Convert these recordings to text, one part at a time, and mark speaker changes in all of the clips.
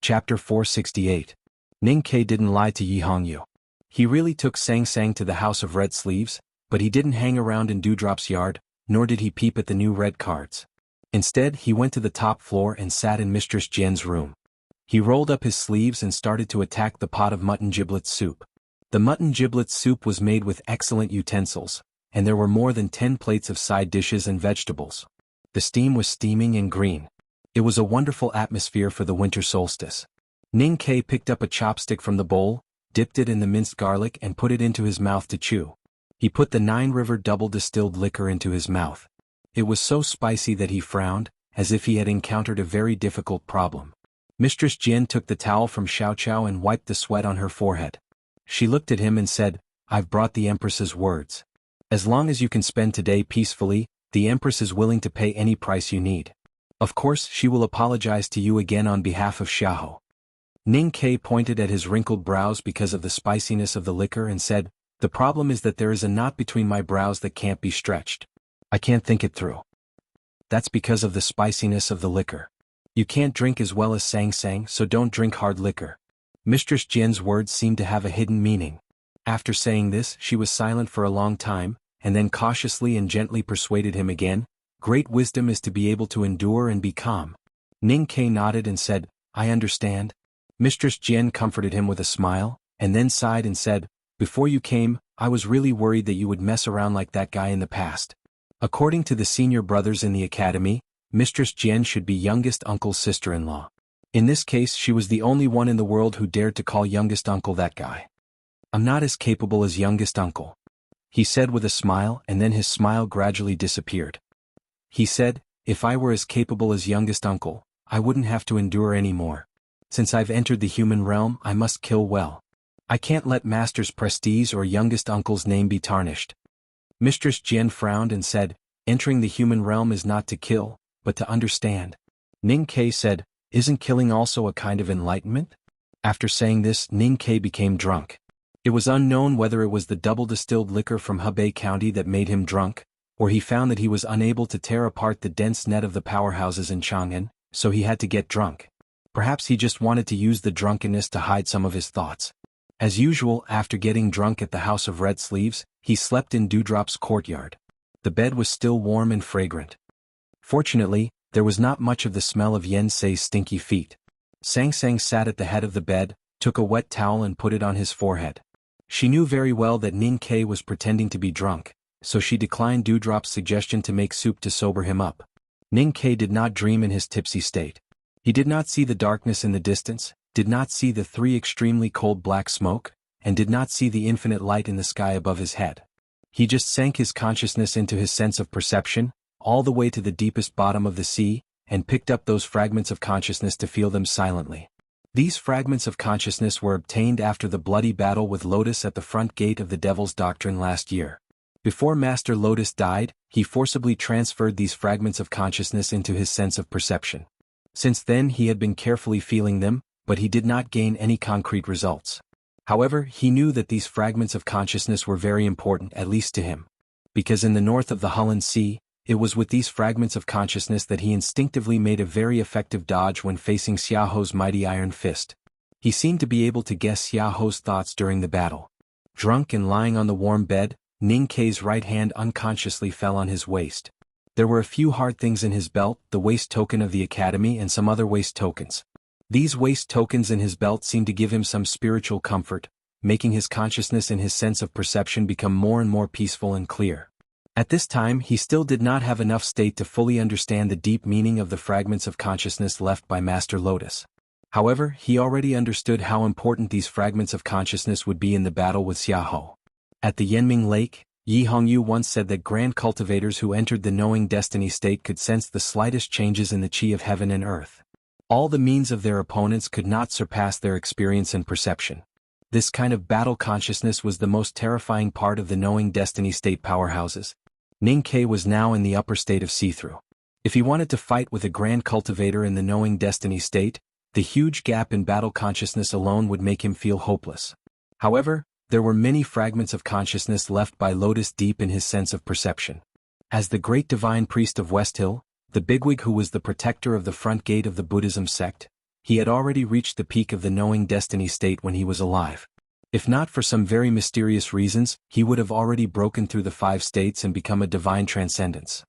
Speaker 1: Chapter 468. Ning Ke didn't lie to Yi Hongyu. He really took Sang Sang to the House of Red Sleeves, but he didn't hang around in Dewdrop's yard, nor did he peep at the new red cards. Instead, he went to the top floor and sat in Mistress Jian's room. He rolled up his sleeves and started to attack the pot of mutton giblets soup. The mutton giblets soup was made with excellent utensils, and there were more than 10 plates of side dishes and vegetables. The steam was steaming and green. It was a wonderful atmosphere for the winter solstice. Ning Ke picked up a chopstick from the bowl, dipped it in the minced garlic and put it into his mouth to chew. He put the 9 River double distilled liquor into his mouth. It was so spicy that he frowned, as if he had encountered a very difficult problem. Mistress Jian took the towel from Xiao Qiao and wiped the sweat on her forehead. She looked at him and said, "I've brought the Empress's words. As long as you can spend today peacefully, the Empress is willing to pay any price you need. Of course, she will apologize to you again on behalf of Xiahou." Ning Ke pointed at his wrinkled brows because of the spiciness of the liquor and said, "The problem is that there is a knot between my brows that can't be stretched. I can't think it through. That's because of the spiciness of the liquor. You can't drink as well as Sang Sang, so don't drink hard liquor." Mistress Jian's words seemed to have a hidden meaning. After saying this, she was silent for a long time, and then cautiously and gently persuaded him again, "Great wisdom is to be able to endure and be calm." Ning Ke nodded and said, "I understand." Mistress Jian comforted him with a smile, and then sighed and said, "Before you came, I was really worried that you would mess around like that guy in the past." According to the senior brothers in the academy, Mistress Jian should be youngest uncle's sister-in-law. In this case, she was the only one in the world who dared to call youngest uncle that guy. "I'm not as capable as youngest uncle," he said with a smile, and then his smile gradually disappeared. He said, "If I were as capable as youngest uncle, I wouldn't have to endure any more. Since I've entered the human realm, I must kill well. I can't let master's prestige or youngest uncle's name be tarnished." Mistress Jian frowned and said, "Entering the human realm is not to kill, but to understand." Ning Ke said, "Isn't killing also a kind of enlightenment?" After saying this, Ning Ke became drunk. It was unknown whether it was the double-distilled liquor from Hebei County that made him drunk, or he found that he was unable to tear apart the dense net of the powerhouses in Chang'an, so he had to get drunk. Perhaps he just wanted to use the drunkenness to hide some of his thoughts. As usual, after getting drunk at the House of Red Sleeves, he slept in Dewdrop's courtyard. The bed was still warm and fragrant. Fortunately, there was not much of the smell of Yen Sei's stinky feet. Sang Sang sat at the head of the bed, took a wet towel and put it on his forehead. She knew very well that Ning Ke was pretending to be drunk, so she declined Dewdrop's suggestion to make soup to sober him up. Ning Ke did not dream in his tipsy state. He did not see the darkness in the distance, did not see the 3 extremely cold black smoke, and did not see the infinite light in the sky above his head. He just sank his consciousness into his sense of perception, all the way to the deepest bottom of the sea, and picked up those fragments of consciousness to feel them silently. These fragments of consciousness were obtained after the bloody battle with Lotus at the front gate of the Devil's Doctrine last year. Before Master Lotus died, he forcibly transferred these fragments of consciousness into his sense of perception. Since then he had been carefully feeling them, but he did not gain any concrete results. However, he knew that these fragments of consciousness were very important, at least to him. Because in the north of the Hulun Sea, it was with these fragments of consciousness that he instinctively made a very effective dodge when facing Xiaohou's mighty iron fist. He seemed to be able to guess Xiaohou's thoughts during the battle. Drunk and lying on the warm bed, Ning Ke's right hand unconsciously fell on his waist. There were a few hard things in his belt, the waist token of the academy and some other waist tokens. These waist tokens in his belt seemed to give him some spiritual comfort, making his consciousness and his sense of perception become more and more peaceful and clear. At this time he still did not have enough state to fully understand the deep meaning of the fragments of consciousness left by Master Lotus. However, he already understood how important these fragments of consciousness would be in the battle with Xiahou. At the Yanming Lake, Yi Hongyu once said that grand cultivators who entered the knowing destiny state could sense the slightest changes in the chi of heaven and earth. All the means of their opponents could not surpass their experience and perception. This kind of battle consciousness was the most terrifying part of the knowing destiny state powerhouses. Ning Ke was now in the upper state of see-through. If he wanted to fight with a grand cultivator in the knowing destiny state, the huge gap in battle consciousness alone would make him feel hopeless. However, there were many fragments of consciousness left by Lotus deep in his sense of perception. As the great divine priest of West Hill, the bigwig who was the protector of the front gate of the Buddhism sect, He had already reached the peak of the knowing destiny state when he was alive. If not for some very mysterious reasons, he would have already broken through the 5 states and become a divine transcendence.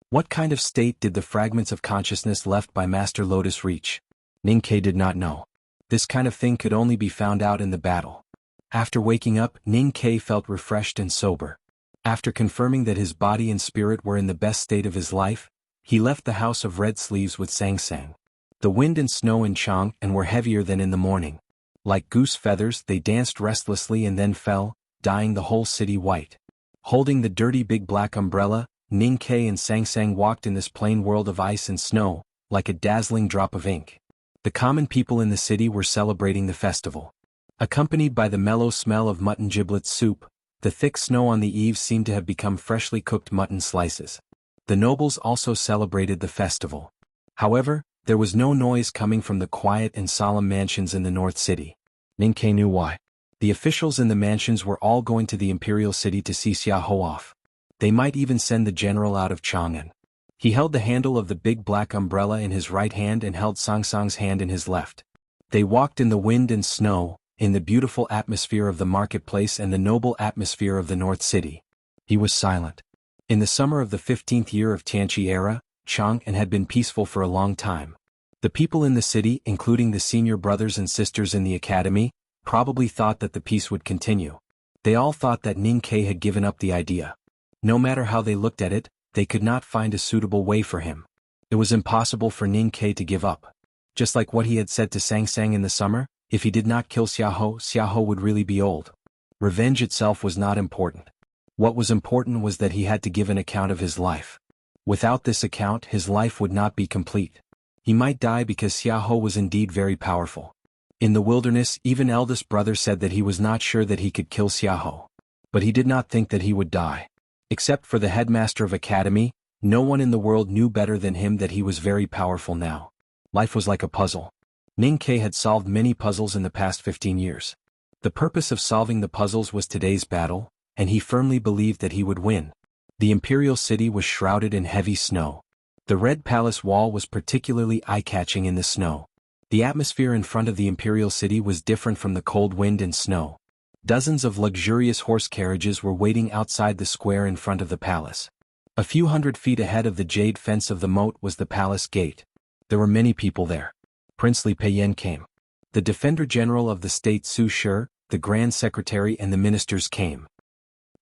Speaker 1: What kind of state did the fragments of consciousness left by Master Lotus reach? Ning-Ke did not know. This kind of thing could only be found out in the battle. After waking up, Ning-Ke felt refreshed and sober. After confirming that his body and spirit were in the best state of his life, he left the house of red sleeves with Sang-Sang. The wind and snow in Chang and were heavier than in the morning. Like goose feathers, they danced restlessly and then fell, dyeing the whole city white. Holding the dirty big black umbrella, Ning-Ke and Sang-Sang walked in this plain world of ice and snow, like a dazzling drop of ink. The common people in the city were celebrating the festival. Accompanied by the mellow smell of mutton giblets soup, the thick snow on the eaves seemed to have become freshly cooked mutton slices. The nobles also celebrated the festival. However, there was no noise coming from the quiet and solemn mansions in the North City. Ning-Ke knew why. The officials in the mansions were all going to the imperial city to see Xiahou off. They might even send the general out of Chang'an. He held the handle of the big black umbrella in his right hand and held Sang-Sang's hand in his left. They walked in the wind and snow, in the beautiful atmosphere of the marketplace and the noble atmosphere of the North City. He was silent. In the summer of the 15th year of Tianqi era, Chang'an had been peaceful for a long time. The people in the city, including the senior brothers and sisters in the academy, probably thought that the peace would continue. They all thought that Ning-Ke had given up the idea. No matter how they looked at it, they could not find a suitable way for him. It was impossible for Ning-Ke to give up. Just like what he had said to Sang-Sang in the summer, if he did not kill Xiahou would really be old. Revenge itself was not important. What was important was that he had to give an account of his life. Without this account, his life would not be complete. He might die because Xiahou was indeed very powerful. In the wilderness, even eldest brother said that he was not sure that he could kill Xiahou. But he did not think that he would die. Except for the headmaster of academy, no one in the world knew better than him that he was very powerful now. Life was like a puzzle. Ning-Ke had solved many puzzles in the past 15 years. The purpose of solving the puzzles was today's battle, and he firmly believed that he would win. The imperial city was shrouded in heavy snow. The red palace wall was particularly eye-catching in the snow. The atmosphere in front of the imperial city was different from the cold wind and snow. Dozens of luxurious horse carriages were waiting outside the square in front of the palace. A few hundred feet ahead of the jade fence of the moat was the palace gate. There were many people there. Prince Li Peiyan came. The Defender General of the state Su Shi, the Grand Secretary and the ministers came.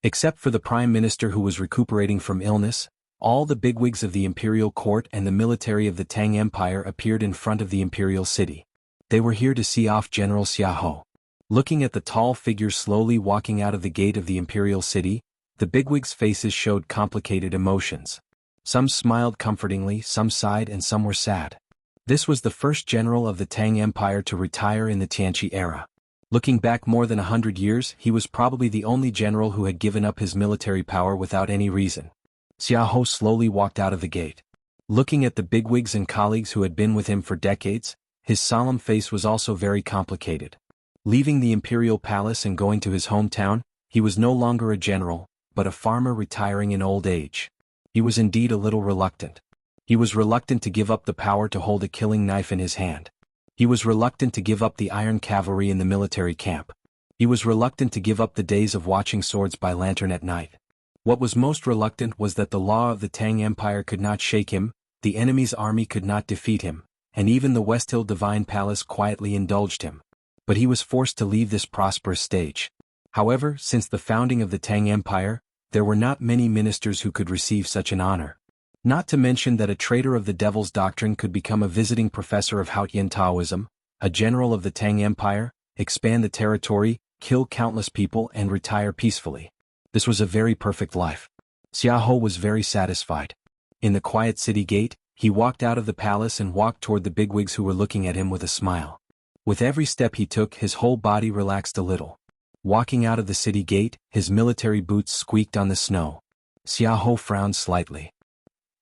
Speaker 1: Except for the Prime Minister who was recuperating from illness, all the bigwigs of the imperial court and the military of the Tang Empire appeared in front of the imperial city. They were here to see off General Xiahou. Looking at the tall figure slowly walking out of the gate of the imperial city, the bigwigs' faces showed complicated emotions. Some smiled comfortingly, some sighed and some were sad. This was the first general of the Tang Empire to retire in the Tianqi era. Looking back more than 100 years, he was probably the only general who had given up his military power without any reason. Xiahou slowly walked out of the gate. Looking at the bigwigs and colleagues who had been with him for decades, his solemn face was also very complicated. Leaving the imperial palace and going to his hometown, he was no longer a general, but a farmer retiring in old age. He was indeed a little reluctant. He was reluctant to give up the power to hold a killing knife in his hand. He was reluctant to give up the iron cavalry in the military camp. He was reluctant to give up the days of watching swords by lantern at night. What was most reluctant was that the law of the Tang Empire could not shake him, the enemy's army could not defeat him, and even the West Hill Divine Palace quietly indulged him. But he was forced to leave this prosperous stage. However, since the founding of the Tang Empire, there were not many ministers who could receive such an honor. Not to mention that a traitor of the Devil's Doctrine could become a visiting professor of Haotian Taoism, a general of the Tang Empire, expand the territory, kill countless people and retire peacefully. This was a very perfect life. Xiahou was very satisfied. In the quiet city gate, he walked out of the palace and walked toward the bigwigs who were looking at him with a smile. With every step he took, his whole body relaxed a little. Walking out of the city gate, his military boots squeaked on the snow. Xiahou frowned slightly.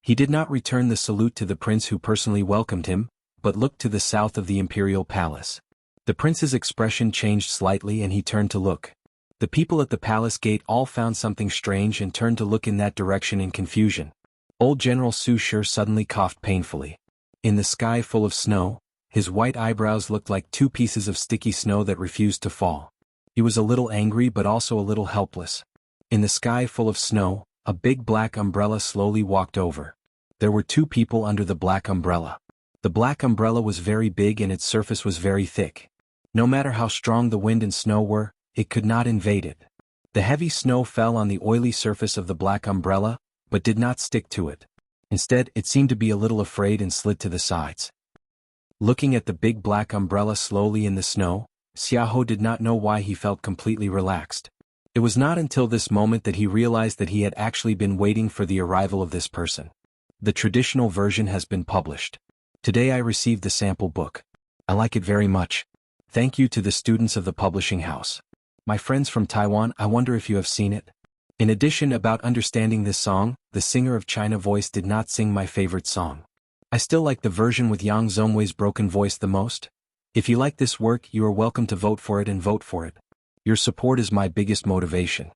Speaker 1: He did not return the salute to the prince who personally welcomed him, but looked to the south of the imperial palace. The prince's expression changed slightly and he turned to look. The people at the palace gate all found something strange and turned to look in that direction in confusion. Old General Su Shi suddenly coughed painfully. In the sky full of snow, His white eyebrows looked like two pieces of sticky snow that refused to fall. He was a little angry but also a little helpless. In the sky full of snow, a big black umbrella slowly walked over. There were two people under the black umbrella. The black umbrella was very big and its surface was very thick. No matter how strong the wind and snow were, it could not invade it. The heavy snow fell on the oily surface of the black umbrella, but did not stick to it. Instead, it seemed to be a little afraid and slid to the sides. Looking at the big black umbrella slowly in the snow, Xiahou did not know why he felt completely relaxed. It was not until this moment that he realized that he had actually been waiting for the arrival of this person. The traditional version has been published. Today I received the sample book. I like it very much. Thank you to the students of the publishing house. My friends from Taiwan, I wonder if you have seen it. In addition about understanding this song, the singer of China voice did not sing my favorite song. I still like the version with Yang Zongwei's broken voice the most. If you like this work, you are welcome to vote for it and vote for it. Your support is my biggest motivation.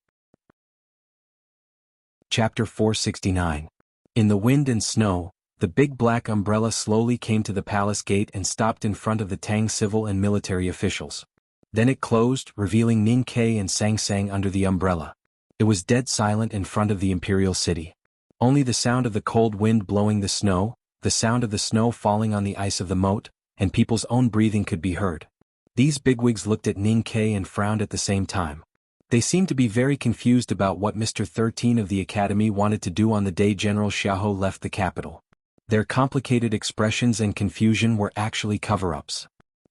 Speaker 1: Chapter 469. In the wind and snow, the big black umbrella slowly came to the palace gate and stopped in front of the Tang civil and military officials. Then it closed, revealing Ning Ke and Sang Sang under the umbrella. It was dead silent in front of the imperial city. Only the sound of the cold wind blowing the snow, the sound of the snow falling on the ice of the moat, and people's own breathing could be heard. These bigwigs looked at Ning Ke and frowned at the same time. They seemed to be very confused about what Mr. 13 of the academy wanted to do on the day General Xiahou left the capital. Their complicated expressions and confusion were actually cover-ups.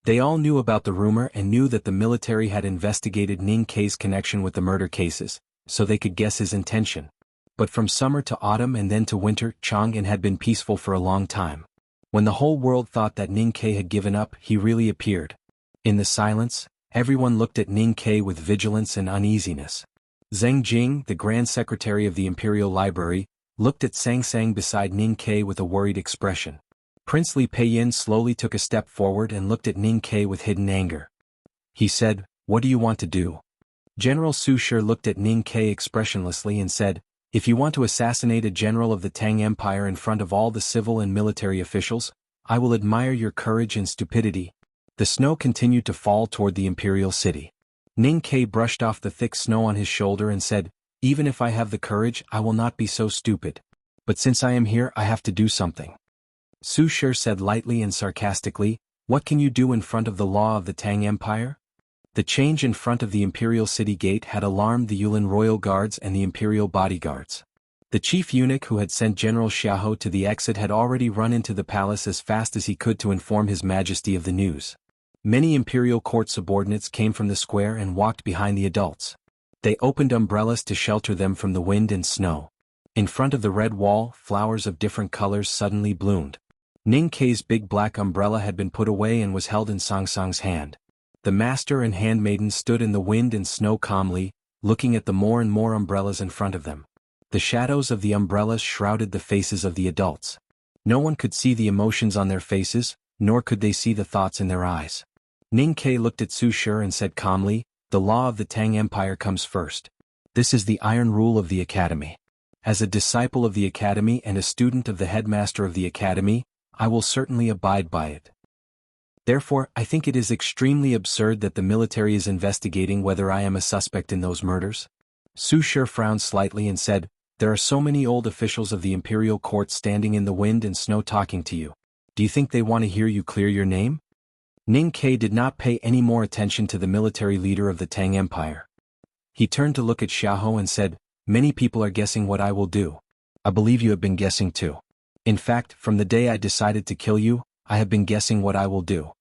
Speaker 1: They all knew about the rumor and knew that the military had investigated Ning Ke's connection with the murder cases, so they could guess his intention. But from summer to autumn and then to winter, Chang'an had been peaceful for a long time. When the whole world thought that Ning Ke had given up, he really appeared. In the silence, everyone looked at Ning Ke with vigilance and uneasiness. Zheng Jing, the Grand Secretary of the Imperial Library, looked at Sang Sang beside Ning Ke with a worried expression. Princely Peiyin slowly took a step forward and looked at Ning Ke with hidden anger. He said, "What do you want to do?" General Su Shi looked at Ning Ke expressionlessly and said, "If you want to assassinate a general of the Tang Empire in front of all the civil and military officials, I will admire your courage and stupidity." The snow continued to fall toward the imperial city. Ning Ke brushed off the thick snow on his shoulder and said, "Even if I have the courage, I will not be so stupid. But since I am here, I have to do something." Su Shi said lightly and sarcastically, "What can you do in front of the law of the Tang Empire?" The change in front of the imperial city gate had alarmed the Yulin royal guards and the imperial bodyguards. The chief eunuch who had sent General Xiahou to the exit had already run into the palace as fast as he could to inform His Majesty of the news. Many imperial court subordinates came from the square and walked behind the adults. They opened umbrellas to shelter them from the wind and snow. In front of the red wall, flowers of different colors suddenly bloomed. Ning Ke's big black umbrella had been put away and was held in Sang Sang's hand. The master and handmaiden stood in the wind and snow calmly, looking at the more and more umbrellas in front of them. The shadows of the umbrellas shrouded the faces of the adults. No one could see the emotions on their faces, nor could they see the thoughts in their eyes. Ning Ke looked at Su Shi and said calmly, "The law of the Tang Empire comes first. This is the iron rule of the academy. As a disciple of the academy and a student of the headmaster of the academy, I will certainly abide by it. Therefore, I think it is extremely absurd that the military is investigating whether I am a suspect in those murders." Su Shi frowned slightly and said, "There are so many old officials of the imperial court standing in the wind and snow talking to you. Do you think they want to hear you clear your name?" Ning Ke did not pay any more attention to the military leader of the Tang Empire. He turned to look at Xiahou and said, "Many people are guessing what I will do. I believe you have been guessing too. In fact, from the day I decided to kill you, I have been guessing what I will do."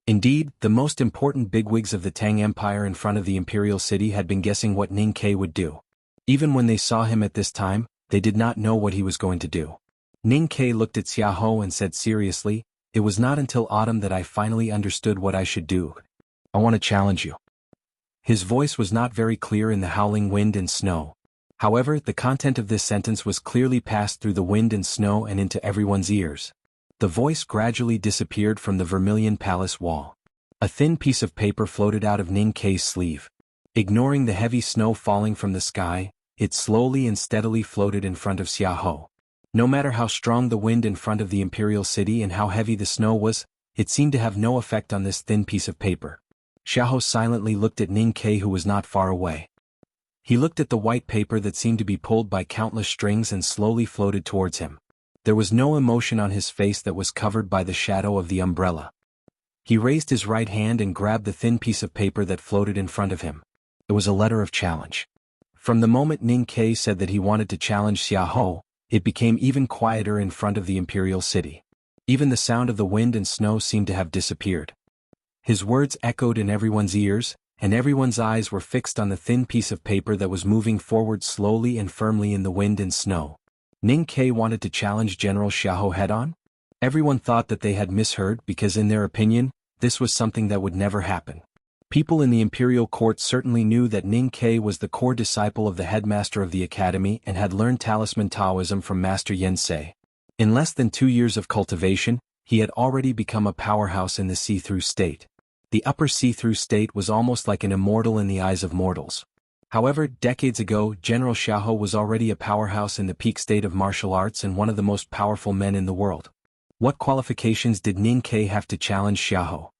Speaker 1: Indeed, the most important bigwigs of the Tang Empire in front of the imperial city had been guessing what Ning Ke would do. Even when they saw him at this time, they did not know what he was going to do. Ning Ke looked at Xiahou and said seriously, "It was not until autumn that I finally understood what I should do. I want to challenge you." His voice was not very clear in the howling wind and snow. However, the content of this sentence was clearly passed through the wind and snow and into everyone's ears. The voice gradually disappeared from the vermilion palace wall. A thin piece of paper floated out of Ning Ke's sleeve. Ignoring the heavy snow falling from the sky, it slowly and steadily floated in front of Xiahou. No matter how strong the wind in front of the imperial city and how heavy the snow was, it seemed to have no effect on this thin piece of paper. Xiahou silently looked at Ning Ke, who was not far away. He looked at the white paper that seemed to be pulled by countless strings and slowly floated towards him. There was no emotion on his face that was covered by the shadow of the umbrella. He raised his right hand and grabbed the thin piece of paper that floated in front of him. It was a letter of challenge. From the moment Ning Ke said that he wanted to challenge Xiahou, it became even quieter in front of the imperial city. Even the sound of the wind and snow seemed to have disappeared. His words echoed in everyone's ears, and everyone's eyes were fixed on the thin piece of paper that was moving forward slowly and firmly in the wind and snow. Ning Ke wanted to challenge General Xiahou head-on? Everyone thought that they had misheard because in their opinion, this was something that would never happen. People in the imperial court certainly knew that Ning Ke was the core disciple of the headmaster of the academy and had learned talisman Taoism from Master Yensei. In less than 2 years of cultivation, he had already become a powerhouse in the see-through state. The upper see-through state was almost like an immortal in the eyes of mortals. However, decades ago, General Xiahou was already a powerhouse in the peak state of martial arts and one of the most powerful men in the world. What qualifications did Ning Ke have to challenge Xiahou?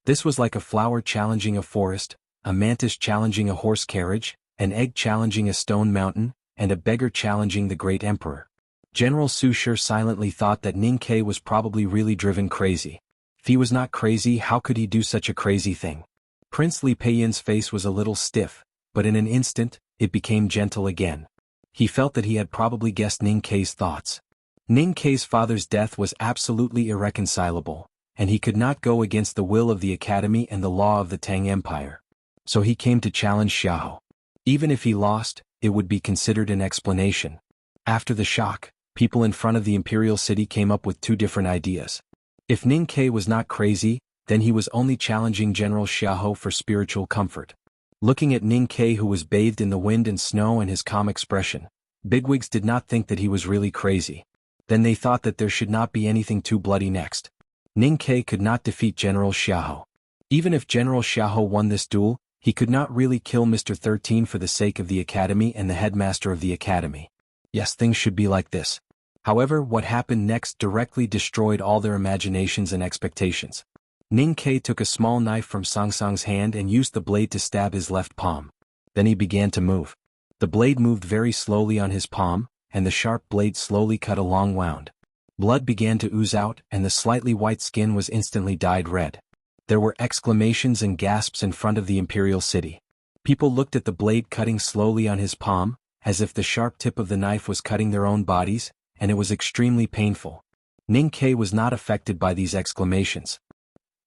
Speaker 1: This was like a flower challenging a forest, a mantis challenging a horse carriage, an egg challenging a stone mountain, and a beggar challenging the great emperor. General Su Shi silently thought that Ning Ke was probably really driven crazy. If he was not crazy, how could he do such a crazy thing? Prince Li Peiyin's face was a little stiff, but in an instant, it became gentle again. He felt that he had probably guessed Ning Ke's thoughts. Ning Ke's father's death was absolutely irreconcilable, and he could not go against the will of the academy and the law of the Tang Empire. So he came to challenge Xiahou. Even if he lost, it would be considered an explanation. After the shock, people in front of the imperial city came up with 2 different ideas. If Ning Ke was not crazy, then he was only challenging General Xiahou for spiritual comfort. Looking at Ning Ke, who was bathed in the wind and snow, and his calm expression, bigwigs did not think that he was really crazy. Then they thought that there should not be anything too bloody next. Ning Ke could not defeat General Xiahou. Even if General Xiahou won this duel, he could not really kill Mr. 13 for the sake of the academy and the headmaster of the academy. Yes, things should be like this. However, what happened next directly destroyed all their imaginations and expectations. Ning Ke took a small knife from Song Song's hand and used the blade to stab his left palm. Then he began to move. The blade moved very slowly on his palm, and the sharp blade slowly cut a long wound. Blood began to ooze out, and the slightly white skin was instantly dyed red. There were exclamations and gasps in front of the imperial city. People looked at the blade cutting slowly on his palm, as if the sharp tip of the knife was cutting their own bodies, and it was extremely painful. Ning Ke was not affected by these exclamations.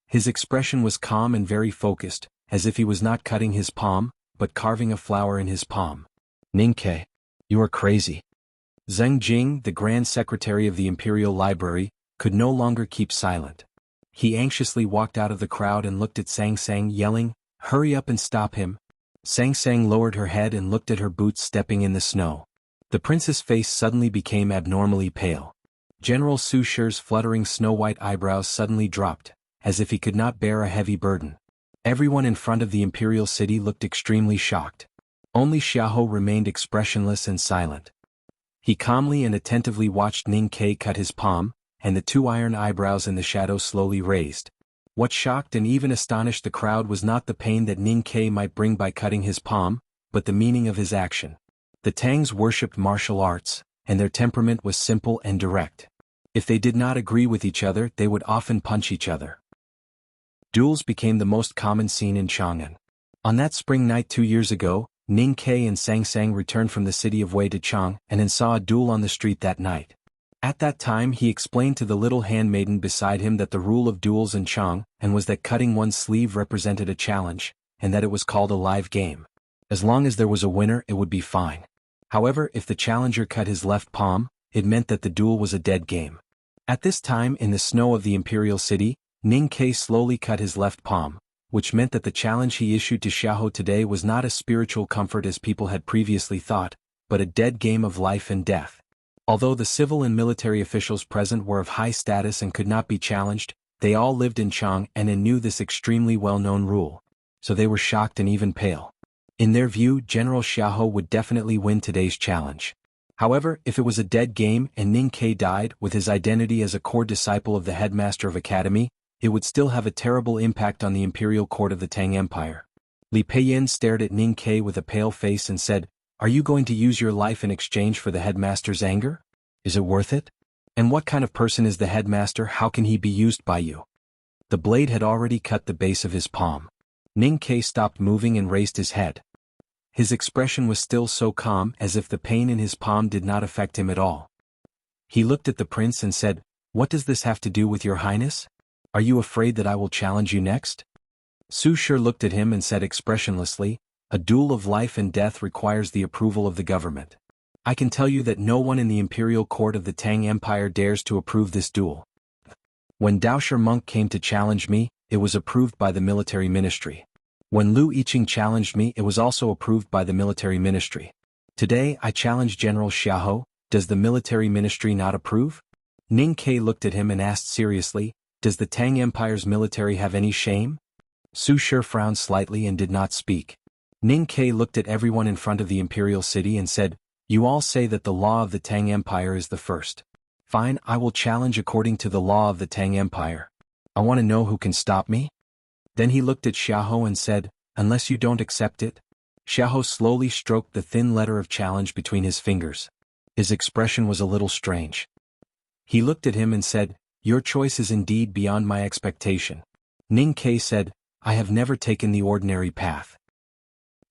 Speaker 1: His expression was calm and very focused, as if he was not cutting his palm, but carving a flower in his palm. Ning Ke, you are crazy. Zheng Jing, the Grand Secretary of the Imperial Library, could no longer keep silent. He anxiously walked out of the crowd and looked at Sang Sang, yelling, "Hurry up and stop him." Sang Sang lowered her head and looked at her boots stepping in the snow. The prince's face suddenly became abnormally pale. General Su Shi's fluttering snow-white eyebrows suddenly dropped, as if he could not bear a heavy burden. Everyone in front of the imperial city looked extremely shocked. Only Xiahou remained expressionless and silent. He calmly and attentively watched Ning Ke cut his palm, and the 2 iron eyebrows in the shadow slowly raised. What shocked and even astonished the crowd was not the pain that Ning Ke might bring by cutting his palm, but the meaning of his action. The Tangs worshipped martial arts, and their temperament was simple and direct. If they did not agree with each other, they would often punch each other. Duels became the most common scene in Chang'an. On that spring night 2 years ago, Ning Ke and Sang Sang returned from the city of Wei to Chang and saw a duel on the street that night. At that time he explained to the little handmaiden beside him that the rule of duels in Chang was that cutting one's sleeve represented a challenge, and that it was called a live game. As long as there was a winner, it would be fine. However, if the challenger cut his left palm, it meant that the duel was a dead game. At this time in the snow of the imperial city, Ning Ke slowly cut his left palm, which meant that the challenge he issued to Xiahou today was not a spiritual comfort as people had previously thought, but a dead game of life and death. Although the civil and military officials present were of high status and could not be challenged, they all lived in Chang and knew this extremely well-known rule, so they were shocked and even pale. In their view, General Xiahou would definitely win today's challenge. However, if it was a dead game and Ning Ke died with his identity as a core disciple of the headmaster of academy, it would still have a terrible impact on the imperial court of the Tang Empire. Li Peiyin stared at Ning Ke with a pale face and said, "Are you going to use your life in exchange for the headmaster's anger? Is it worth it? And what kind of person is the headmaster? How can he be used by you?" The blade had already cut the base of his palm. Ning Ke stopped moving and raised his head. His expression was still so calm as if the pain in his palm did not affect him at all. He looked at the prince and said, "What does this have to do with your highness? Are you afraid that I will challenge you next?" Su Shi looked at him and said expressionlessly, "A duel of life and death requires the approval of the government. I can tell you that no one in the imperial court of the Tang Empire dares to approve this duel. When Daosher Monk came to challenge me, it was approved by the military ministry. When Lu Yiqing challenged me, it was also approved by the military ministry. Today I challenge General Xiahou. Does the military ministry not approve?" Ning Ke looked at him and asked seriously, "Does the Tang Empire's military have any shame?" Su Shi frowned slightly and did not speak. Ning Ke looked at everyone in front of the imperial city and said, "You all say that the law of the Tang Empire is the first. Fine, I will challenge according to the law of the Tang Empire. I want to know who can stop me." Then he looked at Xiahou and said, "Unless you don't accept it?" Xiahou slowly stroked the thin letter of challenge between his fingers. His expression was a little strange. He looked at him and said, "Your choice is indeed beyond my expectation." Ning Ke said, "I have never taken the ordinary path."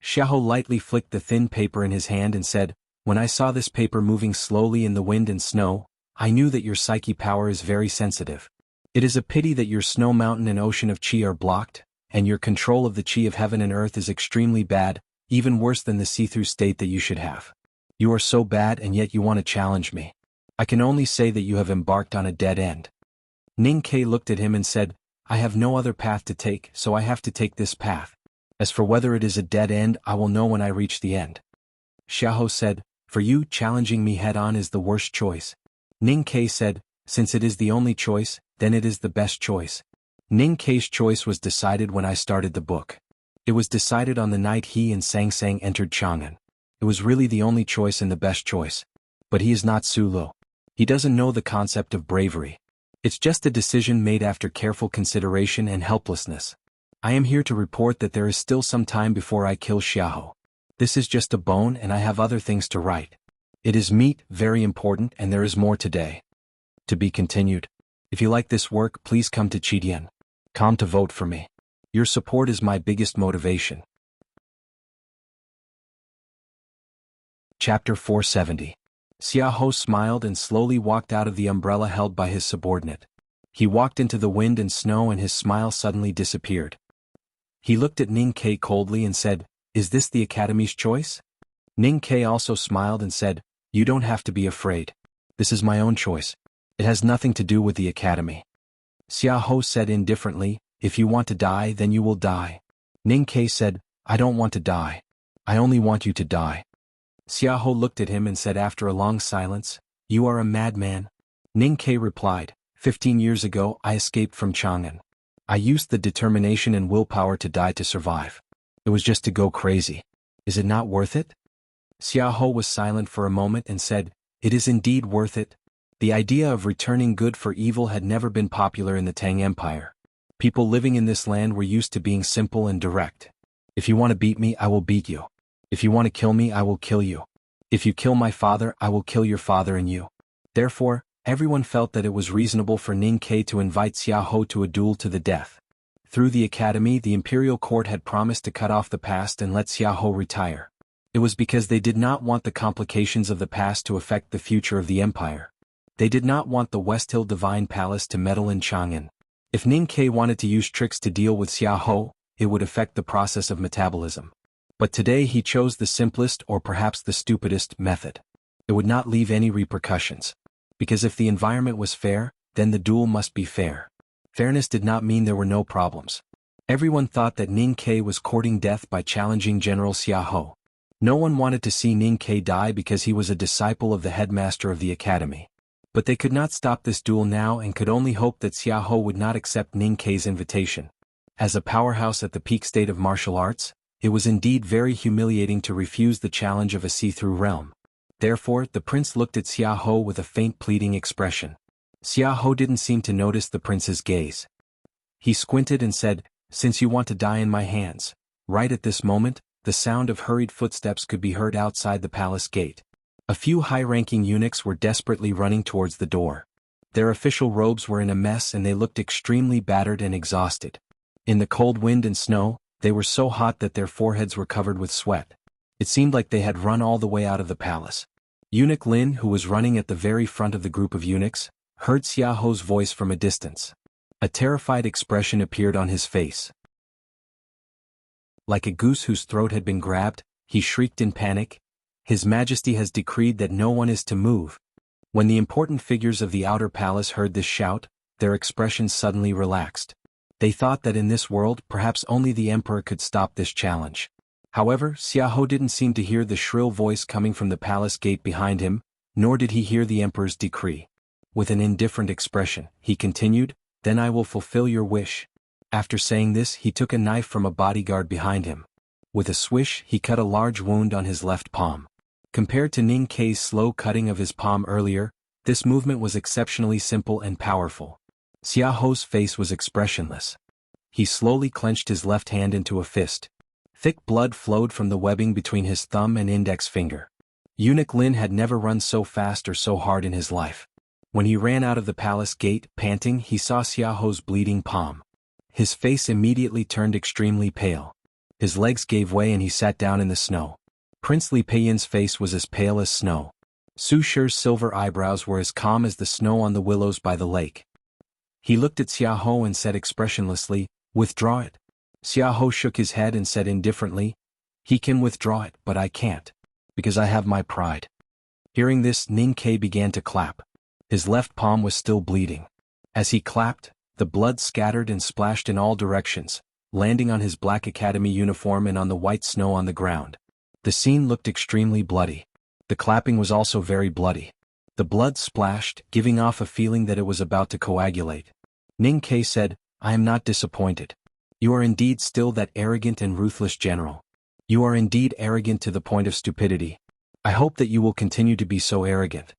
Speaker 1: Xiahou lightly flicked the thin paper in his hand and said, "When I saw this paper moving slowly in the wind and snow, I knew that your psyche power is very sensitive. It is a pity that your snow mountain and ocean of qi are blocked, and your control of the qi of heaven and earth is extremely bad, even worse than the see-through state that you should have. You are so bad and yet you want to challenge me. I can only say that you have embarked on a dead end." Ning Ke looked at him and said, "I have no other path to take, so I have to take this path. As for whether it is a dead end, I will know when I reach the end." Xiahou said, "For you, challenging me head-on is the worst choice." Ning Ke said, "Since it is the only choice, then it is the best choice. Ning Ke's choice was decided when I started the book. It was decided on the night he and Sang Sang entered Chang'an. It was really the only choice and the best choice. But he is not Su Lu. He doesn't know the concept of bravery. It's just a decision made after careful consideration and helplessness. I am here to report that there is still some time before I kill Xiahou. This is just a bone and I have other things to write. It is meat, very important, and there is more today. To be continued. If you like this work, please come to Chidian.com to vote for me. Your support is my biggest motivation. Chapter 470. Xiahou smiled and slowly walked out of the umbrella held by his subordinate. He walked into the wind and snow and his smile suddenly disappeared. He looked at Ning Ke coldly and said, "Is this the Academy's choice?" Ning Ke also smiled and said, "You don't have to be afraid. This is my own choice. It has nothing to do with the Academy." Xiahou said indifferently, "If you want to die, then you will die." Ning Ke said, "I don't want to die. I only want you to die." Xiahou looked at him and said after a long silence, "You are a madman." Ning Ke replied, 15 years ago I escaped from Chang'an. I used the determination and willpower to die to survive. It was just to go crazy. Is it not worth it?" Xiahou was silent for a moment and said, "It is indeed worth it." The idea of returning good for evil had never been popular in the Tang Empire. People living in this land were used to being simple and direct. If you want to beat me, I will beat you. If you want to kill me, I will kill you. If you kill my father, I will kill your father and you. Therefore, everyone felt that it was reasonable for Ning Ke to invite Xiahou to a duel to the death. Through the academy, the imperial court had promised to cut off the past and let Xiahou retire. It was because they did not want the complications of the past to affect the future of the empire. They did not want the West Hill Divine Palace to meddle in Chang'an. If Ning Ke wanted to use tricks to deal with Xiahou, it would affect the process of metabolism. But today he chose the simplest or perhaps the stupidest method. It would not leave any repercussions. Because if the environment was fair, then the duel must be fair. Fairness did not mean there were no problems. Everyone thought that Ning Ke was courting death by challenging General Xiahou. No one wanted to see Ning Ke die because he was a disciple of the headmaster of the academy. But they could not stop this duel now and could only hope that Xiahou would not accept Ning Ke's invitation. As a powerhouse at the peak state of martial arts, it was indeed very humiliating to refuse the challenge of a see-through realm. Therefore, the prince looked at Xiaohou with a faint pleading expression. Xiaohou didn't seem to notice the prince's gaze. He squinted and said, "Since you want to die in my hands." Right at this moment, the sound of hurried footsteps could be heard outside the palace gate. A few high-ranking eunuchs were desperately running towards the door. Their official robes were in a mess and they looked extremely battered and exhausted. In the cold wind and snow, they were so hot that their foreheads were covered with sweat. It seemed like they had run all the way out of the palace. Eunuch Lin, who was running at the very front of the group of eunuchs, heard Xiaohou's voice from a distance. A terrified expression appeared on his face. Like a goose whose throat had been grabbed, he shrieked in panic, "His Majesty has decreed that no one is to move." When the important figures of the outer palace heard this shout, their expressions suddenly relaxed. They thought that in this world perhaps only the emperor could stop this challenge. However, Xiaohou didn't seem to hear the shrill voice coming from the palace gate behind him, nor did he hear the emperor's decree. With an indifferent expression, he continued, "Then I will fulfill your wish." After saying this, he took a knife from a bodyguard behind him. With a swish, he cut a large wound on his left palm. Compared to Ning Kei's slow cutting of his palm earlier, this movement was exceptionally simple and powerful. Xiaohou's face was expressionless. He slowly clenched his left hand into a fist. Thick blood flowed from the webbing between his thumb and index finger. Eunuch Lin had never run so fast or so hard in his life. When he ran out of the palace gate, panting, he saw Xiaohou's bleeding palm. His face immediately turned extremely pale. His legs gave way and he sat down in the snow. Prince Li Peiyin's face was as pale as snow. Su Shi's silver eyebrows were as calm as the snow on the willows by the lake. He looked at Xiaohou and said expressionlessly, "Withdraw it." Xiaohou shook his head and said indifferently, "He can withdraw it, but I can't. Because I have my pride." Hearing this, Ning Kei began to clap. His left palm was still bleeding. As he clapped, the blood scattered and splashed in all directions, landing on his black academy uniform and on the white snow on the ground. The scene looked extremely bloody. The clapping was also very bloody. The blood splashed, giving off a feeling that it was about to coagulate. Ning Kei said, "I am not disappointed. You are indeed still that arrogant and ruthless general. You are indeed arrogant to the point of stupidity. I hope that you will continue to be so arrogant."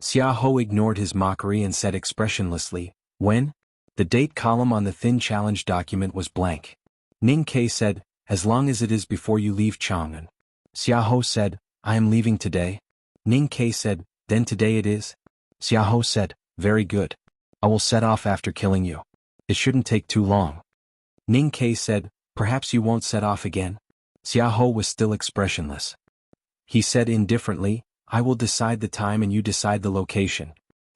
Speaker 1: Xiaohou ignored his mockery and said expressionlessly, "When?" The date column on the thin challenge document was blank. Ning Kei said, "As long as it is before you leave Chang'an." Xiaohou said, "I am leaving today." Ning Kei said, "Then today it is?" Xiaohou said, "Very good. I will set off after killing you. It shouldn't take too long." Ning Kei said, "Perhaps you won't set off again?" Xiaohou was still expressionless. He said indifferently, "I will decide the time and you decide the location.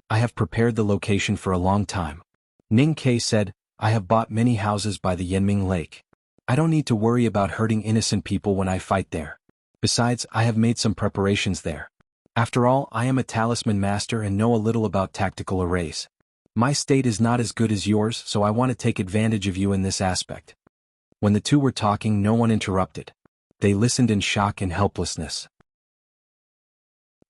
Speaker 1: I have prepared the location for a long time." Ning Kei said, "I have bought many houses by the Yanming Lake. I don't need to worry about hurting innocent people when I fight there. Besides, I have made some preparations there. After all, I am a talisman master and know a little about tactical arrays. My state is not as good as yours, so I want to take advantage of you in this aspect." When the two were talking, no one interrupted. They listened in shock and helplessness.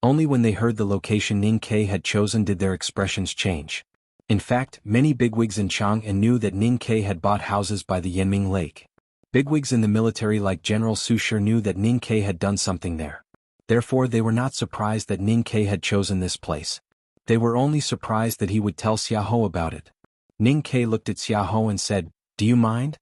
Speaker 1: Only when they heard the location Ning Kei had chosen did their expressions change. In fact, many bigwigs in Chang'an knew that Ning Kei had bought houses by the Yanming Lake. Bigwigs in the military like General Su Shi knew that Ning Kei had done something there. Therefore they were not surprised that Ning Kei had chosen this place. They were only surprised that he would tell Xiaohou about it. Ning Kei looked at Xiaohou and said, "Do you mind?"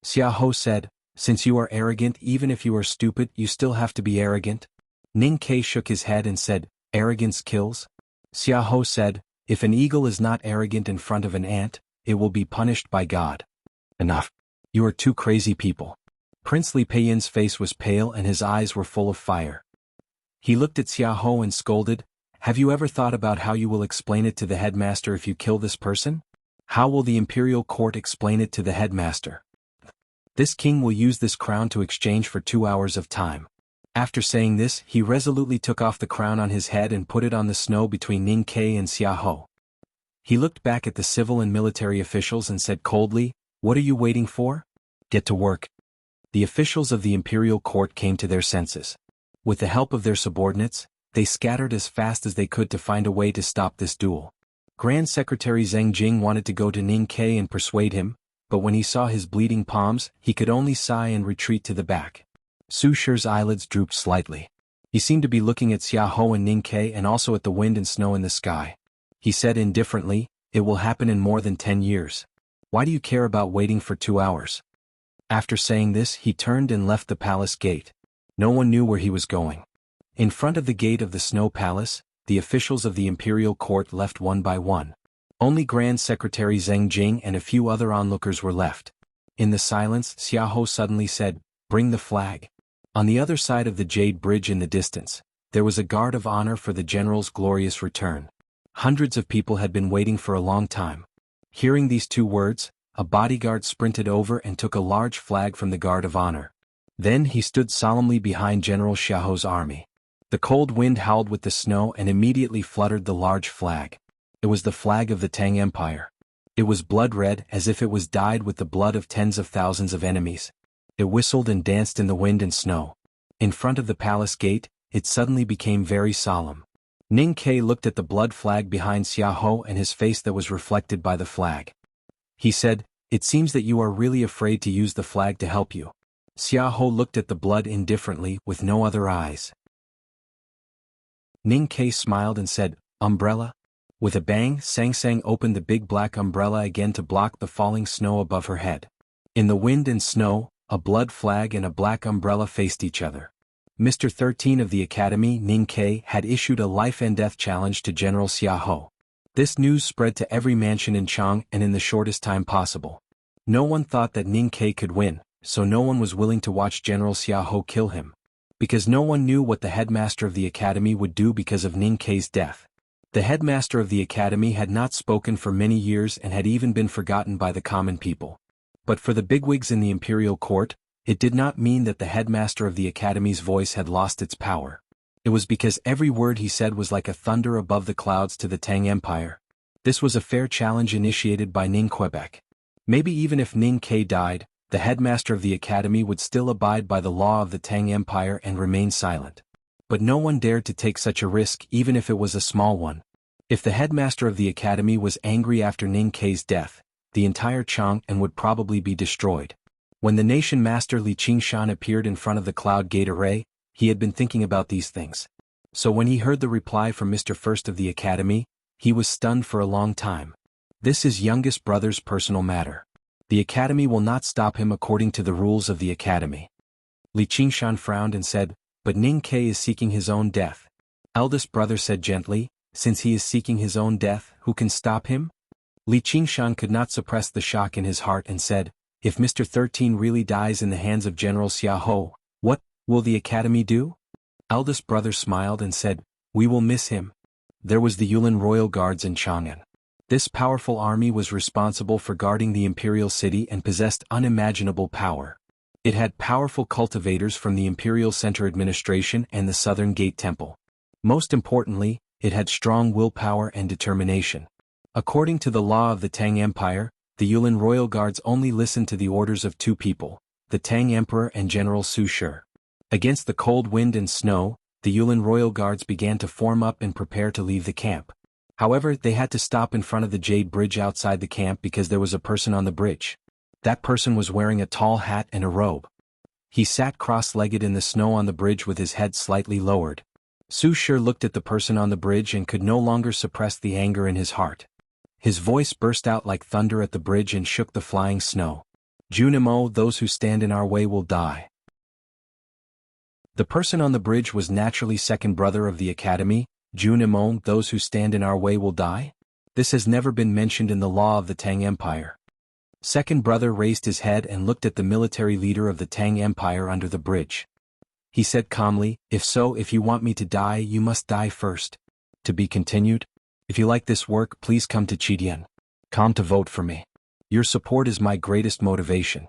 Speaker 1: Xiaohou said, "Since you are arrogant, even if you are stupid, you still have to be arrogant." Ning Kei shook his head and said, "Arrogance kills." Xiaohou said, "If an eagle is not arrogant in front of an ant, it will be punished by God." "Enough. You are two crazy people." Prince Li Peiyin's face was pale and his eyes were full of fire. He looked at Xiaohou and scolded, "Have you ever thought about how you will explain it to the headmaster if you kill this person? How will the imperial court explain it to the headmaster? This king will use this crown to exchange for 2 hours of time." After saying this, he resolutely took off the crown on his head and put it on the snow between Ning Kei and Xiaohou. He looked back at the civil and military officials and said coldly, "What are you waiting for? Get to work." The officials of the imperial court came to their senses. With the help of their subordinates, they scattered as fast as they could to find a way to stop this duel. Grand Secretary Zheng Jing wanted to go to Ning Kei and persuade him, but when he saw his bleeding palms, he could only sigh and retreat to the back. Su Shi's eyelids drooped slightly. He seemed to be looking at Xiahou and Ning Ke and also at the wind and snow in the sky. He said indifferently, "It will happen in more than 10 years. Why do you care about waiting for 2 hours?" After saying this, he turned and left the palace gate. No one knew where he was going. In front of the gate of the Snow Palace, the officials of the imperial court left one by one. Only Grand Secretary Zheng Jing and a few other onlookers were left. In the silence, Xiahou suddenly said, "Bring the flag." On the other side of the Jade Bridge in the distance, there was a guard of honor for the general's glorious return. Hundreds of people had been waiting for a long time. Hearing these 2 words, a bodyguard sprinted over and took a large flag from the guard of honor. Then he stood solemnly behind General Xiaohu's army. The cold wind howled with the snow and immediately fluttered the large flag. It was the flag of the Tang Empire. It was blood red, as if it was dyed with the blood of tens of thousands of enemies. It whistled and danced in the wind and snow. In front of the palace gate, it suddenly became very solemn. Ning Ke looked at the blood flag behind Xiahou and his face that was reflected by the flag. He said, "It seems that you are really afraid to use the flag to help you." Xiahou looked at the blood indifferently, with no other eyes. Ning Ke smiled and said, "Umbrella?" With a bang, Sang Sang opened the big black umbrella again to block the falling snow above her head. In the wind and snow, a blood flag and a black umbrella faced each other. Mr. 13 of the Academy, Ning Ke, had issued a life-and-death challenge to General Xiahou. This news spread to every mansion in Chang and in the shortest time possible. No one thought that Ning Ke could win, so no one was willing to watch General Xiahou kill him. Because no one knew what the headmaster of the Academy would do because of Ning Ke's death. The headmaster of the Academy had not spoken for many years and had even been forgotten by the common people. But for the bigwigs in the imperial court, it did not mean that the headmaster of the Academy's voice had lost its power. It was because every word he said was like a thunder above the clouds to the Tang Empire. This was a fair challenge initiated by Ning Quebec. Maybe even if Ning Ke died, the headmaster of the Academy would still abide by the law of the Tang Empire and remain silent. But no one dared to take such a risk even if it was a small one. If the headmaster of the Academy was angry after Ning Ke's death, the entire Chang'an would probably be destroyed. When the nation master Li Qingshan appeared in front of the cloud gate array, he had been thinking about these things. So when he heard the reply from Mr. First of the Academy, he was stunned for a long time. This is youngest brother's personal matter. The Academy will not stop him according to the rules of the Academy. Li Qingshan frowned and said, "But Ning Ke is seeking his own death." Eldest brother said gently, "Since he is seeking his own death, who can stop him?" Li Qingshan could not suppress the shock in his heart and said, "If Mr. 13 really dies in the hands of General Xiahou, what will the Academy do?" Eldest brother smiled and said, "We will miss him." There was the Yulin Royal Guards in Chang'an. This powerful army was responsible for guarding the imperial city and possessed unimaginable power. It had powerful cultivators from the Imperial Center Administration and the Southern Gate Temple. Most importantly, it had strong willpower and determination. According to the law of the Tang Empire, the Yulin Royal Guards only listened to the orders of 2 people, the Tang Emperor and General Su Shi. Against the cold wind and snow, the Yulin Royal Guards began to form up and prepare to leave the camp. However, they had to stop in front of the Jade Bridge outside the camp because there was a person on the bridge. That person was wearing a tall hat and a robe. He sat cross-legged in the snow on the bridge with his head slightly lowered. Su Shi looked at the person on the bridge and could no longer suppress the anger in his heart. His voice burst out like thunder at the bridge and shook the flying snow. "Junimo, those who stand in our way will die." The person on the bridge was naturally second brother of the Academy. "Junimo, those who stand in our way will die?" This has never been mentioned in the law of the Tang Empire. Second brother raised his head and looked at the military leader of the Tang Empire under the bridge. He said calmly, "If so, if you want me to die, you must die first." To be continued. If you like this work, please come to Chidian. Come to vote for me. Your support is my greatest motivation.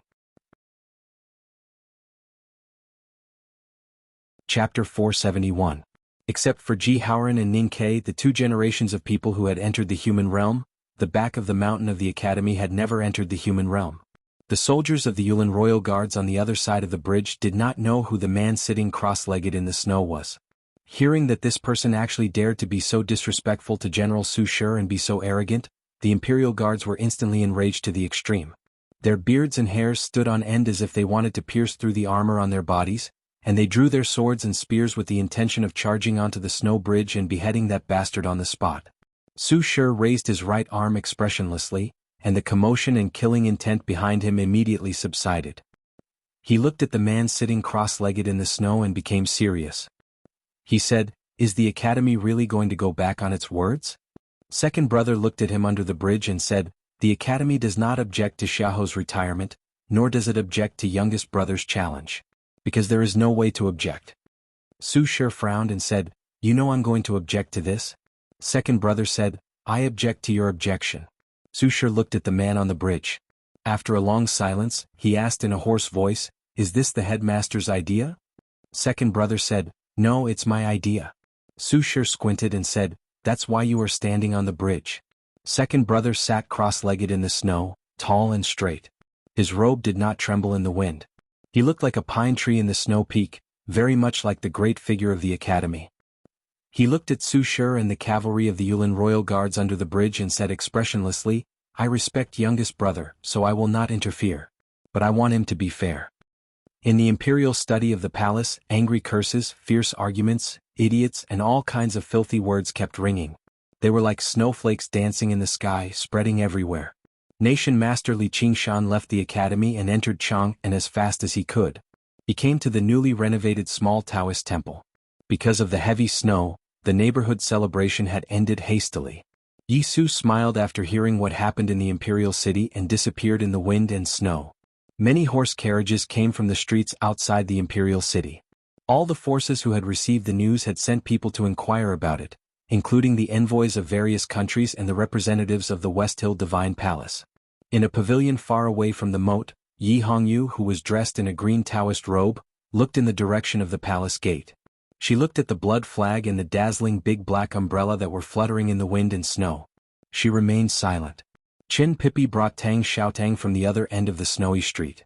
Speaker 1: Chapter 471. Except for Ji Haoran and Ning Ke, the 2 generations of people who had entered the human realm, the back of the mountain of the Academy had never entered the human realm. The soldiers of the Yulin Royal Guards on the other side of the bridge did not know who the man sitting cross-legged in the snow was. Hearing that this person actually dared to be so disrespectful to General Su Shi and be so arrogant, the Imperial Guards were instantly enraged to the extreme. Their beards and hairs stood on end as if they wanted to pierce through the armor on their bodies, and they drew their swords and spears with the intention of charging onto the snow bridge and beheading that bastard on the spot. Su Shi raised his right arm expressionlessly, and the commotion and killing intent behind him immediately subsided. He looked at the man sitting cross-legged in the snow and became serious. He said, "Is the academy really going to go back on its words?" Second brother looked at him under the bridge and said, "The academy does not object to Xiaoho's retirement, nor does it object to youngest brother's challenge. Because there is no way to object." Su Shi frowned and said, "You know I'm going to object to this?" Second brother said, "I object to your objection." Su Shi looked at the man on the bridge. After a long silence, he asked in a hoarse voice, "Is this the headmaster's idea?" Second brother said, "No, it's my idea." Su Shi squinted and said, "That's why you are standing on the bridge." Second brother sat cross-legged in the snow, tall and straight. His robe did not tremble in the wind. He looked like a pine tree in the snow peak, very much like the great figure of the academy. He looked at Su Shi and the cavalry of the Yulin royal guards under the bridge and said expressionlessly, "I respect youngest brother, so I will not interfere. But I want him to be fair." In the imperial study of the palace, angry curses, fierce arguments, idiots and all kinds of filthy words kept ringing. They were like snowflakes dancing in the sky, spreading everywhere. Nation Master Li Qingshan left the academy and entered Chang'an as fast as he could. He came to the newly renovated small Taoist temple. Because of the heavy snow, the neighborhood celebration had ended hastily. Yi Su smiled after hearing what happened in the imperial city and disappeared in the wind and snow. Many horse carriages came from the streets outside the imperial city. All the forces who had received the news had sent people to inquire about it, including the envoys of various countries and the representatives of the West Hill Divine Palace. In a pavilion far away from the moat, Yi Hongyu, who was dressed in a green Taoist robe, looked in the direction of the palace gate. She looked at the blood flag and the dazzling big black umbrella that were fluttering in the wind and snow. She remained silent. Qin Pipi brought Tang Xiaotang from the other end of the snowy street.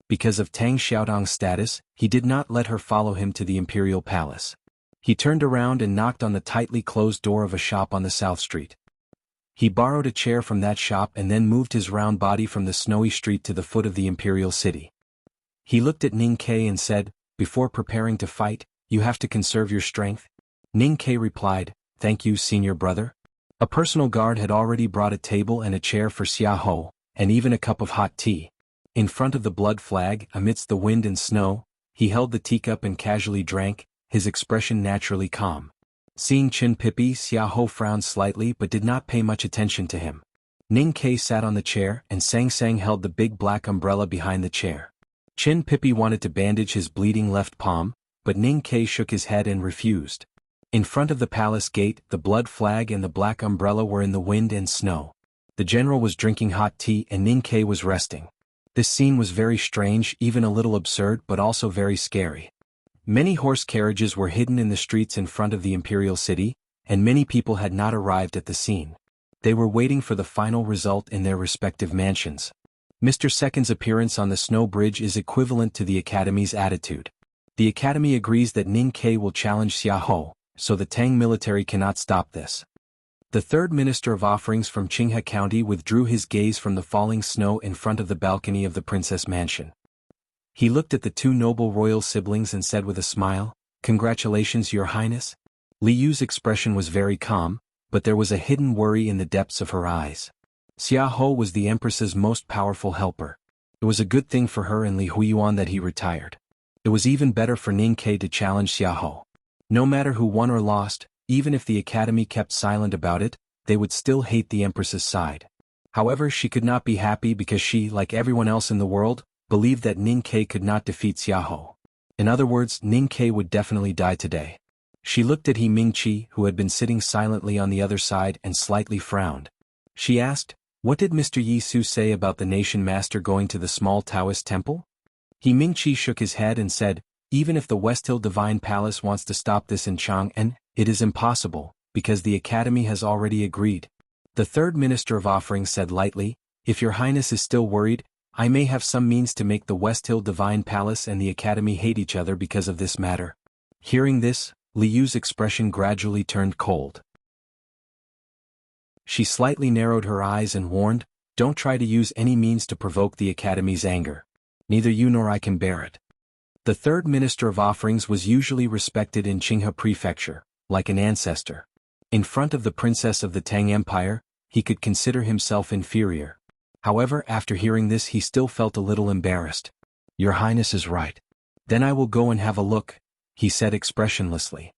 Speaker 1: Because of Tang Xiaotang's status, he did not let her follow him to the imperial palace. He turned around and knocked on the tightly closed door of a shop on the South Street. He borrowed a chair from that shop and then moved his round body from the snowy street to the foot of the imperial city. He looked at Ning Ke and said, "Before preparing to fight, you have to conserve your strength." Ning Ke replied, "Thank you, senior brother." A personal guard had already brought a table and a chair for Xiaoho, and even a cup of hot tea. In front of the blood flag, amidst the wind and snow, he held the teacup and casually drank, his expression naturally calm. Seeing Qin Pipi, Xiaoho frowned slightly but did not pay much attention to him. Ning Ke sat on the chair and Sang Sang held the big black umbrella behind the chair. Qin Pipi wanted to bandage his bleeding left palm, but Ning Ke shook his head and refused. In front of the palace gate, the blood flag and the black umbrella were in the wind and snow. The general was drinking hot tea and Ning Ke was resting. This scene was very strange, even a little absurd, but also very scary. Many horse carriages were hidden in the streets in front of the imperial city, and many people had not arrived at the scene. They were waiting for the final result in their respective mansions. Mr. Second's appearance on the snow bridge is equivalent to the Academy's attitude. The Academy agrees that Ning Ke will challenge Xiaoho, so the Tang military cannot stop this. The third minister of offerings from Qinghe County withdrew his gaze from the falling snow in front of the balcony of the princess mansion. He looked at the two noble royal siblings and said with a smile, "Congratulations, Your Highness." Li Yu's expression was very calm, but there was a hidden worry in the depths of her eyes. Xiaoho was the empress's most powerful helper. It was a good thing for her and Li Huiyuan that he retired. It was even better for Ning Ke to challenge Xiaoho. No matter who won or lost, even if the academy kept silent about it, they would still hate the empress's side. However, she could not be happy because she, like everyone else in the world, believed that Ning Ke could not defeat Xiaoho. In other words, Ning Ke would definitely die today. She looked at He Mingqi, who had been sitting silently on the other side, and slightly frowned. She asked, "What did Mr. Yi Su say about the nation master going to the small Taoist temple?" He Mingqi shook his head and said, "Even if the West Hill Divine Palace wants to stop this in Chang'an, it is impossible, because the Academy has already agreed." The third minister of offerings said lightly, "If Your Highness is still worried, I may have some means to make the West Hill Divine Palace and the Academy hate each other because of this matter." Hearing this, Li Yu's expression gradually turned cold. She slightly narrowed her eyes and warned, "Don't try to use any means to provoke the Academy's anger. Neither you nor I can bear it." The third minister of offerings was usually respected in Qinghe Prefecture, like an ancestor. In front of the princess of the Tang Empire, he could consider himself inferior. However, after hearing this he still felt a little embarrassed. "Your Highness is right. Then I will go and have a look," he said expressionlessly.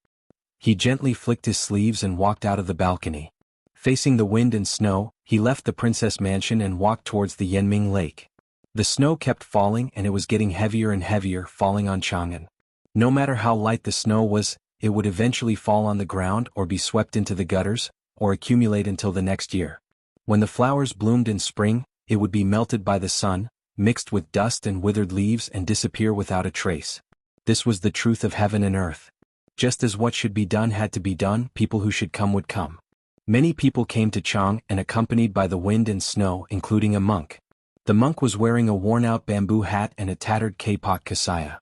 Speaker 1: He gently flicked his sleeves and walked out of the balcony. Facing the wind and snow, he left the princess mansion and walked towards the Yanming Lake. The snow kept falling and it was getting heavier and heavier, falling on Chang'an. No matter how light the snow was, it would eventually fall on the ground or be swept into the gutters, or accumulate until the next year. When the flowers bloomed in spring, it would be melted by the sun, mixed with dust and withered leaves and disappear without a trace. This was the truth of heaven and earth. Just as what should be done had to be done, people who should come would come. Many people came to Chang and accompanied by the wind and snow, including a monk. The monk was wearing a worn-out bamboo hat and a tattered kapok kasaya.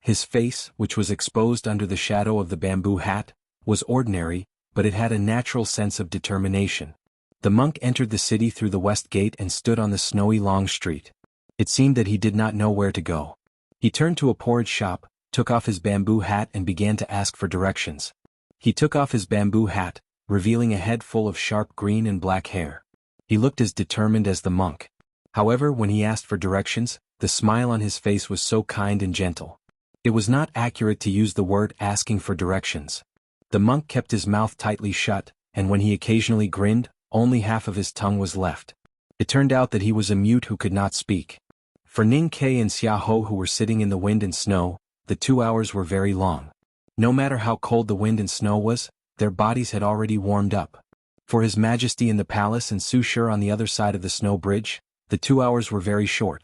Speaker 1: His face, which was exposed under the shadow of the bamboo hat, was ordinary, but it had a natural sense of determination. The monk entered the city through the west gate and stood on the snowy long street. It seemed that he did not know where to go. He turned to a porridge shop, took off his bamboo hat and began to ask for directions. He took off his bamboo hat, revealing a head full of sharp green and black hair. He looked as determined as the monk. However, when he asked for directions, the smile on his face was so kind and gentle. It was not accurate to use the word asking for directions. The monk kept his mouth tightly shut, and when he occasionally grinned, only half of his tongue was left. It turned out that he was a mute who could not speak. For Ning Ke and Xia Ho, who were sitting in the wind and snow, the 2 hours were very long. No matter how cold the wind and snow was, their bodies had already warmed up. For His Majesty in the palace and Su Shi on the other side of the snow bridge, the 2 hours were very short.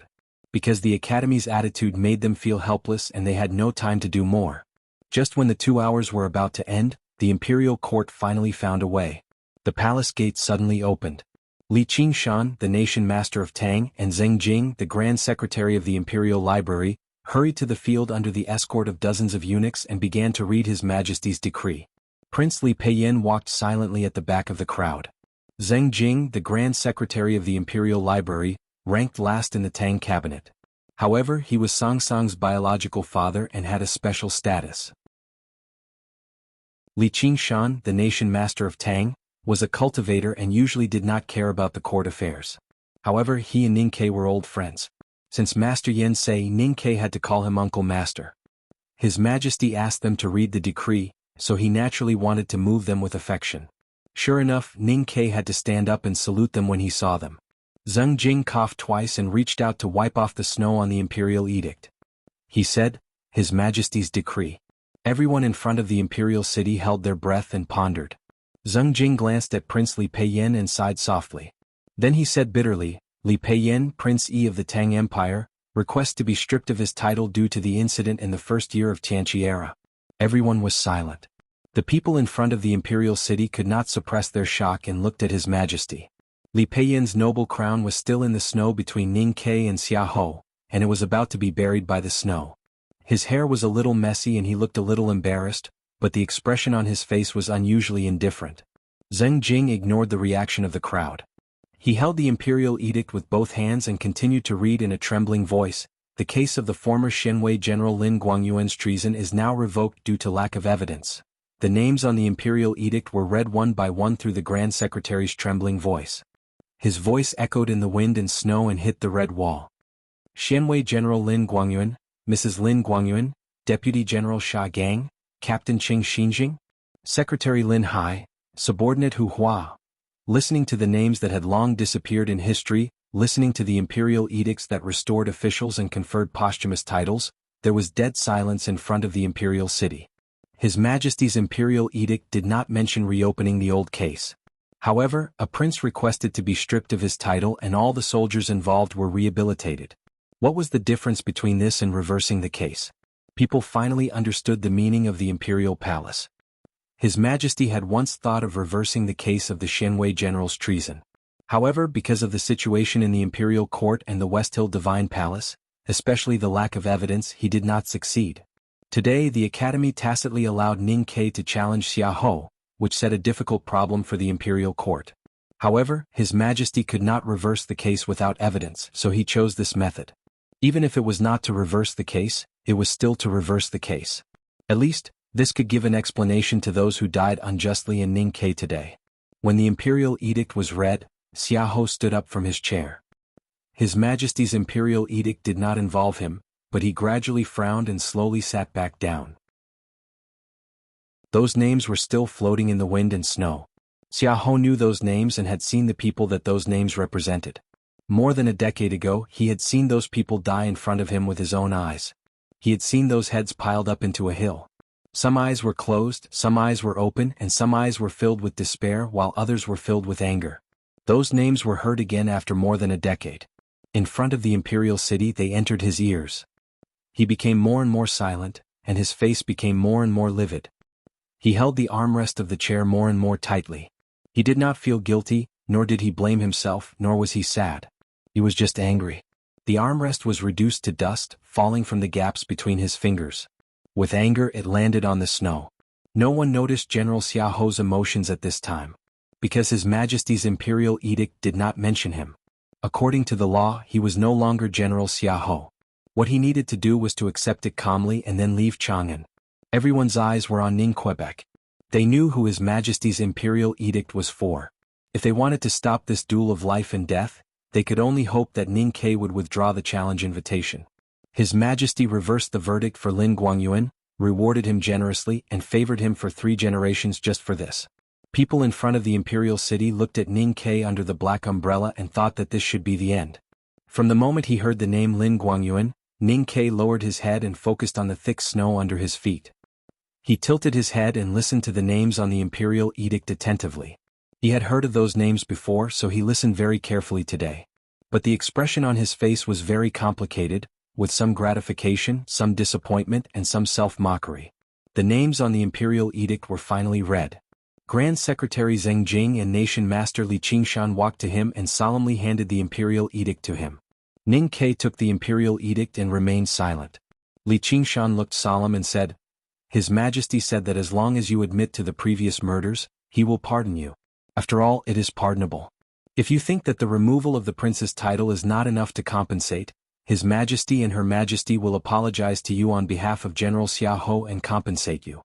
Speaker 1: Because the Academy's attitude made them feel helpless and they had no time to do more. Just when the 2 hours were about to end, the imperial court finally found a way. The palace gates suddenly opened. Li Qingshan, the nation master of Tang, and Zheng Jing, the grand secretary of the imperial library, hurried to the field under the escort of dozens of eunuchs and began to read His Majesty's decree. Prince Li Peiyan walked silently at the back of the crowd. Zheng Jing, the grand secretary of the imperial library, ranked last in the Tang cabinet. However, he was Song Song's biological father and had a special status. Li Qingshan, the nation master of Tang, was a cultivator and usually did not care about the court affairs. However, he and Ning Ke were old friends. Since Master Yen Sei, Ning Ke had to call him Uncle Master. His Majesty asked them to read the decree, so he naturally wanted to move them with affection. Sure enough, Ning Ke had to stand up and salute them when he saw them. Zheng Jing coughed twice and reached out to wipe off the snow on the imperial edict. He said, "His Majesty's decree." Everyone in front of the imperial city held their breath and pondered. Zheng Jing glanced at Prince Li Peiyan and sighed softly. Then he said bitterly, "Li Peiyan, Prince Yi of the Tang Empire, requests to be stripped of his title due to the incident in the first year of Tianqi era." Everyone was silent. The people in front of the imperial city could not suppress their shock and looked at His Majesty. Li Peiyan's noble crown was still in the snow between Ning Ke and Xia Ho, and it was about to be buried by the snow. His hair was a little messy and he looked a little embarrassed, but the expression on his face was unusually indifferent. Zheng Jing ignored the reaction of the crowd. He held the imperial edict with both hands and continued to read in a trembling voice, "The case of the former Xianwei General Lin Guangyuan's treason is now revoked due to lack of evidence." The names on the imperial edict were read one by one through the Grand Secretary's trembling voice. His voice echoed in the wind and snow and hit the red wall. Xianwei General Lin Guangyuan, Mrs. Lin Guangyuan, Deputy General Sha Gang, Captain Qing Xinjing, Secretary Lin Hai, Subordinate Hu Hua. Listening to the names that had long disappeared in history, listening to the imperial edicts that restored officials and conferred posthumous titles, there was dead silence in front of the imperial city. His Majesty's imperial edict did not mention reopening the old case. However, a prince requested to be stripped of his title and all the soldiers involved were rehabilitated. What was the difference between this and reversing the case? People finally understood the meaning of the imperial palace. His Majesty had once thought of reversing the case of the Xianwei general's treason. However, because of the situation in the imperial court and the West Hill Divine Palace, especially the lack of evidence, he did not succeed. Today, the Academy tacitly allowed Ning Ke to challenge Xia Ho, which set a difficult problem for the imperial court. However, His Majesty could not reverse the case without evidence, so he chose this method. Even if it was not to reverse the case, it was still to reverse the case. At least, this could give an explanation to those who died unjustly in Ningke today. When the imperial edict was read, Xiahou stood up from his chair. His Majesty's imperial edict did not involve him, but he gradually frowned and slowly sat back down. Those names were still floating in the wind and snow. Xiahou knew those names and had seen the people that those names represented. More than a decade ago, he had seen those people die in front of him with his own eyes. He had seen those heads piled up into a hill. Some eyes were closed, some eyes were open, and some eyes were filled with despair while others were filled with anger. Those names were heard again after more than a decade. In front of the imperial city they entered his ears. He became more and more silent, and his face became more and more livid. He held the armrest of the chair more and more tightly. He did not feel guilty, nor did he blame himself, nor was he sad. He was just angry. The armrest was reduced to dust, falling from the gaps between his fingers. With anger it landed on the snow. No one noticed General Xiahou's emotions at this time, because His Majesty's imperial edict did not mention him. According to the law, he was no longer General Xiahou. What he needed to do was to accept it calmly and then leave Chang'an. Everyone's eyes were on Ningquebec. They knew who His Majesty's imperial edict was for. If they wanted to stop this duel of life and death, they could only hope that Ningke would withdraw the challenge invitation. His Majesty reversed the verdict for Lin Guangyuan, rewarded him generously, and favored him for 3 generations just for this. People in front of the imperial city looked at Ningke under the black umbrella and thought that this should be the end. From the moment he heard the name Lin Guangyuan, Ningke lowered his head and focused on the thick snow under his feet. He tilted his head and listened to the names on the imperial edict attentively. He had heard of those names before, so he listened very carefully today. But the expression on his face was very complicated, with some gratification, some disappointment, and some self-mockery. The names on the imperial edict were finally read. Grand Secretary Zheng Jing and Nation Master Li Qingshan walked to him and solemnly handed the imperial edict to him. Ningke took the imperial edict and remained silent. Li Qingshan looked solemn and said, "His Majesty said that as long as you admit to the previous murders, he will pardon you. After all, it is pardonable. If you think that the removal of the prince's title is not enough to compensate, His Majesty and Her Majesty will apologize to you on behalf of General Xiahou and compensate you."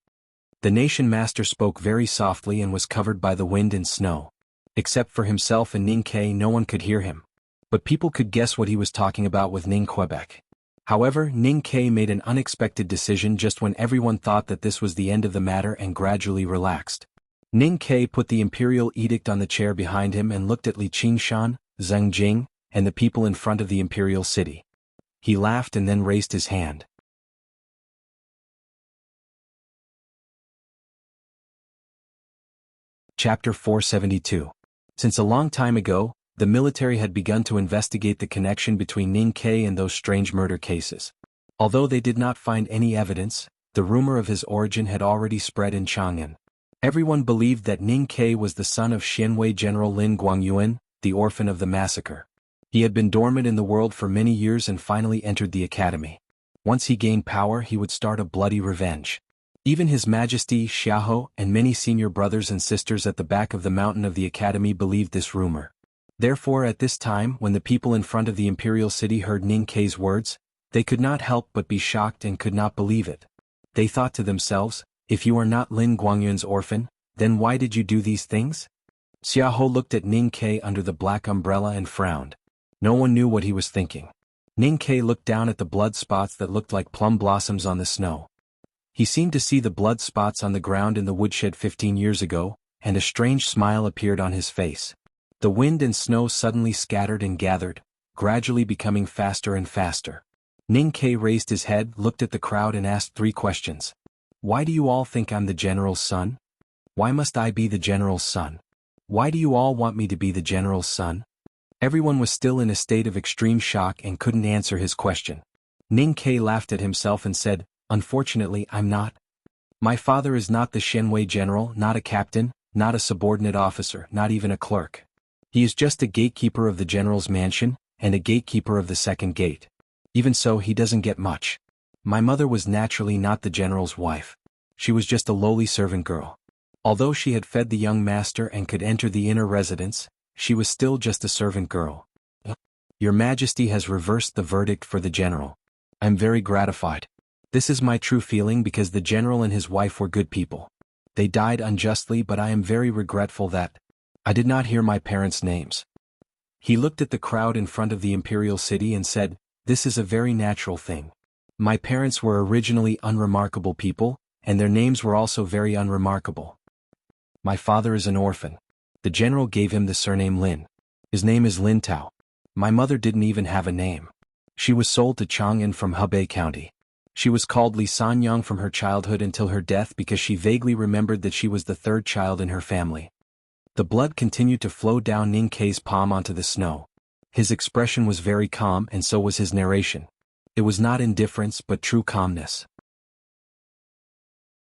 Speaker 1: The Nation Master spoke very softly and was covered by the wind and snow. Except for himself and Ningke, no one could hear him. But people could guess what he was talking about with Ningquebec. However, Ningke made an unexpected decision just when everyone thought that this was the end of the matter and gradually relaxed. Ningke put the imperial edict on the chair behind him and looked at Li Qingshan, Zheng Jing, and the people in front of the imperial city. He laughed and then raised his hand. Chapter 472. Since a long time ago, the military had begun to investigate the connection between Ningke and those strange murder cases. Although they did not find any evidence, the rumor of his origin had already spread in Chang'an. Everyone believed that Ningke was the son of Xianwei General Lin Guangyuan, the orphan of the massacre. He had been dormant in the world for many years and finally entered the academy. Once he gained power, he would start a bloody revenge. Even His Majesty Xiahou and many senior brothers and sisters at the back of the mountain of the academy believed this rumor. Therefore, at this time, when the people in front of the imperial city heard Ningke's words, they could not help but be shocked and could not believe it. They thought to themselves, "If you are not Lin Guangyuan's orphan, then why did you do these things?" Xiahou looked at Ningke under the black umbrella and frowned. No one knew what he was thinking. Ningke looked down at the blood spots that looked like plum blossoms on the snow. He seemed to see the blood spots on the ground in the woodshed 15 years ago, and a strange smile appeared on his face. The wind and snow suddenly scattered and gathered, gradually becoming faster and faster. Ningke raised his head, looked at the crowd and asked 3 questions. "Why do you all think I'm the general's son? Why must I be the general's son? Why do you all want me to be the general's son?" Everyone was still in a state of extreme shock and couldn't answer his question. Ningke laughed at himself and said, "Unfortunately, I'm not. My father is not the Xianwei general, not a captain, not a subordinate officer, not even a clerk. He is just a gatekeeper of the general's mansion, and a gatekeeper of the second gate. Even so, he doesn't get much. My mother was naturally not the general's wife. She was just a lowly servant girl. Although she had fed the young master and could enter the inner residence, she was still just a servant girl." Your Majesty has reversed the verdict for the general. I'm very gratified. This is my true feeling because the general and his wife were good people. They died unjustly, but I am very regretful that I did not hear my parents' names. He looked at the crowd in front of the imperial city and said, "This is a very natural thing. My parents were originally unremarkable people, and their names were also very unremarkable. My father is an orphan. The general gave him the surname Lin. His name is Lin Tao. My mother didn't even have a name. She was sold to Chang'an from Hebei County. She was called Li Sanyang from her childhood until her death because she vaguely remembered that she was the third child in her family." The blood continued to flow down Ning Kei's palm onto the snow. His expression was very calm, and so was his narration. It was not indifference but true calmness.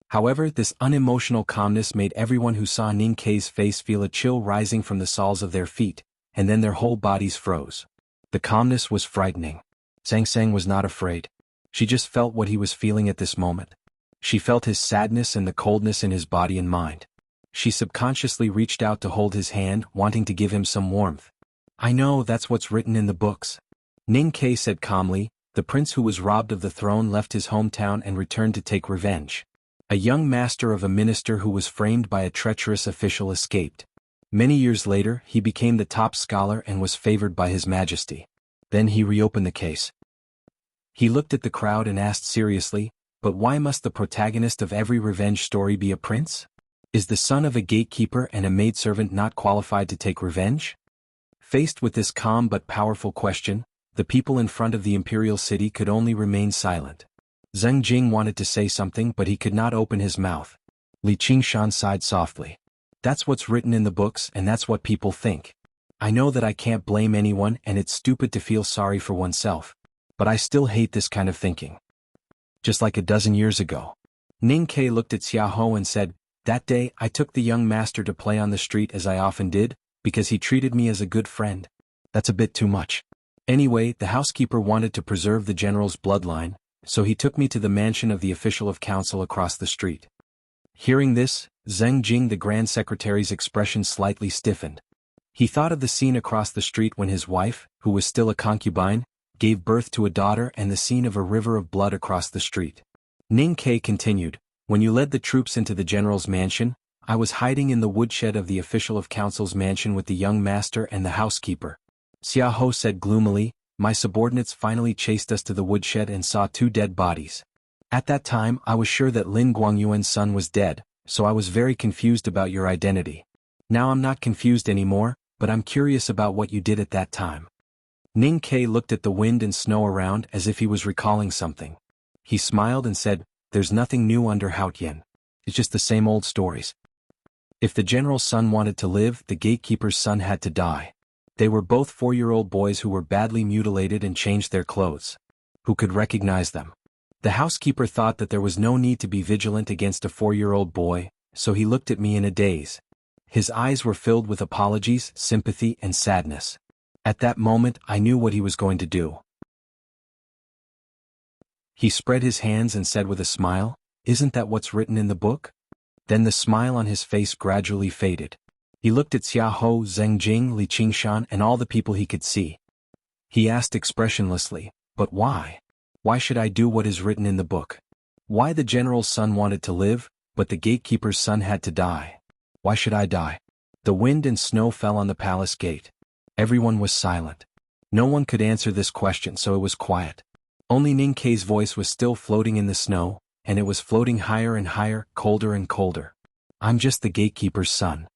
Speaker 1: However, this unemotional calmness made everyone who saw Ning Kei's face feel a chill rising from the soles of their feet, and then their whole bodies froze. The calmness was frightening. Sang Sang was not afraid. She just felt what he was feeling at this moment. She felt his sadness and the coldness in his body and mind. She subconsciously reached out to hold his hand, wanting to give him some warmth. "I know that's what's written in the books," Ning Kei said calmly. The prince who was robbed of the throne left his hometown and returned to take revenge. A young master of a minister who was framed by a treacherous official escaped. Many years later, he became the top scholar and was favored by His Majesty. Then he reopened the case. He looked at the crowd and asked seriously, "But why must the protagonist of every revenge story be a prince? Is the son of a gatekeeper and a maidservant not qualified to take revenge?" Faced with this calm but powerful question, the people in front of the imperial city could only remain silent. Zheng Jing wanted to say something, but he could not open his mouth. Li Qingshan sighed softly. "That's what's written in the books, and that's what people think. I know that I can't blame anyone, and it's stupid to feel sorry for oneself. But I still hate this kind of thinking." Just like a dozen years ago, Ning Kei looked at Xiaohou and said, "That day I took the young master to play on the street as I often did, because he treated me as a good friend. That's a bit too much. Anyway, the housekeeper wanted to preserve the general's bloodline, so he took me to the mansion of the official of council across the street." Hearing this, Zheng Jing the Grand Secretary's expression slightly stiffened. He thought of the scene across the street when his wife, who was still a concubine, gave birth to a daughter, and the scene of a river of blood across the street. Ning Kei continued, "When you led the troops into the general's mansion, I was hiding in the woodshed of the official of council's mansion with the young master and the housekeeper." Xiaohou said gloomily, "My subordinates finally chased us to the woodshed and saw 2 dead bodies. At that time I was sure that Lin Guangyuan's son was dead, so I was very confused about your identity. Now I'm not confused anymore, but I'm curious about what you did at that time." Ning Kei looked at the wind and snow around as if he was recalling something. He smiled and said, "There's nothing new under Haotian. It's just the same old stories. If the general's son wanted to live, the gatekeeper's son had to die. They were both 4-year-old boys who were badly mutilated and changed their clothes. Who could recognize them? The housekeeper thought that there was no need to be vigilant against a 4-year-old boy, so he looked at me in a daze. His eyes were filled with apologies, sympathy, and sadness. At that moment I knew what he was going to do. He spread his hands and said with a smile, "Isn't that what's written in the book?" Then the smile on his face gradually faded. He looked at Xiaohou, Zheng Jing, Li Qingshan, and all the people he could see. He asked expressionlessly, "But why? Why should I do what is written in the book? Why the general's son wanted to live, but the gatekeeper's son had to die? Why should I die?" The wind and snow fell on the palace gate. Everyone was silent. No one could answer this question, so it was quiet. Only Ning Kei's voice was still floating in the snow, and it was floating higher and higher, colder and colder. "I'm just the gatekeeper's son.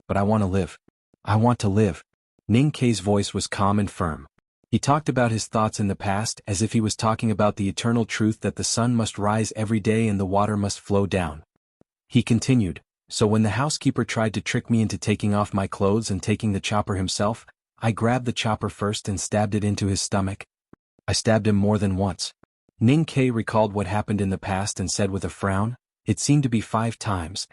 Speaker 1: But I want to live. I want to live." Ning Kei's voice was calm and firm. He talked about his thoughts in the past as if he was talking about the eternal truth that the sun must rise every day and the water must flow down. He continued, "So when the housekeeper tried to trick me into taking off my clothes and taking the chopper himself, I grabbed the chopper first and stabbed it into his stomach. I stabbed him more than once." Ning Kei recalled what happened in the past and said with a frown, "It seemed to be 5 times.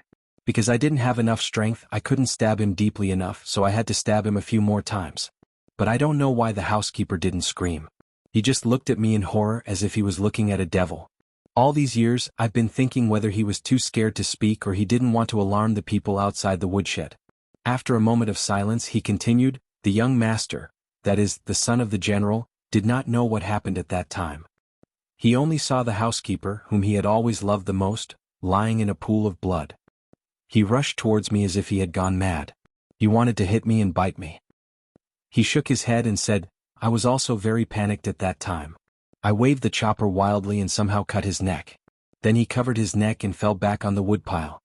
Speaker 1: Because I didn't have enough strength, I couldn't stab him deeply enough, so I had to stab him a few more times. But I don't know why the housekeeper didn't scream. He just looked at me in horror as if he was looking at a devil. All these years, I've been thinking whether he was too scared to speak or he didn't want to alarm the people outside the woodshed." After a moment of silence he continued, "The young master, that is, the son of the general, did not know what happened at that time. He only saw the housekeeper, whom he had always loved the most, lying in a pool of blood. He rushed towards me as if he had gone mad. He wanted to hit me and bite me. He shook his head and said, I was also very panicked at that time. I waved the chopper wildly and somehow cut his neck. Then he covered his neck and fell back on the woodpile.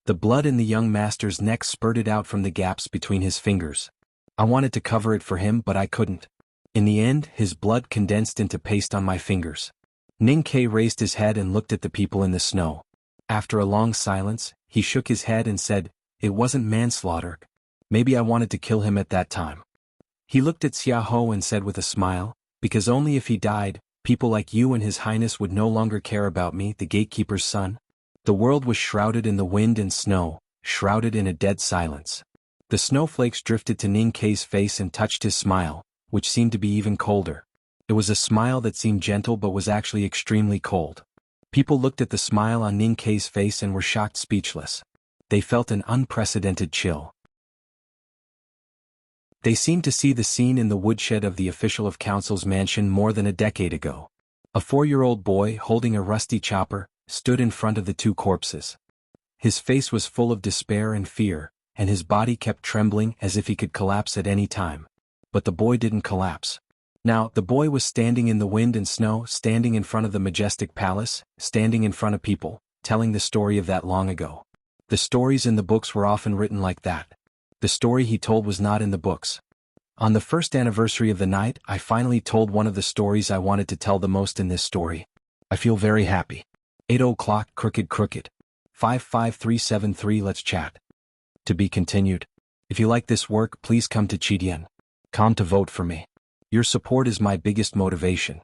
Speaker 1: The blood in the young master's neck spurted out from the gaps between his fingers. I wanted to cover it for him, but I couldn't. In the end, his blood condensed into paste on my fingers. Ning Ke raised his head and looked at the people in the snow. After a long silence, he shook his head and said, It wasn't manslaughter. Maybe I wanted to kill him at that time. He looked at Xiaoho and said with a smile, Because only if he died, people like you and His Highness would no longer care about me, the gatekeeper's son. The world was shrouded in the wind and snow, shrouded in a dead silence. The snowflakes drifted to Ning Ke's face and touched his smile, which seemed to be even colder. It was a smile that seemed gentle but was actually extremely cold. People looked at the smile on Ning Ke's face and were shocked speechless. They felt an unprecedented chill. They seemed to see the scene in the woodshed of the official of council's mansion more than a decade ago. A 4-year-old boy holding a rusty chopper stood in front of the two corpses. His face was full of despair and fear, and his body kept trembling as if he could collapse at any time. But the boy didn't collapse. Now, the boy was standing in the wind and snow, standing in front of the majestic palace, standing in front of people, telling the story of that long ago. The stories in the books were often written like that. The story he told was not in the books. On the first anniversary of the night, I finally told one of the stories I wanted to tell the most in this story. I feel very happy. 8 o'clock, crooked. 55373, let's chat. To be continued. If you like this work, please come to Chidian.com to vote for me. Your support is my biggest motivation.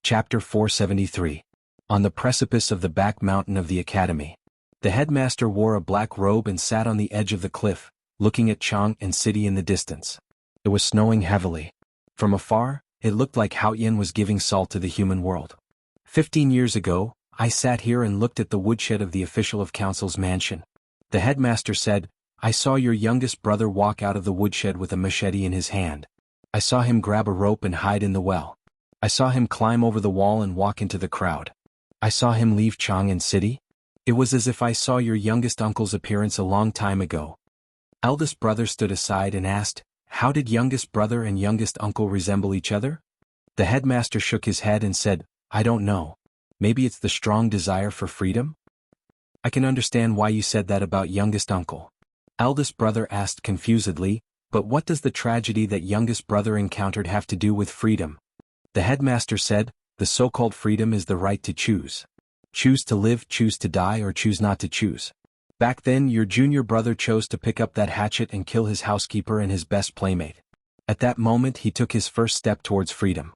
Speaker 1: Chapter 473. On the precipice of the back mountain of the academy. The headmaster wore a black robe and sat on the edge of the cliff, looking at Chang and city in the distance. It was snowing heavily. From afar, it looked like Haoyan was giving salt to the human world. 15 years ago, I sat here and looked at the woodshed of the official of council's mansion. The headmaster said, I saw your youngest brother walk out of the woodshed with a machete in his hand. I saw him grab a rope and hide in the well. I saw him climb over the wall and walk into the crowd. I saw him leave Chang and city. It was as if I saw your youngest uncle's appearance a long time ago. Eldest brother stood aside and asked, How did youngest brother and youngest uncle resemble each other? The headmaster shook his head and said, I don't know. Maybe it's the strong desire for freedom? I can understand why you said that about youngest uncle. Eldest brother asked confusedly, But what does the tragedy that youngest brother encountered have to do with freedom? The headmaster said, The so-called freedom is the right to choose. Choose to live, choose to die, or choose not to choose. Back then, your junior brother chose to pick up that hatchet and kill his housekeeper and his best playmate. At that moment, he took his first step towards freedom.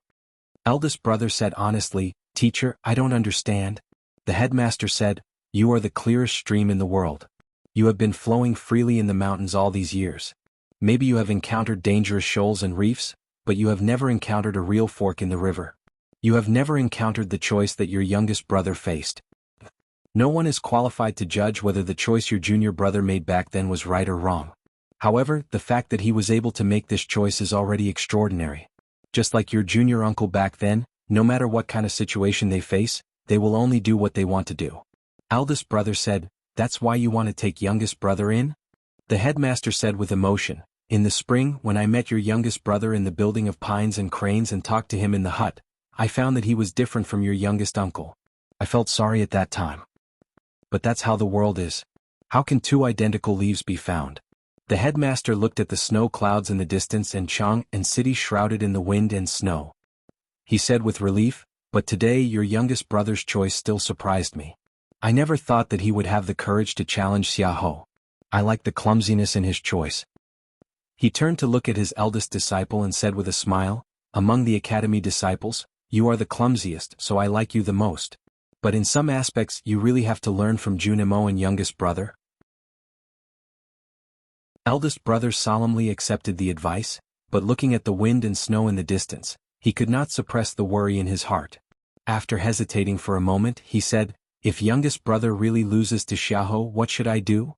Speaker 1: Eldest brother said honestly, Teacher, I don't understand. The headmaster said, You are the clearest stream in the world. You have been flowing freely in the mountains all these years. Maybe you have encountered dangerous shoals and reefs, but you have never encountered a real fork in the river. You have never encountered the choice that your youngest brother faced. No one is qualified to judge whether the choice your junior brother made back then was right or wrong. However, the fact that he was able to make this choice is already extraordinary. Just like your junior uncle back then, no matter what kind of situation they face, they will only do what they want to do. Eldest brother said, That's why you want to take youngest brother in? The headmaster said with emotion, In the spring, when I met your youngest brother in the building of pines and cranes and talked to him in the hut, I found that he was different from your youngest uncle. I felt sorry at that time. But that's how the world is. How can two identical leaves be found? The headmaster looked at the snow clouds in the distance and Chang and city shrouded in the wind and snow. He said with relief, But today your youngest brother's choice still surprised me. I never thought that he would have the courage to challenge Xiaoho. I like the clumsiness in his choice. He turned to look at his eldest disciple and said with a smile, Among the academy disciples, you are the clumsiest, so I like you the most. But in some aspects you really have to learn from Junimo and youngest brother. Eldest brother solemnly accepted the advice, but looking at the wind and snow in the distance, he could not suppress the worry in his heart. After hesitating for a moment, he said, If youngest brother really loses to Xiaoho, what should I do?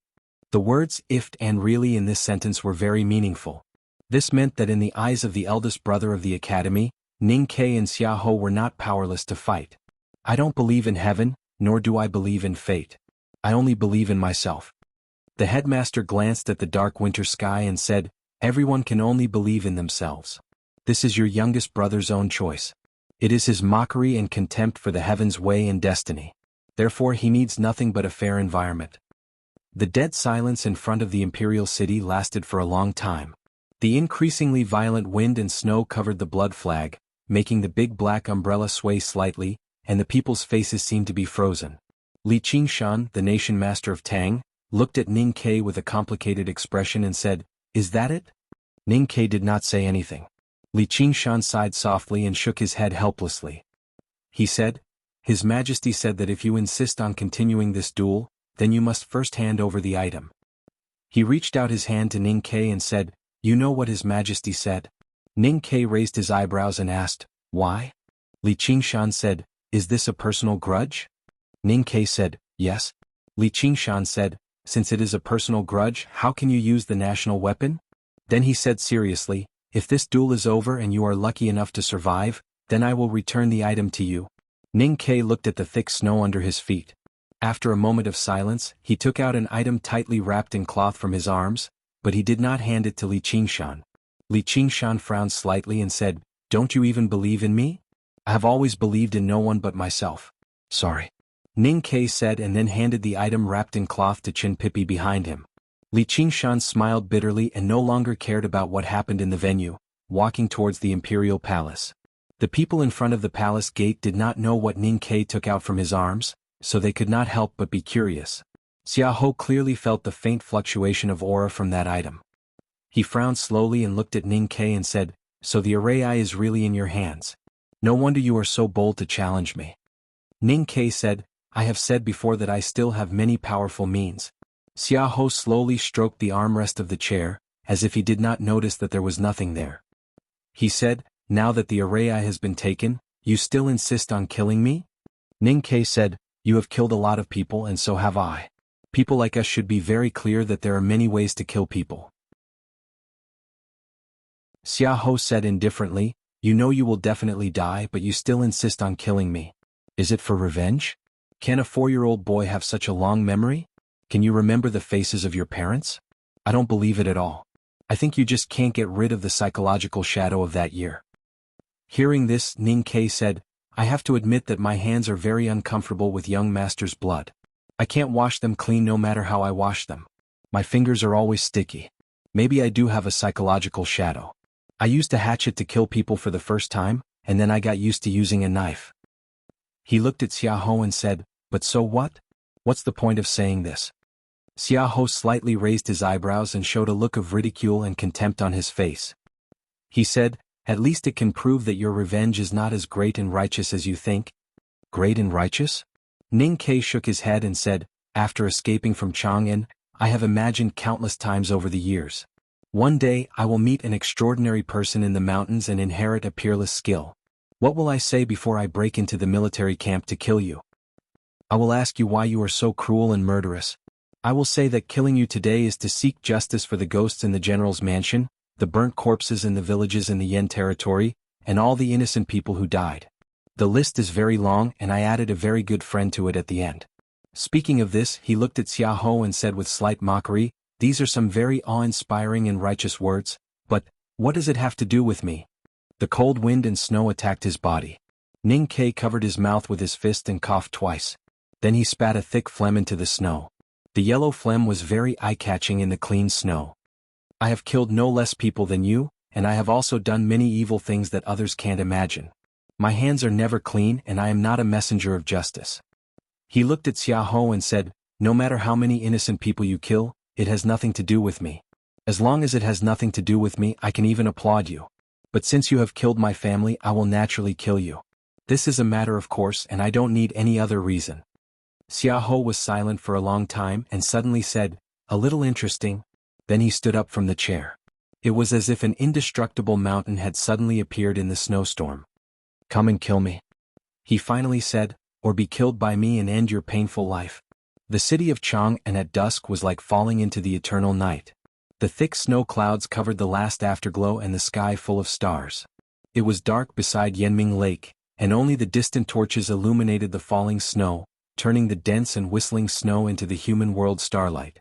Speaker 1: The words if and really in this sentence were very meaningful. This meant that in the eyes of the eldest brother of the academy, Ning Ke and Xiahou were not powerless to fight. I don't believe in heaven, nor do I believe in fate. I only believe in myself. The headmaster glanced at the dark winter sky and said, everyone can only believe in themselves. This is your youngest brother's own choice. It is his mockery and contempt for the heaven's way and destiny. Therefore he needs nothing but a fair environment. The dead silence in front of the imperial city lasted for a long time. The increasingly violent wind and snow covered the blood flag, making the big black umbrella sway slightly, and the people's faces seemed to be frozen. Li Qingshan, the nation master of Tang, looked at Ning Ke with a complicated expression and said, is that it? Ning Ke did not say anything. Li Qingshan sighed softly and shook his head helplessly. He said, His Majesty said that if you insist on continuing this duel, then you must first hand over the item. He reached out his hand to Ning Ke and said, you know what His Majesty said? Ning Ke raised his eyebrows and asked, why? Li Qingshan said, is this a personal grudge? Ning Ke said, yes. Li Qingshan said, since it is a personal grudge, how can you use the national weapon? Then he said seriously, if this duel is over and you are lucky enough to survive, then I will return the item to you. Ning Ke looked at the thick snow under his feet. After a moment of silence, he took out an item tightly wrapped in cloth from his arms, but he did not hand it to Li Qingshan. Li Qingshan frowned slightly and said, don't you even believe in me? I have always believed in no one but myself. Sorry. Ning Ke said and then handed the item wrapped in cloth to Qin Pipi behind him. Li Qingshan smiled bitterly and no longer cared about what happened in the venue, walking towards the imperial palace. The people in front of the palace gate did not know what Ning Ke took out from his arms, so they could not help but be curious. Xiahou clearly felt the faint fluctuation of aura from that item. He frowned slowly and looked at Ning Ke and said, so the array is really in your hands. No wonder you are so bold to challenge me. Ning Ke said, I have said before that I still have many powerful means. Xiahou slowly stroked the armrest of the chair, as if he did not notice that there was nothing there. He said, now that the array has been taken, you still insist on killing me? Ning Ke said, you have killed a lot of people and so have I. People like us should be very clear that there are many ways to kill people. Xiahou said indifferently, you know you will definitely die but you still insist on killing me. Is it for revenge? Can a 4-year-old boy have such a long memory? Can you remember the faces of your parents? I don't believe it at all. I think you just can't get rid of the psychological shadow of that year. Hearing this, Ning Ke said, I have to admit that my hands are very uncomfortable with young master's blood. I can't wash them clean no matter how I wash them. My fingers are always sticky. Maybe I do have a psychological shadow. I used a hatchet to kill people for the first time, and then I got used to using a knife. He looked at Xiahou and said, but so what? What's the point of saying this? Xiahou slightly raised his eyebrows and showed a look of ridicule and contempt on his face. He said, at least it can prove that your revenge is not as great and righteous as you think. Great and righteous? Ning Ke shook his head and said, after escaping from Chang'an, I have imagined countless times over the years. One day I will meet an extraordinary person in the mountains and inherit a peerless skill. What will I say before I break into the military camp to kill you? I will ask you why you are so cruel and murderous. I will say that killing you today is to seek justice for the ghosts in the general's mansion, the burnt corpses in the villages in the Yen territory, and all the innocent people who died. The list is very long and I added a very good friend to it at the end. Speaking of this, he looked at Xiahou and said with slight mockery, these are some very awe-inspiring and righteous words, but what does it have to do with me? The cold wind and snow attacked his body. Ning Ke covered his mouth with his fist and coughed twice. Then he spat a thick phlegm into the snow. The yellow phlegm was very eye-catching in the clean snow. I have killed no less people than you, and I have also done many evil things that others can't imagine. My hands are never clean and I am not a messenger of justice. He looked at Xiahou and said, no matter how many innocent people you kill, it has nothing to do with me. As long as it has nothing to do with me, I can even applaud you. But since you have killed my family, I will naturally kill you. This is a matter of course and I don't need any other reason. Xiahou was silent for a long time and suddenly said, a little interesting. Then he stood up from the chair. It was as if an indestructible mountain had suddenly appeared in the snowstorm. Come and kill me. He finally said, or be killed by me and end your painful life. The city of Chang'an at dusk was like falling into the eternal night. The thick snow clouds covered the last afterglow and the sky full of stars. It was dark beside Yanming Lake, and only the distant torches illuminated the falling snow, turning the dense and whistling snow into the human world starlight.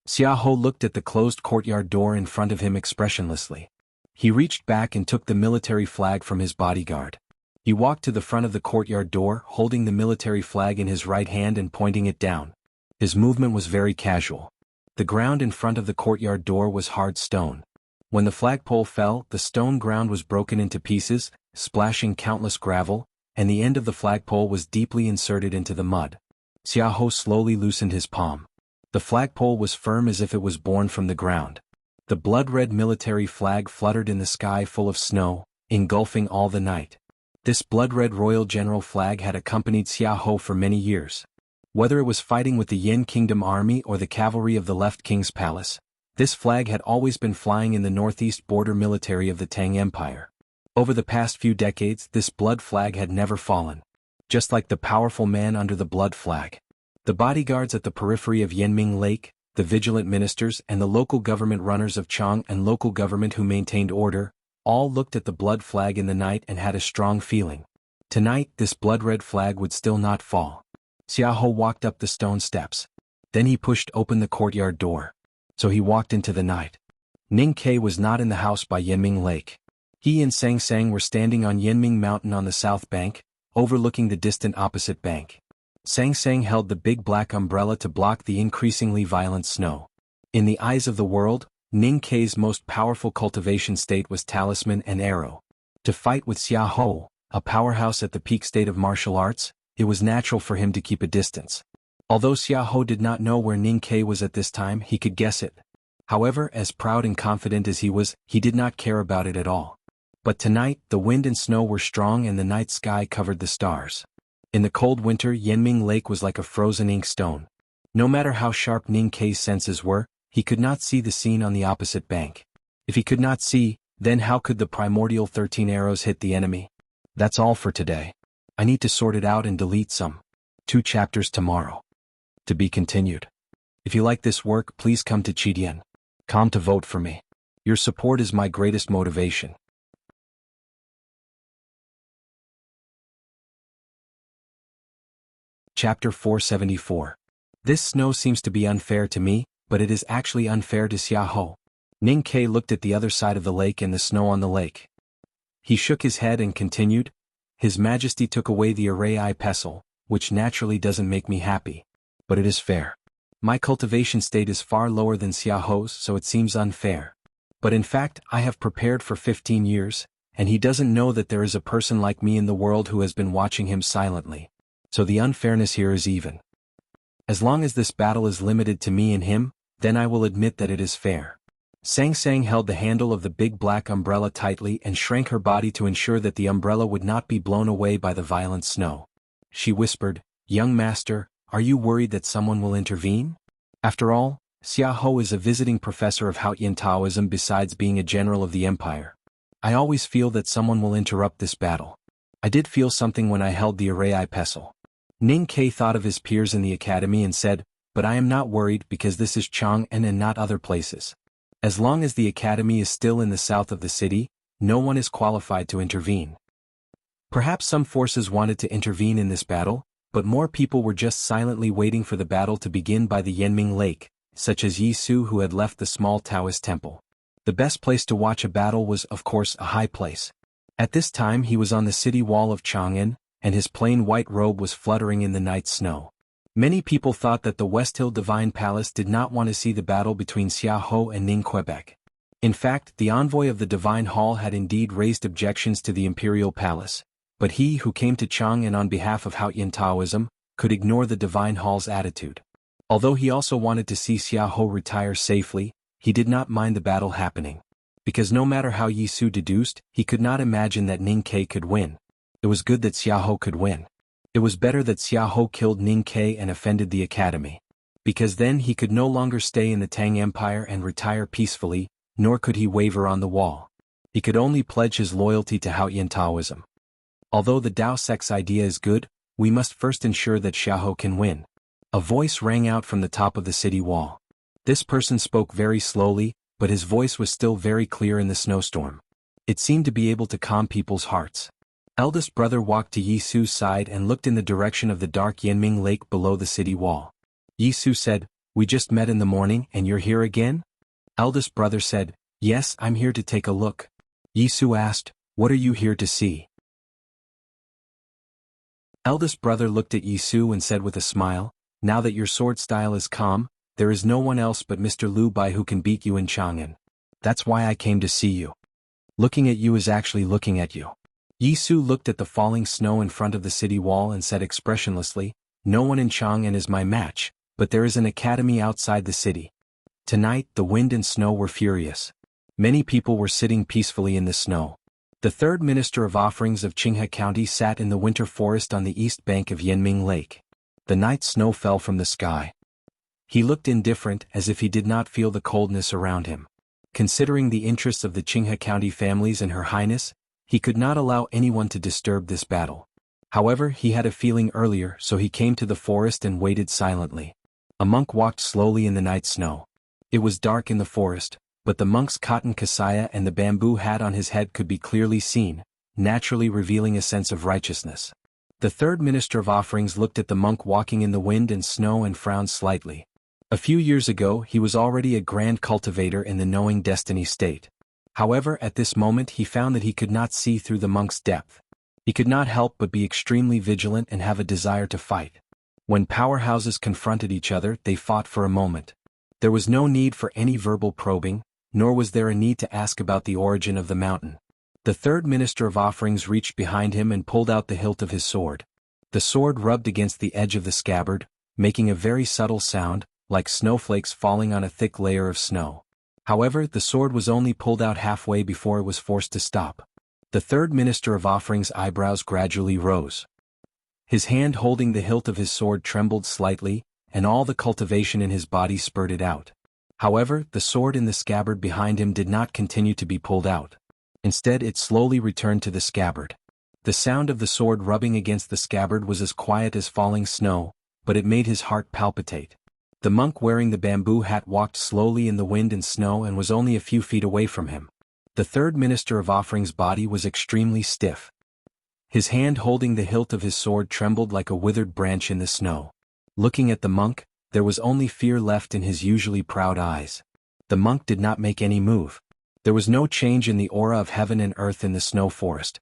Speaker 1: Xiaohou looked at the closed courtyard door in front of him expressionlessly. He reached back and took the military flag from his bodyguard. He walked to the front of the courtyard door, holding the military flag in his right hand and pointing it down. His movement was very casual. The ground in front of the courtyard door was hard stone. When the flagpole fell, the stone ground was broken into pieces, splashing countless gravel, and the end of the flagpole was deeply inserted into the mud. Xiaohou slowly loosened his palm. The flagpole was firm as if it was born from the ground. The blood-red military flag fluttered in the sky full of snow, engulfing all the night. This blood-red Royal General flag had accompanied Xiaohou for many years. Whether it was fighting with the Yin Kingdom army or the cavalry of the left king's palace, this flag had always been flying in the northeast border military of the Tang Empire. Over the past few decades, this blood flag had never fallen. Just like the powerful man under the blood flag. The bodyguards at the periphery of Yanming Lake, the vigilant ministers and the local government runners of Chang and local government who maintained order, all looked at the blood flag in the night and had a strong feeling. Tonight, this blood-red flag would still not fall. Xiaohou walked up the stone steps. Then he pushed open the courtyard door. So he walked into the night. Ning Ke was not in the house by Yanming Lake. He and Sang Sang were standing on Yanming Mountain on the south bank, overlooking the distant opposite bank. Sang Sang held the big black umbrella to block the increasingly violent snow. In the eyes of the world, Ning Ke's most powerful cultivation state was talisman and arrow. To fight with Xiaohou, a powerhouse at the peak state of martial arts, it was natural for him to keep a distance. Although Xiaohou did not know where Ning Ke was at this time, he could guess it. However, as proud and confident as he was, he did not care about it at all. But tonight, the wind and snow were strong and the night sky covered the stars. In the cold winter, Yanming Lake was like a frozen ink stone. No matter how sharp Ning Ke's senses were, he could not see the scene on the opposite bank. If he could not see, then how could the primordial 13 arrows hit the enemy? That's all for today. I need to sort it out and delete some 2 chapters tomorrow. To be continued. If you like this work, please come to Chidian.com to vote for me. Your support is my greatest motivation. Chapter 474. This snow seems to be unfair to me, but it is actually unfair to Xiaohou. Ning Ke looked at the other side of the lake and the snow on the lake. He shook his head and continued, His Majesty took away the array pestle, which naturally doesn't make me happy. But it is fair. My cultivation state is far lower than Xiaohou's, so it seems unfair. But in fact, I have prepared for 15 years, and he doesn't know that there is a person like me in the world who has been watching him silently. So the unfairness here is even. As long as this battle is limited to me and him, then I will admit that it is fair. Sang Sang held the handle of the big black umbrella tightly and shrank her body to ensure that the umbrella would not be blown away by the violent snow. She whispered, Young master, are you worried that someone will intervene? After all, Xiaohou is a visiting professor of Haotian Taoism besides being a general of the empire. I always feel that someone will interrupt this battle. I did feel something when I held the array pestle. Ning Ke thought of his peers in the academy and said, But I am not worried because this is Chang'an and not other places. As long as the academy is still in the south of the city, no one is qualified to intervene. Perhaps some forces wanted to intervene in this battle, but more people were just silently waiting for the battle to begin by the Yanming Lake, such as Yi Su who had left the small Taoist temple. The best place to watch a battle was, of course, a high place. At this time he was on the city wall of Chang'an, and his plain white robe was fluttering in the night snow. Many people thought that the West Hill Divine Palace did not want to see the battle between Xiaohou and Ning Quebec. In fact, the envoy of the Divine Hall had indeed raised objections to the Imperial Palace, but he who came to Chang'an on behalf of Haotian Taoism could ignore the Divine Hall's attitude. Although he also wanted to see Xiaohou retire safely, he did not mind the battle happening. Because no matter how Yi Su deduced, he could not imagine that Ning Ke could win. It was good that Xiaohou could win. It was better that Xiaohou killed Ning Ke and offended the academy. Because then he could no longer stay in the Tang Empire and retire peacefully, nor could he waver on the wall. He could only pledge his loyalty to Haotian Taoism. Although the Dao sect's idea is good, we must first ensure that Xiaohou can win. A voice rang out from the top of the city wall. This person spoke very slowly, but his voice was still very clear in the snowstorm. It seemed to be able to calm people's hearts. Eldest brother walked to Yi Su's side and looked in the direction of the dark Yanming Lake below the city wall. Yi Su said, "We just met in the morning and you're here again?" Eldest brother said, "Yes, I'm here to take a look." Yi Su asked, "What are you here to see?" Eldest brother looked at Yi Su and said with a smile, "Now that your sword style is calm, there is no one else but Mr. Liu Bai who can beat you in Chang'an. That's why I came to see you. Looking at you is actually looking at you." Yi Su looked at the falling snow in front of the city wall and said expressionlessly, "No one in Chang'an is my match, but there is an academy outside the city." Tonight the wind and snow were furious. Many people were sitting peacefully in the snow. The third minister of offerings of Qinghe County sat in the winter forest on the east bank of Yanming Lake. The night snow fell from the sky. He looked indifferent as if he did not feel the coldness around him. Considering the interests of the Qinghe County families and Her Highness, he could not allow anyone to disturb this battle. However, he had a feeling earlier, so he came to the forest and waited silently. A monk walked slowly in the night snow. It was dark in the forest, but the monk's cotton kasaya and the bamboo hat on his head could be clearly seen, naturally revealing a sense of righteousness. The third minister of offerings looked at the monk walking in the wind and snow and frowned slightly. A few years ago he was already a grand cultivator in the knowing destiny state. However, at this moment he found that he could not see through the monk's depth. He could not help but be extremely vigilant and have a desire to fight. When powerhouses confronted each other, they fought for a moment. There was no need for any verbal probing, nor was there a need to ask about the origin of the mountain. The third minister of offerings reached behind him and pulled out the hilt of his sword. The sword rubbed against the edge of the scabbard, making a very subtle sound, like snowflakes falling on a thick layer of snow. However, the sword was only pulled out halfway before it was forced to stop. The third minister of offerings' eyebrows gradually rose. His hand holding the hilt of his sword trembled slightly, and all the cultivation in his body spurted out. However, the sword in the scabbard behind him did not continue to be pulled out. Instead, it slowly returned to the scabbard. The sound of the sword rubbing against the scabbard was as quiet as falling snow, but it made his heart palpitate. The monk wearing the bamboo hat walked slowly in the wind and snow and was only a few feet away from him. The third minister of offerings' body was extremely stiff. His hand holding the hilt of his sword trembled like a withered branch in the snow. Looking at the monk, there was only fear left in his usually proud eyes. The monk did not make any move. There was no change in the aura of heaven and earth in the snow forest.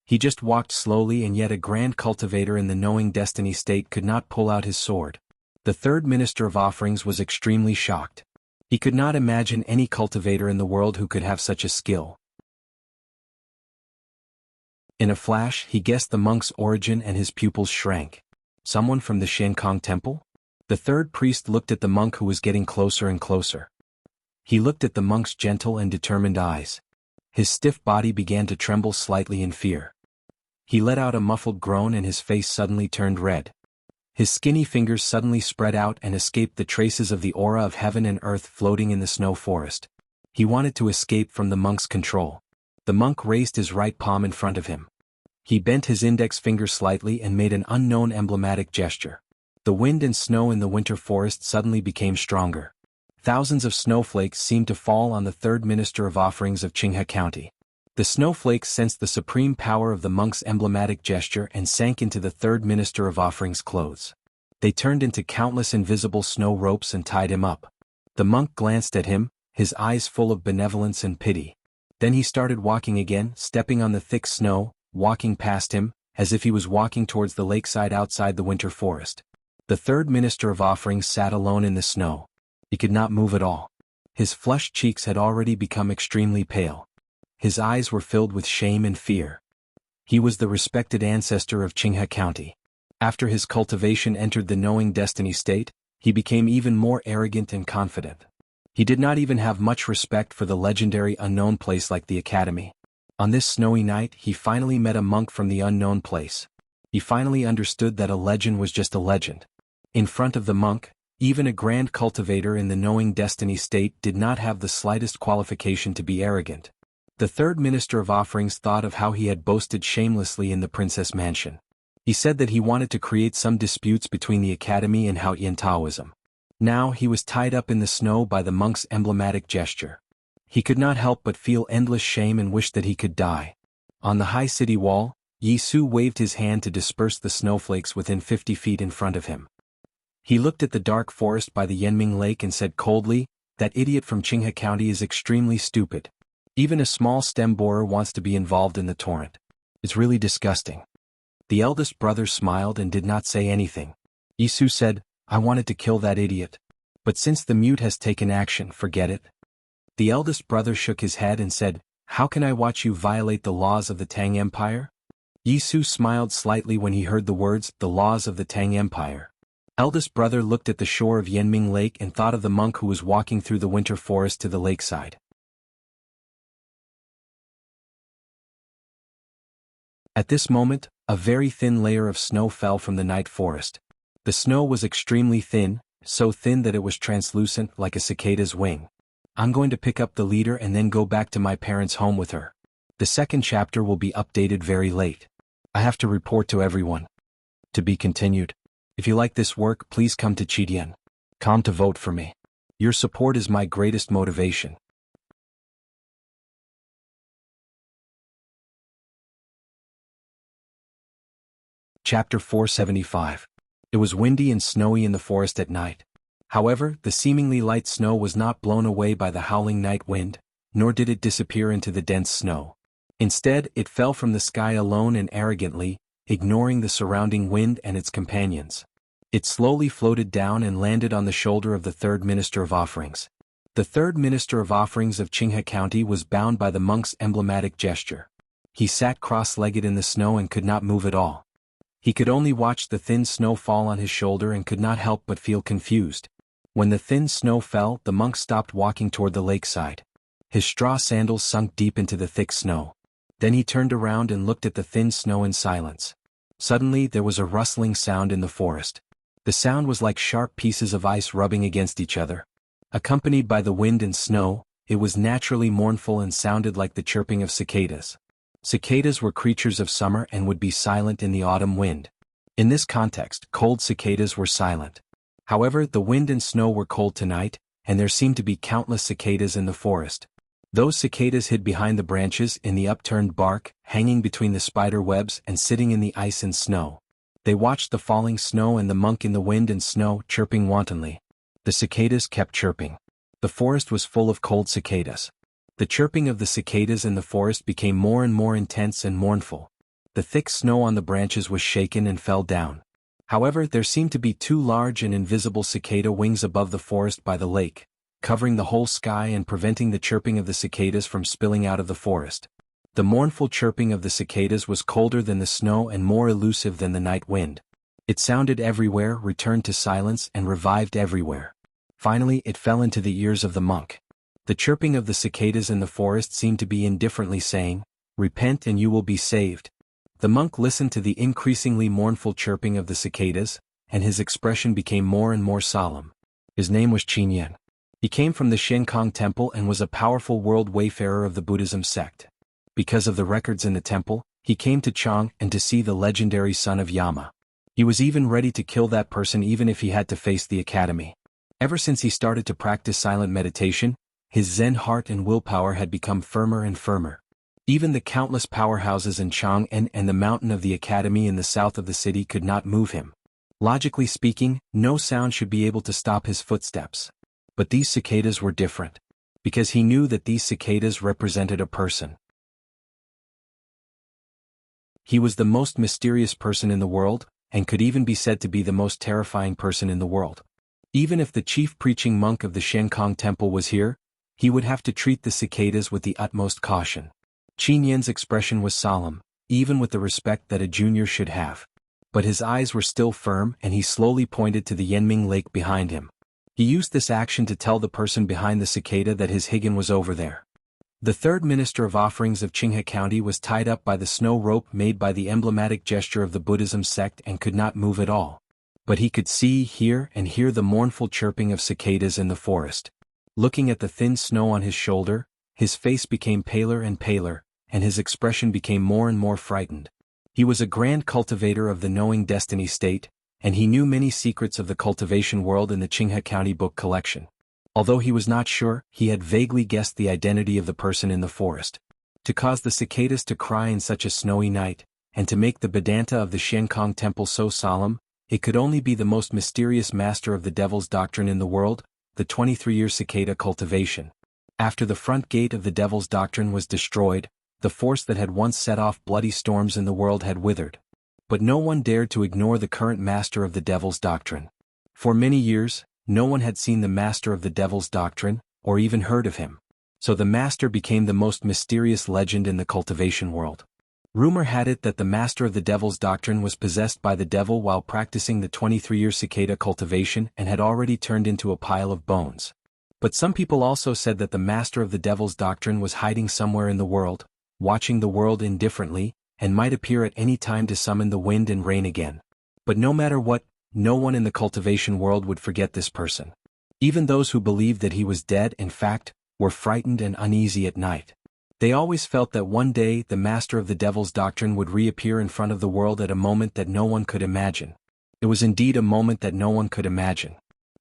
Speaker 1: He just walked slowly, and yet a grand cultivator in the knowing destiny state could not pull out his sword. The third minister of offerings was extremely shocked. He could not imagine any cultivator in the world who could have such a skill. In a flash, he guessed the monk's origin and his pupils shrank. Someone from the Shenkong temple? The third priest looked at the monk who was getting closer and closer. He looked at the monk's gentle and determined eyes. His stiff body began to tremble slightly in fear. He let out a muffled groan and his face suddenly turned red. His skinny fingers suddenly spread out and escaped the traces of the aura of heaven and earth floating in the snow forest. He wanted to escape from the monk's control. The monk raised his right palm in front of him. He bent his index finger slightly and made an unknown emblematic gesture. The wind and snow in the winter forest suddenly became stronger. Thousands of snowflakes seemed to fall on the third minister of offerings of Qinghe County. The snowflakes sensed the supreme power of the monk's emblematic gesture and sank into the third minister of offerings' clothes. They turned into countless invisible snow ropes and tied him up. The monk glanced at him, his eyes full of benevolence and pity. Then he started walking again, stepping on the thick snow, walking past him, as if he was walking towards the lakeside outside the winter forest. The third minister of offerings sat alone in the snow. He could not move at all. His flushed cheeks had already become extremely pale. His eyes were filled with shame and fear. He was the respected ancestor of Qinghe County. After his cultivation entered the knowing destiny state, he became even more arrogant and confident. He did not even have much respect for the legendary unknown place like the academy. On this snowy night, he finally met a monk from the unknown place. He finally understood that a legend was just a legend. In front of the monk, even a grand cultivator in the knowing destiny state did not have the slightest qualification to be arrogant. The third minister of offerings thought of how he had boasted shamelessly in the princess mansion. He said that he wanted to create some disputes between the academy and Haoyan Taoism. Now he was tied up in the snow by the monk's emblematic gesture. He could not help but feel endless shame and wished that he could die. On the high city wall, Yi Su waved his hand to disperse the snowflakes within 50 feet in front of him. He looked at the dark forest by the Yanming Lake and said coldly, "That idiot from Qinghe County is extremely stupid. Even a small stem borer wants to be involved in the torrent. It's really disgusting." The eldest brother smiled and did not say anything. Yi Su said, "I wanted to kill that idiot. But since the mute has taken action, forget it." The eldest brother shook his head and said, "How can I watch you violate the laws of the Tang Empire?" Yi Su smiled slightly when he heard the words, "the laws of the Tang Empire." Eldest brother looked at the shore of Yanming Lake and thought of the monk who was walking through the winter forest to the lakeside. At this moment, a very thin layer of snow fell from the night forest. The snow was extremely thin, so thin that it was translucent like a cicada's wing. "I'm going to pick up the leader and then go back to my parents' home with her. The second chapter will be updated very late. I have to report to everyone." To be continued. If you like this work, please come to Chidian.com to vote for me. Your support is my greatest motivation. Chapter 475. It was windy and snowy in the forest at night. However, the seemingly light snow was not blown away by the howling night wind, nor did it disappear into the dense snow. Instead, it fell from the sky alone and arrogantly, ignoring the surrounding wind and its companions. It slowly floated down and landed on the shoulder of the third Minister of Offerings. The third Minister of Offerings of Qinghe County was bound by the monk's emblematic gesture. He sat cross-legged in the snow and could not move at all. He could only watch the thin snow fall on his shoulder and could not help but feel confused. When the thin snow fell, the monk stopped walking toward the lakeside. His straw sandals sunk deep into the thick snow. Then he turned around and looked at the thin snow in silence. Suddenly there was a rustling sound in the forest. The sound was like sharp pieces of ice rubbing against each other. Accompanied by the wind and snow, it was naturally mournful and sounded like the chirping of cicadas. Cicadas were creatures of summer and would be silent in the autumn wind. In this context, cold cicadas were silent. However, the wind and snow were cold tonight, and there seemed to be countless cicadas in the forest. Those cicadas hid behind the branches in the upturned bark, hanging between the spider webs and sitting in the ice and snow. They watched the falling snow and the monk in the wind and snow, chirping wantonly. The cicadas kept chirping. The forest was full of cold cicadas. The chirping of the cicadas in the forest became more and more intense and mournful. The thick snow on the branches was shaken and fell down. However, there seemed to be two large and invisible cicada wings above the forest by the lake, covering the whole sky and preventing the chirping of the cicadas from spilling out of the forest. The mournful chirping of the cicadas was colder than the snow and more elusive than the night wind. It sounded everywhere, returned to silence, and revived everywhere. Finally, it fell into the ears of the monk. The chirping of the cicadas in the forest seemed to be indifferently saying, "Repent and you will be saved." The monk listened to the increasingly mournful chirping of the cicadas, and his expression became more and more solemn. His name was Qin. He came from the Shenkong Temple and was a powerful world wayfarer of the Buddhism sect. Because of the records in the temple, he came to Chang and to see the legendary son of Yama. He was even ready to kill that person even if he had to face the academy. Ever since he started to practice silent meditation, his Zen heart and willpower had become firmer and firmer. Even the countless powerhouses in Chang'an and the mountain of the academy in the south of the city could not move him. Logically speaking, no sound should be able to stop his footsteps. But these cicadas were different. Because he knew that these cicadas represented a person. He was the most mysterious person in the world, and could even be said to be the most terrifying person in the world. Even if the chief preaching monk of the Shenkong Temple was here, he would have to treat the cicadas with the utmost caution. Qin Yan's expression was solemn, even with the respect that a junior should have. But his eyes were still firm and he slowly pointed to the Yanming Lake behind him. He used this action to tell the person behind the cicada that his higan was over there. The third Minister of Offerings of Qinghe County was tied up by the snow rope made by the emblematic gesture of the Buddhism sect and could not move at all. But he could see, hear the mournful chirping of cicadas in the forest. Looking at the thin snow on his shoulder, his face became paler and paler, and his expression became more and more frightened. He was a grand cultivator of the knowing destiny state, and he knew many secrets of the cultivation world in the Qinghe County book collection. Although he was not sure, he had vaguely guessed the identity of the person in the forest. To cause the cicadas to cry in such a snowy night, and to make the Vedanta of the Shenkong temple so solemn, it could only be the most mysterious master of the devil's doctrine in the world, the 23-year cicada cultivation. After the front gate of the devil's doctrine was destroyed, the force that had once set off bloody storms in the world had withered. But no one dared to ignore the current master of the devil's doctrine. For many years, no one had seen the master of the devil's doctrine, or even heard of him. So the master became the most mysterious legend in the cultivation world. Rumor had it that the master of the devil's doctrine was possessed by the devil while practicing the 23-year cicada cultivation and had already turned into a pile of bones. But some people also said that the master of the devil's doctrine was hiding somewhere in the world, watching the world indifferently, and might appear at any time to summon the wind and rain again. But no matter what, no one in the cultivation world would forget this person. Even those who believed that he was dead, in fact, were frightened and uneasy at night. They always felt that one day the master of the devil's doctrine would reappear in front of the world at a moment that no one could imagine. It was indeed a moment that no one could imagine.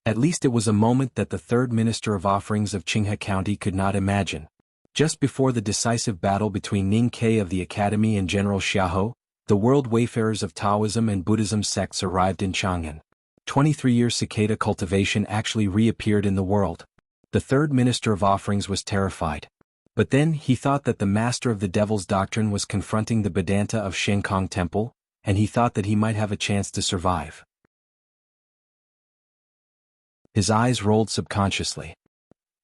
Speaker 1: At least it was a moment that the third minister of offerings of Qinghe County could not imagine. Just before the decisive battle between Ning Ke of the Academy and General Xiahou, the world wayfarers of Taoism and Buddhism sects arrived in Chang'an. 23-year cicada cultivation actually reappeared in the world. The third minister of offerings was terrified. But then he thought that the master of the devil's doctrine was confronting the Vedanta of Shenkong Temple, and he thought that he might have a chance to survive. His eyes rolled subconsciously.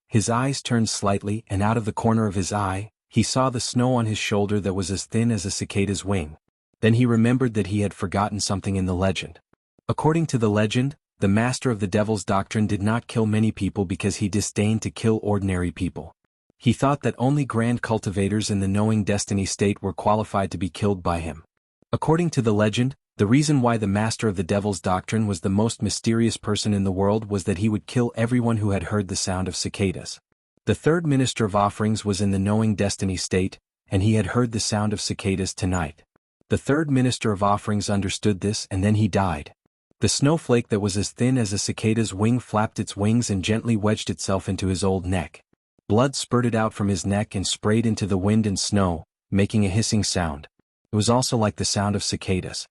Speaker 1: His eyes turned slightly, and out of the corner of his eye, he saw the snow on his shoulder that was as thin as a cicada's wing. Then he remembered that he had forgotten something in the legend. According to the legend, the master of the devil's doctrine did not kill many people because he disdained to kill ordinary people. He thought that only grand cultivators in the knowing destiny state were qualified to be killed by him. According to the legend, the reason why the master of the devil's doctrine was the most mysterious person in the world was that he would kill everyone who had heard the sound of cicadas. The third minister of offerings was in the knowing destiny state, and he had heard the sound of cicadas tonight. The third minister of offerings understood this, and then he died. The snowflake that was as thin as a cicada's wing flapped its wings and gently wedged itself into his old neck. Blood spurted out from his neck and sprayed into the wind and snow, making a hissing sound. It was also like the sound of cicadas.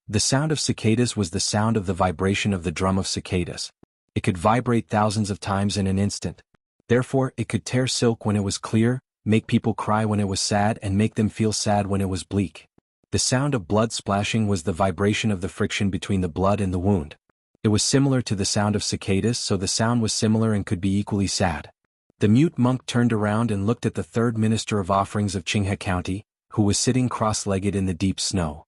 Speaker 1: The sound of cicadas was the sound of the vibration of the drum of cicadas. It could vibrate thousands of times in an instant. Therefore, it could tear silk when it was clear, make people cry when it was sad, and make them feel sad when it was bleak. The sound of blood splashing was the vibration of the friction between the blood and the wound. It was similar to the sound of cicadas, so the sound was similar and could be equally sad. The mute monk turned around and looked at the third minister of offerings of Qinghe County, who was sitting cross-legged in the deep snow.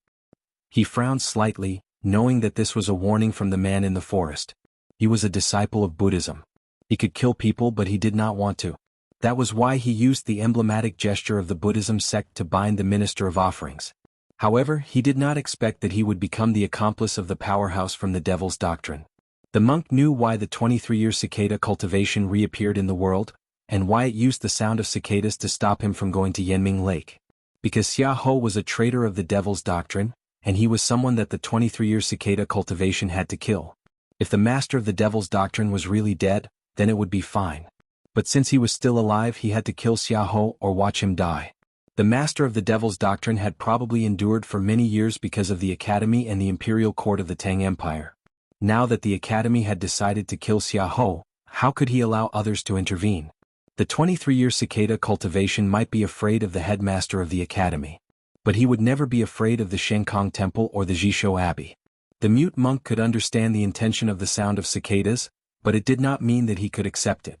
Speaker 1: He frowned slightly, knowing that this was a warning from the man in the forest. He was a disciple of Buddhism. He could kill people, but he did not want to. That was why he used the emblematic gesture of the Buddhism sect to bind the minister of offerings. However, he did not expect that he would become the accomplice of the powerhouse from the devil's doctrine. The monk knew why the 23-year cicada cultivation reappeared in the world, and why it used the sound of cicadas to stop him from going to Yanming Lake. Because Xiahou was a traitor of the devil's doctrine, and he was someone that the 23-year cicada cultivation had to kill. If the master of the devil's doctrine was really dead, then it would be fine. But since he was still alive, he had to kill Xiahou or watch him die. The master of the devil's doctrine had probably endured for many years because of the academy and the imperial court of the Tang Empire. Now that the academy had decided to kill Xiahou, how could he allow others to intervene? The 23-year cicada cultivation might be afraid of the headmaster of the academy. But he would never be afraid of the Shenkong Temple or the Jishou Abbey. The mute monk could understand the intention of the sound of cicadas, but it did not mean that he could accept it.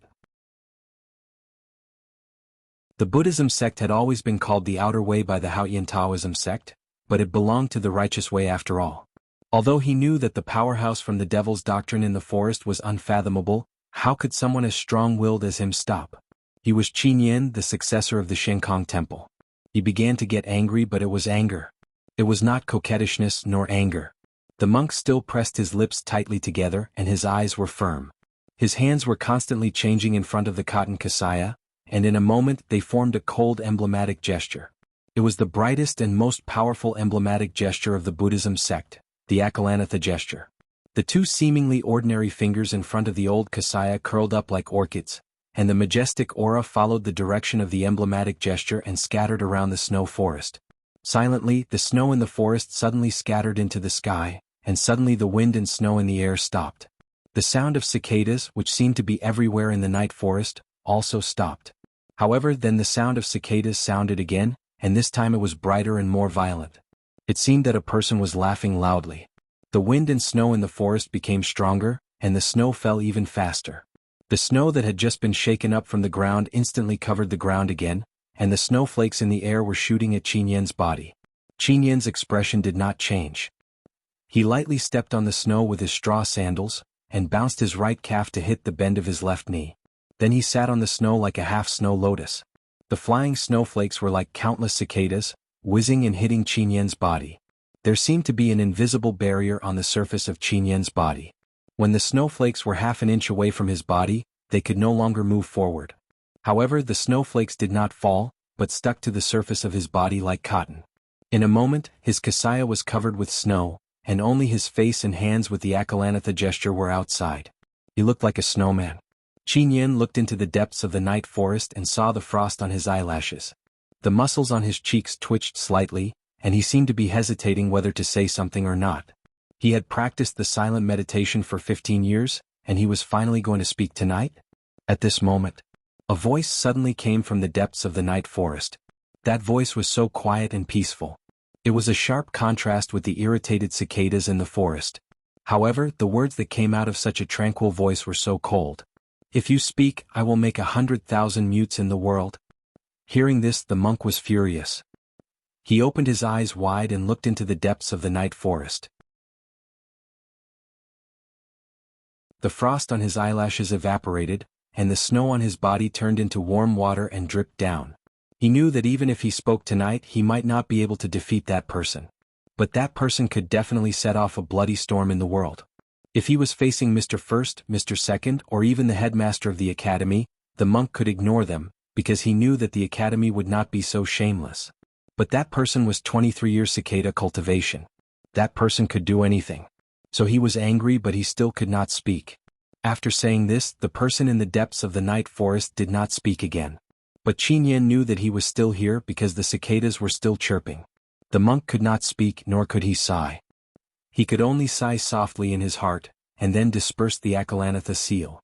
Speaker 1: The Buddhism sect had always been called the Outer Way by the Haoyan Taoism sect, but it belonged to the righteous way after all. Although he knew that the powerhouse from the devil's doctrine in the forest was unfathomable, how could someone as strong-willed as him stop? He was Qin Yin, the successor of the Shenkong Temple. He began to get angry, but it was anger. It was not coquettishness nor anger. The monk still pressed his lips tightly together, and his eyes were firm. His hands were constantly changing in front of the cotton kasaya, and in a moment they formed a cold emblematic gesture. It was the brightest and most powerful emblematic gesture of the Buddhism sect, the Akalanatha gesture. The two seemingly ordinary fingers in front of the old Kasaya curled up like orchids, and the majestic aura followed the direction of the emblematic gesture and scattered around the snow forest. Silently, the snow in the forest suddenly scattered into the sky, and suddenly the wind and snow in the air stopped. The sound of cicadas, which seemed to be everywhere in the night forest, also stopped. However, then the sound of cicadas sounded again, and this time it was brighter and more violent. It seemed that a person was laughing loudly. The wind and snow in the forest became stronger, and the snow fell even faster. The snow that had just been shaken up from the ground instantly covered the ground again, and the snowflakes in the air were shooting at Qin Yan's body. Qin Yan's expression did not change. He lightly stepped on the snow with his straw sandals, and bounced his right calf to hit the bend of his left knee. Then he sat on the snow like a half-snow lotus. The flying snowflakes were like countless cicadas, whizzing and hitting Qin Yan's body. There seemed to be an invisible barrier on the surface of Qin Yan's body. When the snowflakes were half an inch away from his body, they could no longer move forward. However, the snowflakes did not fall, but stuck to the surface of his body like cotton. In a moment, his Kasaya was covered with snow, and only his face and hands with the Akalanatha gesture were outside. He looked like a snowman. Qin Yan looked into the depths of the night forest and saw the frost on his eyelashes. The muscles on his cheeks twitched slightly, and he seemed to be hesitating whether to say something or not. He had practiced the silent meditation for 15 years, and he was finally going to speak tonight? At this moment, a voice suddenly came from the depths of the night forest. That voice was so quiet and peaceful. It was a sharp contrast with the irritated cicadas in the forest. However, the words that came out of such a tranquil voice were so cold. "If you speak, I will make 100,000 mutes in the world." Hearing this, the monk was furious. He opened his eyes wide and looked into the depths of the night forest. The frost on his eyelashes evaporated, and the snow on his body turned into warm water and dripped down. He knew that even if he spoke tonight, he might not be able to defeat that person. But that person could definitely set off a bloody storm in the world. If he was facing Mr. First, Mr. Second, or even the headmaster of the academy, the monk could ignore them, because he knew that the academy would not be so shameless. But that person was 23 years cicada cultivation. That person could do anything. So he was angry, but he still could not speak. After saying this, the person in the depths of the night forest did not speak again. But Qin Yan knew that he was still here because the cicadas were still chirping. The monk could not speak, nor could he sigh. He could only sigh softly in his heart, and then disperse the Akalanatha seal.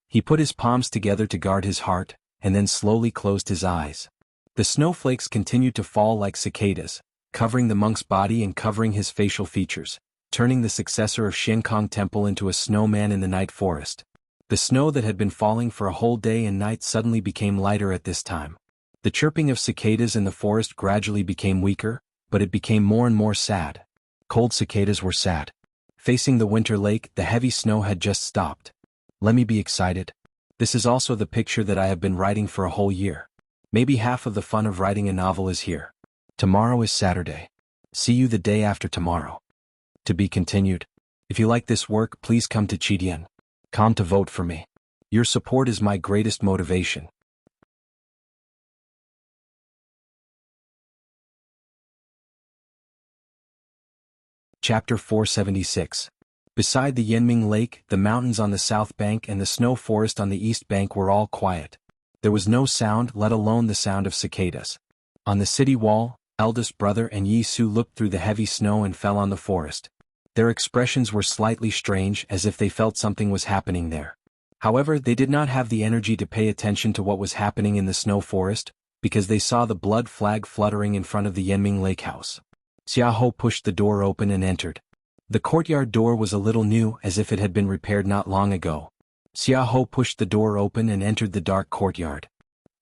Speaker 1: He put his palms together to guard his heart, and then slowly closed his eyes. The snowflakes continued to fall like cicadas, covering the monk's body and covering his facial features, turning the successor of Shenkong Temple into a snowman in the night forest. The snow that had been falling for a whole day and night suddenly became lighter at this time. The chirping of cicadas in the forest gradually became weaker, but it became more and more sad. Cold cicadas were sad. Facing the winter lake, the heavy snow had just stopped. Let me be excited. This is also the picture that I have been writing for a whole year. Maybe half of the fun of writing a novel is here. Tomorrow is Saturday. See you the day after tomorrow. To be continued. If you like this work, please come to Chidian. Come to vote for me. Your support is my greatest motivation. Chapter 476. Beside the Yanming Lake, the mountains on the south bank and the snow forest on the east bank were all quiet. There was no sound, let alone the sound of cicadas. On the city wall, eldest brother and Yi Su looked through the heavy snow and fell on the forest. Their expressions were slightly strange, as if they felt something was happening there. However, they did not have the energy to pay attention to what was happening in the snow forest, because they saw the blood flag fluttering in front of the Yanming Lake house. Xiaoho pushed the door open and entered. The courtyard door was a little new, as if it had been repaired not long ago. Xiaoho pushed the door open and entered the dark courtyard.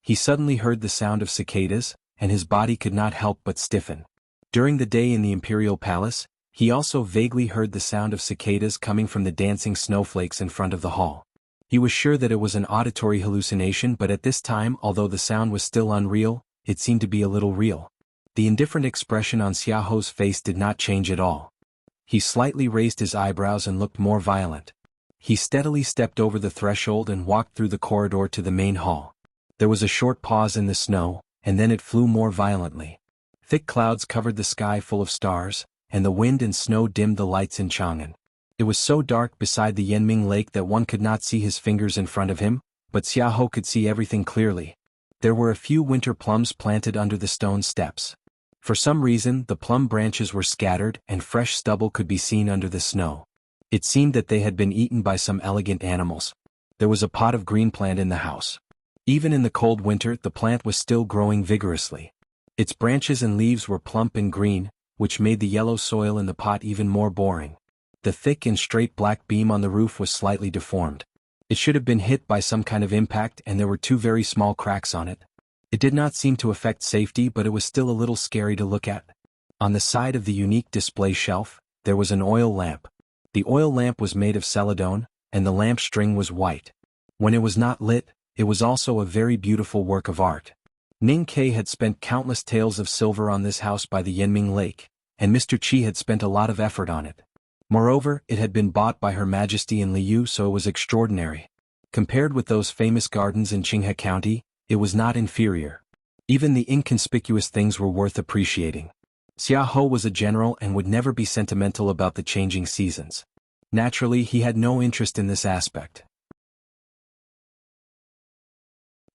Speaker 1: He suddenly heard the sound of cicadas, and his body could not help but stiffen. During the day in the imperial palace, he also vaguely heard the sound of cicadas coming from the dancing snowflakes in front of the hall. He was sure that it was an auditory hallucination, but at this time, although the sound was still unreal, it seemed to be a little real. The indifferent expression on Xiaoho's face did not change at all. He slightly raised his eyebrows and looked more violent. He steadily stepped over the threshold and walked through the corridor to the main hall. There was a short pause in the snow, and then it flew more violently. Thick clouds covered the sky full of stars, and the wind and snow dimmed the lights in Chang'an. It was so dark beside the Yanming Lake that one could not see his fingers in front of him, but Xiaohou could see everything clearly. There were a few winter plums planted under the stone steps. For some reason, the plum branches were scattered and fresh stubble could be seen under the snow. It seemed that they had been eaten by some elegant animals. There was a pot of green plant in the house. Even in the cold winter, the plant was still growing vigorously. Its branches and leaves were plump and green, which made the yellow soil in the pot even more boring. The thick and straight black beam on the roof was slightly deformed. It should have been hit by some kind of impact, and there were 2 very small cracks on it. It did not seem to affect safety, but it was still a little scary to look at. On the side of the unique display shelf, there was an oil lamp. The oil lamp was made of celadone, and the lamp string was white. When it was not lit, it was also a very beautiful work of art. Ning Ke had spent countless taels of silver on this house by the Yanming Lake, and Mr. Qi had spent a lot of effort on it. Moreover, it had been bought by Her Majesty in Liu, so it was extraordinary. Compared with those famous gardens in Qinghe County, it was not inferior. Even the inconspicuous things were worth appreciating. Xiaohou was a general and would never be sentimental about the changing seasons. Naturally, he had no interest in this aspect.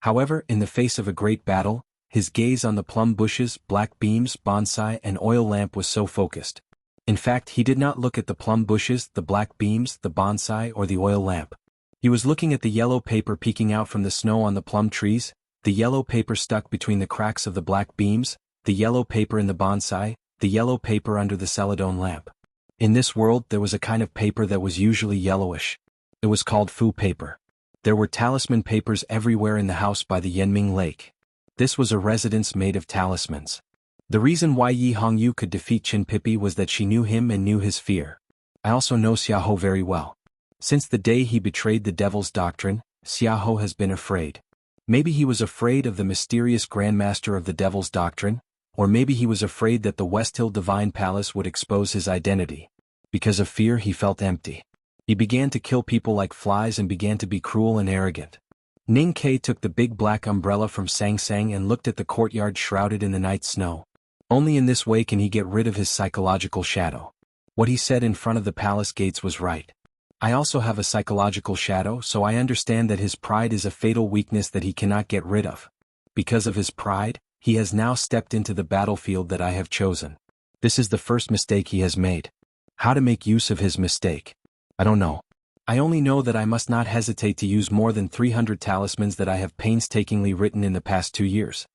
Speaker 1: However, in the face of a great battle, his gaze on the plum bushes, black beams, bonsai, and oil lamp was so focused. In fact, he did not look at the plum bushes, the black beams, the bonsai, or the oil lamp. He was looking at the yellow paper peeking out from the snow on the plum trees, the yellow paper stuck between the cracks of the black beams, the yellow paper in the bonsai, the yellow paper under the celadone lamp. In this world there was a kind of paper that was usually yellowish. It was called fu paper. There were talisman papers everywhere in the house by the Yanming Lake. This was a residence made of talismans. The reason why Yi Hongyu could defeat Qin Pipi was that she knew him and knew his fear. I also know Xiaohou very well. Since the day he betrayed the devil's doctrine, Xiaohou has been afraid. Maybe he was afraid of the mysterious grandmaster of the devil's doctrine, or maybe he was afraid that the West Hill Divine Palace would expose his identity. Because of fear he felt empty. He began to kill people like flies and began to be cruel and arrogant. Ning Ke took the big black umbrella from Sang Sang and looked at the courtyard shrouded in the night snow. Only in this way can he get rid of his psychological shadow. What he said in front of the palace gates was right. I also have a psychological shadow, so I understand that his pride is a fatal weakness that he cannot get rid of. Because of his pride, he has now stepped into the battlefield that I have chosen. This is the first mistake he has made. How to make use of his mistake? I don't know. I only know that I must not hesitate to use more than 300 talismans that I have painstakingly written in the past 2 years.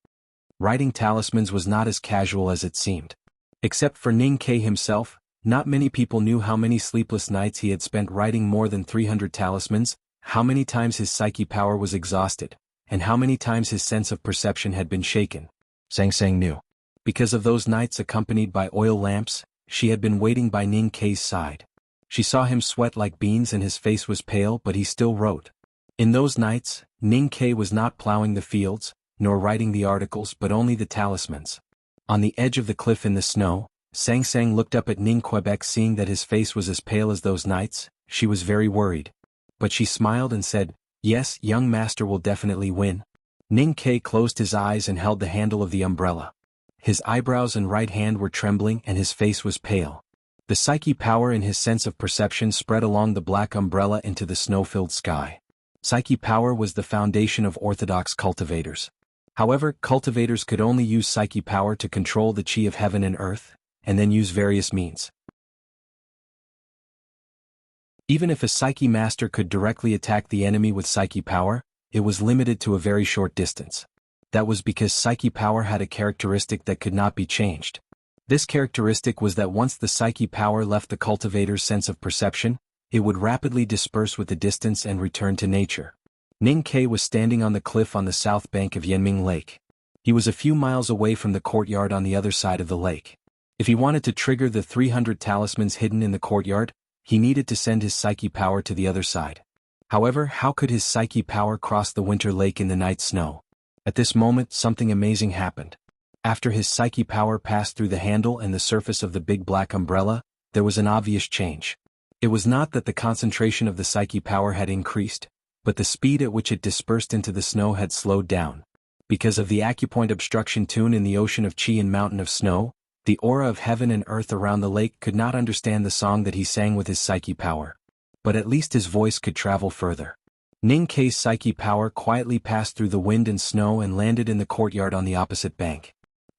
Speaker 1: Writing talismans was not as casual as it seemed. Except for Ning Ke himself, not many people knew how many sleepless nights he had spent writing more than 300 talismans, how many times his psyche power was exhausted, and how many times his sense of perception had been shaken. Sang Sang knew. Because of those nights accompanied by oil lamps, she had been waiting by Ning Ke's side. She saw him sweat like beans and his face was pale, but he still wrote. In those nights, Ning Ke was not plowing the fields, nor writing the articles, but only the talismans. On the edge of the cliff in the snow, Sang Sang looked up at Ning Quebec. Seeing that his face was as pale as those nights, she was very worried. But she smiled and said, "Yes, young master will definitely win." Ning Ke closed his eyes and held the handle of the umbrella. His eyebrows and right hand were trembling and his face was pale. The psyche power in his sense of perception spread along the black umbrella into the snow-filled sky. Psyche power was the foundation of orthodox cultivators. However, cultivators could only use psyche power to control the chi of heaven and earth, and then use various means. Even if a psyche master could directly attack the enemy with psyche power, it was limited to a very short distance. That was because psyche power had a characteristic that could not be changed. This characteristic was that once the psyche power left the cultivator's sense of perception, it would rapidly disperse with the distance and return to nature. Ning Ke was standing on the cliff on the south bank of Yanming Lake. He was a few miles away from the courtyard on the other side of the lake. If he wanted to trigger the 300 talismans hidden in the courtyard, he needed to send his psyche power to the other side. However, how could his psyche power cross the winter lake in the night snow? At this moment, something amazing happened. After his psyche power passed through the handle and the surface of the big black umbrella, there was an obvious change. It was not that the concentration of the psyche power had increased, but the speed at which it dispersed into the snow had slowed down. Because of the acupoint obstruction tune in the ocean of chi and mountain of snow, the aura of heaven and earth around the lake could not understand the song that he sang with his psyche power. But at least his voice could travel further. Ning Kei's psyche power quietly passed through the wind and snow and landed in the courtyard on the opposite bank.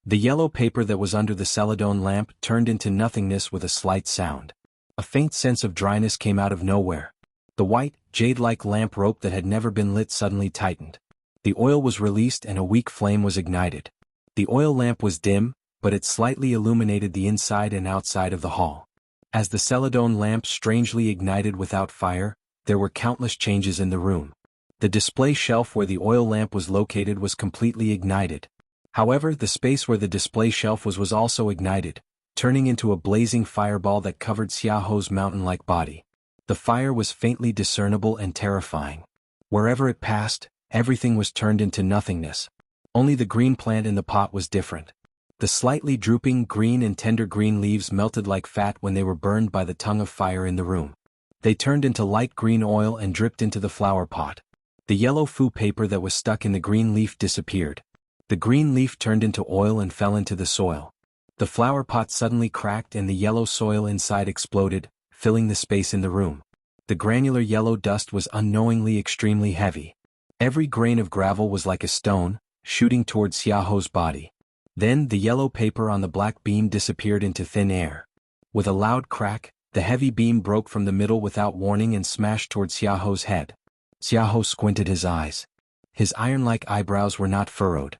Speaker 1: The yellow paper that was under the celadon lamp turned into nothingness with a slight sound. A faint sense of dryness came out of nowhere. The white, jade-like lamp rope that had never been lit suddenly tightened. The oil was released and a weak flame was ignited. The oil lamp was dim, but it slightly illuminated the inside and outside of the hall. As the celadon lamp strangely ignited without fire, there were countless changes in the room. The display shelf where the oil lamp was located was completely ignited. However, the space where the display shelf was also ignited, turning into a blazing fireball that covered Xiaoho's mountain-like body. The fire was faintly discernible and terrifying. Wherever it passed, everything was turned into nothingness. Only the green plant in the pot was different. The slightly drooping green and tender green leaves melted like fat when they were burned by the tongue of fire in the room. They turned into light green oil and dripped into the flower pot. The yellow fu paper that was stuck in the green leaf disappeared. The green leaf turned into oil and fell into the soil. The flower pot suddenly cracked and the yellow soil inside exploded, filling the space in the room. The granular yellow dust was unknowingly extremely heavy. Every grain of gravel was like a stone, shooting towards Xiaoho's body. Then the yellow paper on the black beam disappeared into thin air. With a loud crack, the heavy beam broke from the middle without warning and smashed towards Xiaoho's head. Xiaoho squinted his eyes. His iron-like eyebrows were not furrowed.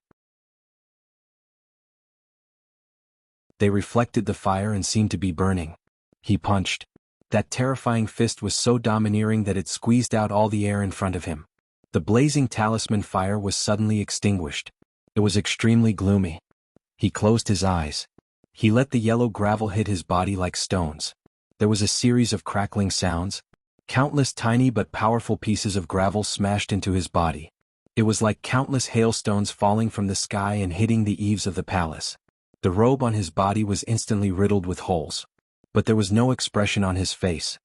Speaker 1: They reflected the fire and seemed to be burning. He punched. That terrifying fist was so domineering that it squeezed out all the air in front of him. The blazing talisman fire was suddenly extinguished. It was extremely gloomy. He closed his eyes. He let the yellow gravel hit his body like stones. There was a series of crackling sounds. Countless tiny but powerful pieces of gravel smashed into his body. It was like countless hailstones falling from the sky and hitting the eaves of the palace. The robe on his body was instantly riddled with holes. But there was no expression on his face.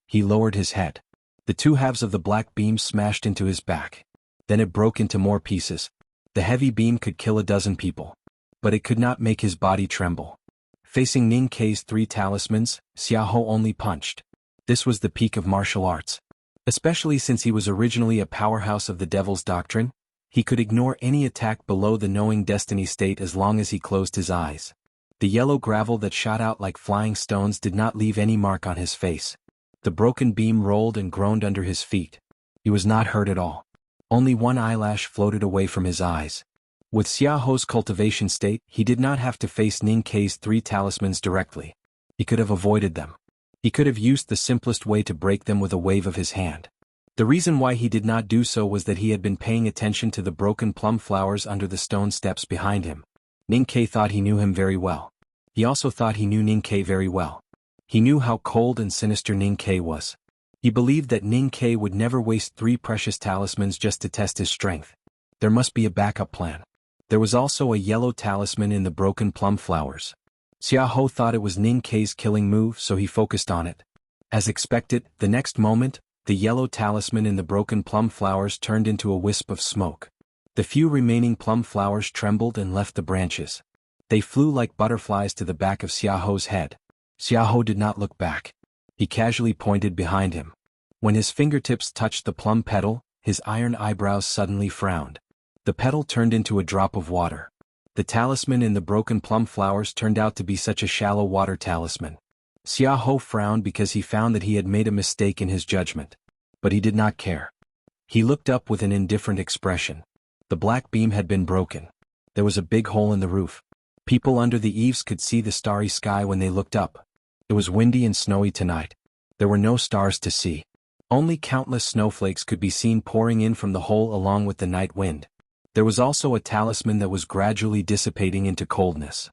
Speaker 1: He lowered his head. The two halves of the black beam smashed into his back. Then it broke into more pieces. The heavy beam could kill a dozen people. But it could not make his body tremble. Facing Ning Kei's 3 talismans, Xiaoho only punched. This was the peak of martial arts. Especially since he was originally a powerhouse of the Devil's Doctrine, he could ignore any attack below the knowing destiny state as long as he closed his eyes. The yellow gravel that shot out like flying stones did not leave any mark on his face. The broken beam rolled and groaned under his feet. He was not hurt at all. Only one eyelash floated away from his eyes. With Xiaoho's cultivation state, he did not have to face Ning Kei's 3 talismans directly. He could have avoided them. He could have used the simplest way to break them with a wave of his hand. The reason why he did not do so was that he had been paying attention to the broken plum flowers under the stone steps behind him. Ning Kei thought he knew him very well. He also thought he knew Ning Kei very well. He knew how cold and sinister Ning Kei was. He believed that Ning Kei would never waste 3 precious talismans just to test his strength. There must be a backup plan. There was also a yellow talisman in the broken plum flowers. Xiaoho thought it was Ning Kei's killing move, so he focused on it. As expected, the next moment, the yellow talisman in the broken plum flowers turned into a wisp of smoke. The few remaining plum flowers trembled and left the branches. They flew like butterflies to the back of Xiaoho's head. Xiaoho did not look back. He casually pointed behind him. When his fingertips touched the plum petal, his iron eyebrows suddenly frowned. The petal turned into a drop of water. The talisman in the broken plum flowers turned out to be such a shallow water talisman. Xiaoho frowned because he found that he had made a mistake in his judgment. But he did not care. He looked up with an indifferent expression. The black beam had been broken. There was a big hole in the roof. People under the eaves could see the starry sky when they looked up. It was windy and snowy tonight. There were no stars to see. Only countless snowflakes could be seen pouring in from the hole along with the night wind. There was also a talisman that was gradually dissipating into coldness.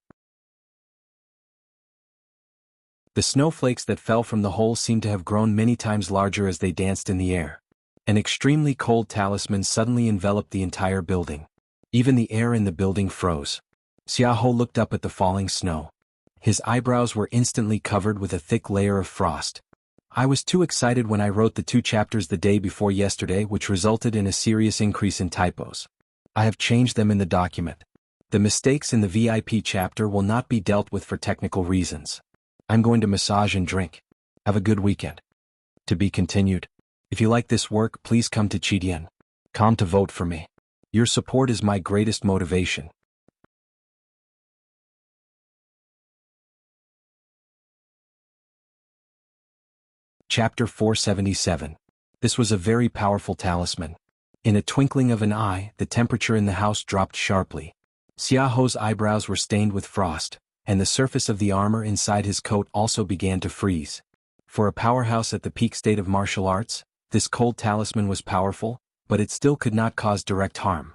Speaker 1: The snowflakes that fell from the hole seemed to have grown many times larger as they danced in the air. An extremely cold talisman suddenly enveloped the entire building. Even the air in the building froze. Xiaoho looked up at the falling snow. His eyebrows were instantly covered with a thick layer of frost. I was too excited when I wrote the 2 chapters the day before yesterday, which resulted in a serious increase in typos. I have changed them in the document. The mistakes in the VIP chapter will not be dealt with for technical reasons. I'm going to massage and drink. Have a good weekend. To be continued. If you like this work, please come to Chidian.com to vote for me. Your support is my greatest motivation. Chapter 477. This was a very powerful talisman. In a twinkling of an eye, the temperature in the house dropped sharply. Xiaoho's eyebrows were stained with frost, and the surface of the armor inside his coat also began to freeze. For a powerhouse at the peak state of martial arts, this cold talisman was powerful, but it still could not cause direct harm.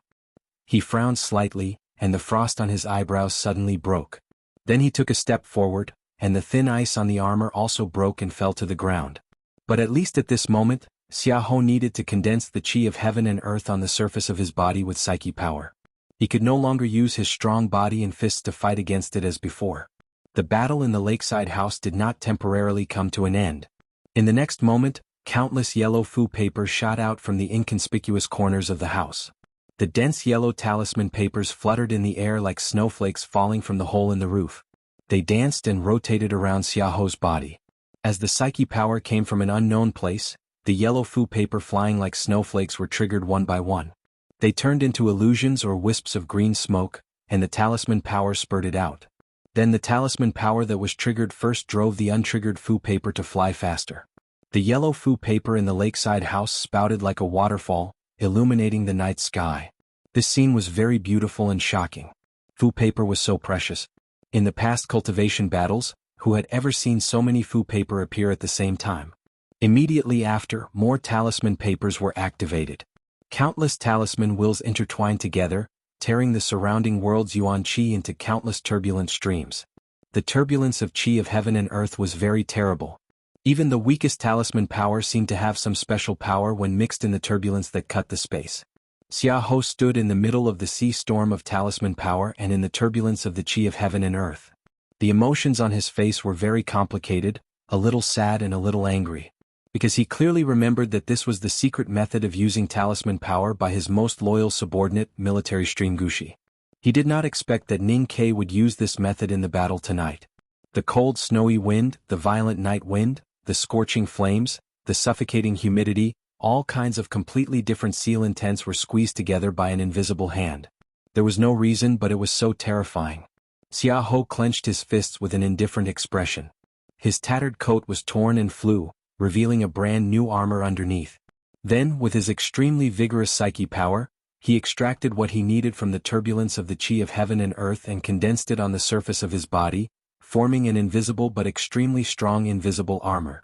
Speaker 1: He frowned slightly, and the frost on his eyebrows suddenly broke. Then he took a step forward, and the thin ice on the armor also broke and fell to the ground. But at least at this moment, Xiaoho needed to condense the qi of heaven and earth on the surface of his body with psyche power. He could no longer use his strong body and fists to fight against it as before. The battle in the lakeside house did not temporarily come to an end. In the next moment, countless yellow fu papers shot out from the inconspicuous corners of the house. The dense yellow talisman papers fluttered in the air like snowflakes falling from the hole in the roof. They danced and rotated around Xiaoho's body. As the psyche power came from an unknown place, the yellow fu paper flying like snowflakes were triggered one by one. They turned into illusions or wisps of green smoke, and the talisman power spurted out. Then the talisman power that was triggered first drove the untriggered fu paper to fly faster. The yellow fu paper in the lakeside house spouted like a waterfall, illuminating the night sky. This scene was very beautiful and shocking. Fu paper was so precious. In the past cultivation battles, who had ever seen so many fu paper appear at the same time? Immediately after, more talisman papers were activated. Countless talisman wills intertwined together, tearing the surrounding world's yuan qi into countless turbulent streams. The turbulence of qi of heaven and earth was very terrible. Even the weakest talisman power seemed to have some special power when mixed in the turbulence that cut the space. Xiaoho stood in the middle of the sea storm of talisman power and in the turbulence of the qi of heaven and earth. The emotions on his face were very complicated, a little sad and a little angry. Because he clearly remembered that this was the secret method of using talisman power by his most loyal subordinate, military stream Gushi. He did not expect that Ning Ke would use this method in the battle tonight. The cold snowy wind, the violent night wind, the scorching flames, the suffocating humidity, all kinds of completely different seal intents were squeezed together by an invisible hand. There was no reason, but it was so terrifying. Xiaoho clenched his fists with an indifferent expression. His tattered coat was torn and flew, revealing a brand new armor underneath. Then, with his extremely vigorous psyche power, he extracted what he needed from the turbulence of the qi of heaven and earth and condensed it on the surface of his body, forming an invisible but extremely strong invisible armor.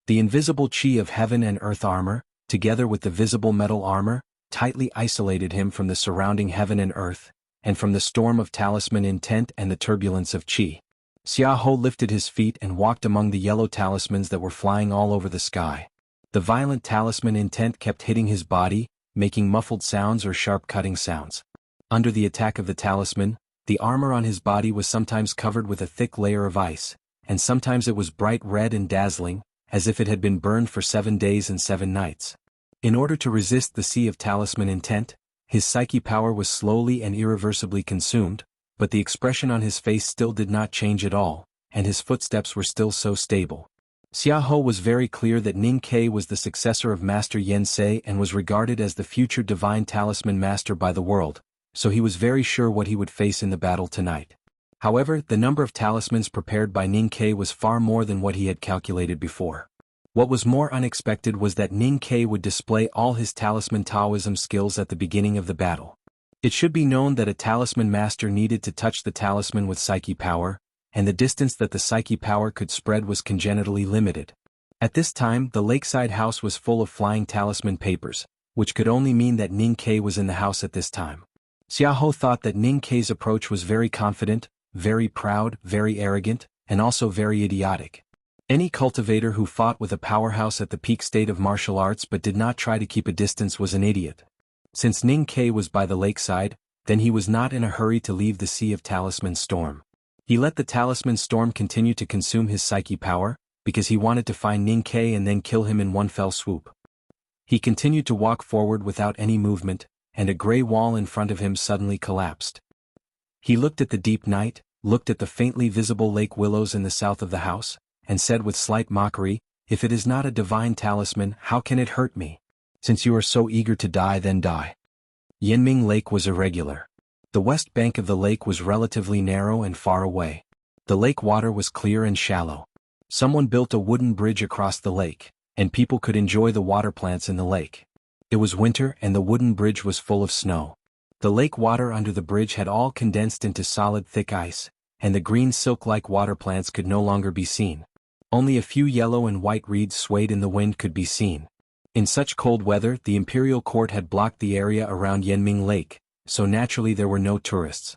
Speaker 1: The invisible qi of heaven and earth armor, together with the visible metal armor, tightly isolated him from the surrounding heaven and earth, and from the storm of talisman intent and the turbulence of qi. Xiaoho lifted his feet and walked among the yellow talismans that were flying all over the sky. The violent talisman intent kept hitting his body, making muffled sounds or sharp cutting sounds. Under the attack of the talisman, the armor on his body was sometimes covered with a thick layer of ice, and sometimes it was bright red and dazzling, as if it had been burned for 7 days and 7 nights. In order to resist the sea of talisman intent, his psyche power was slowly and irreversibly consumed, but the expression on his face still did not change at all, and his footsteps were still so stable. Xiaoho was very clear that Ning Ke was the successor of Master Yen Sei and was regarded as the future divine talisman master by the world, so he was very sure what he would face in the battle tonight. However, the number of talismans prepared by Ning Ke was far more than what he had calculated before. What was more unexpected was that Ning Ke would display all his talisman Taoism skills at the beginning of the battle. It should be known that a talisman master needed to touch the talisman with psyche power, and the distance that the psyche power could spread was congenitally limited. At this time, the lakeside house was full of flying talisman papers, which could only mean that Ning Ke was in the house at this time. Xiaoho thought that Ning Ke's approach was very confident, very proud, very arrogant, and also very idiotic. Any cultivator who fought with a powerhouse at the peak state of martial arts but did not try to keep a distance was an idiot. Since Ning Ke was by the lakeside, then he was not in a hurry to leave the Sea of Talisman storm. He let the talisman storm continue to consume his psyche power, because he wanted to find Ning Ke and then kill him in one fell swoop. He continued to walk forward without any movement, and a gray wall in front of him suddenly collapsed. He looked at the deep night, looked at the faintly visible lake willows in the south of the house, and said with slight mockery, "If it is not a divine talisman, how can it hurt me? Since you are so eager to die, then die." Yanming Lake was irregular. The west bank of the lake was relatively narrow and far away. The lake water was clear and shallow. Someone built a wooden bridge across the lake, and people could enjoy the water plants in the lake. It was winter and the wooden bridge was full of snow. The lake water under the bridge had all condensed into solid thick ice, and the green silk-like water plants could no longer be seen. Only a few yellow and white reeds swayed in the wind could be seen. In such cold weather, the imperial court had blocked the area around Yanming Lake, so naturally there were no tourists.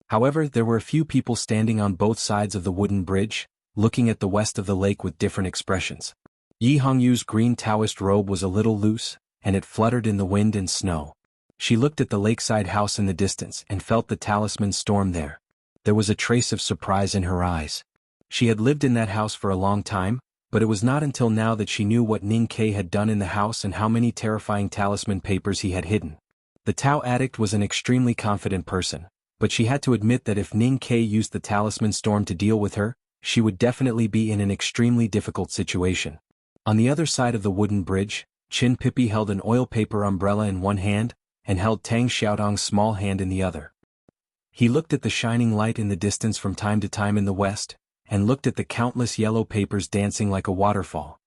Speaker 1: However, there were a few people standing on both sides of the wooden bridge, looking at the west of the lake with different expressions. Yi Hongyu's green Taoist robe was a little loose, and it fluttered in the wind and snow. She looked at the lakeside house in the distance and felt the talisman storm there. There was a trace of surprise in her eyes. She had lived in that house for a long time, but it was not until now that she knew what Ning Ke had done in the house and how many terrifying talisman papers he had hidden. The Tao addict was an extremely confident person, but she had to admit that if Ning Ke used the talisman storm to deal with her, she would definitely be in an extremely difficult situation. On the other side of the wooden bridge, Qin Pipi held an oil paper umbrella in one hand, and held Tang Xiaodong's small hand in the other. He looked at the shining light in the distance from time to time in the west, and looked at the countless yellow papers dancing like a waterfall.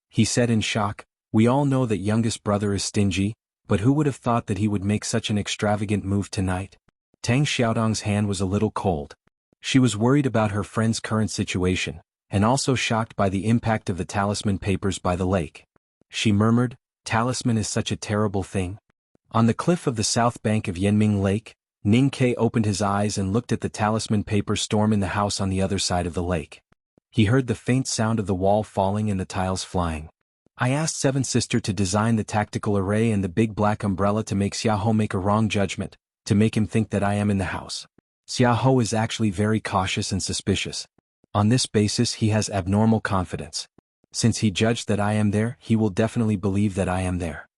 Speaker 1: He said in shock, "We all know that youngest brother is stingy, but who would have thought that he would make such an extravagant move tonight?" Tang Xiaodong's hand was a little cold. She was worried about her friend's current situation, and also shocked by the impact of the talisman papers by the lake. She murmured, "Talisman is such a terrible thing." On the cliff of the south bank of Yanming Lake, Ning Ke opened his eyes and looked at the talisman paper storm in the house on the other side of the lake. He heard the faint sound of the wall falling and the tiles flying. "I asked Seven Sister to design the tactical array and the big black umbrella to make Xiaoho make a wrong judgment, to make him think that I am in the house. Xiaoho is actually very cautious and suspicious. On this basis he has abnormal confidence. Since he judged that I am there, he will definitely believe that I am there."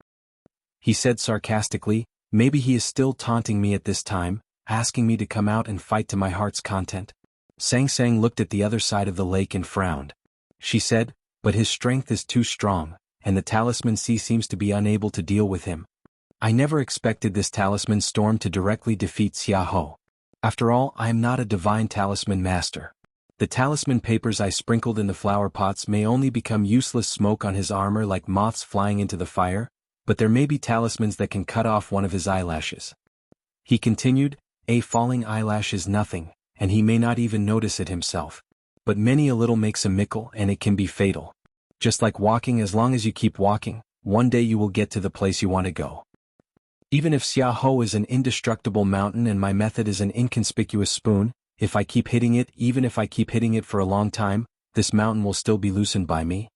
Speaker 1: He said sarcastically, "Maybe he is still taunting me at this time, asking me to come out and fight to my heart's content." Sang Sang looked at the other side of the lake and frowned. She said, "But his strength is too strong, and the talisman sea seems to be unable to deal with him. I never expected this talisman storm to directly defeat Xiaoho. After all, I am not a divine talisman master. The talisman papers I sprinkled in the flower pots may only become useless smoke on his armor like moths flying into the fire, but there may be talismans that can cut off one of his eyelashes." He continued, "A falling eyelash is nothing, and he may not even notice it himself. But many a little makes a mickle and it can be fatal. Just like walking, as long as you keep walking, one day you will get to the place you want to go. Even if Xiaoho is an indestructible mountain and my method is an inconspicuous spoon, if I keep hitting it, even if I keep hitting it for a long time, this mountain will still be loosened by me.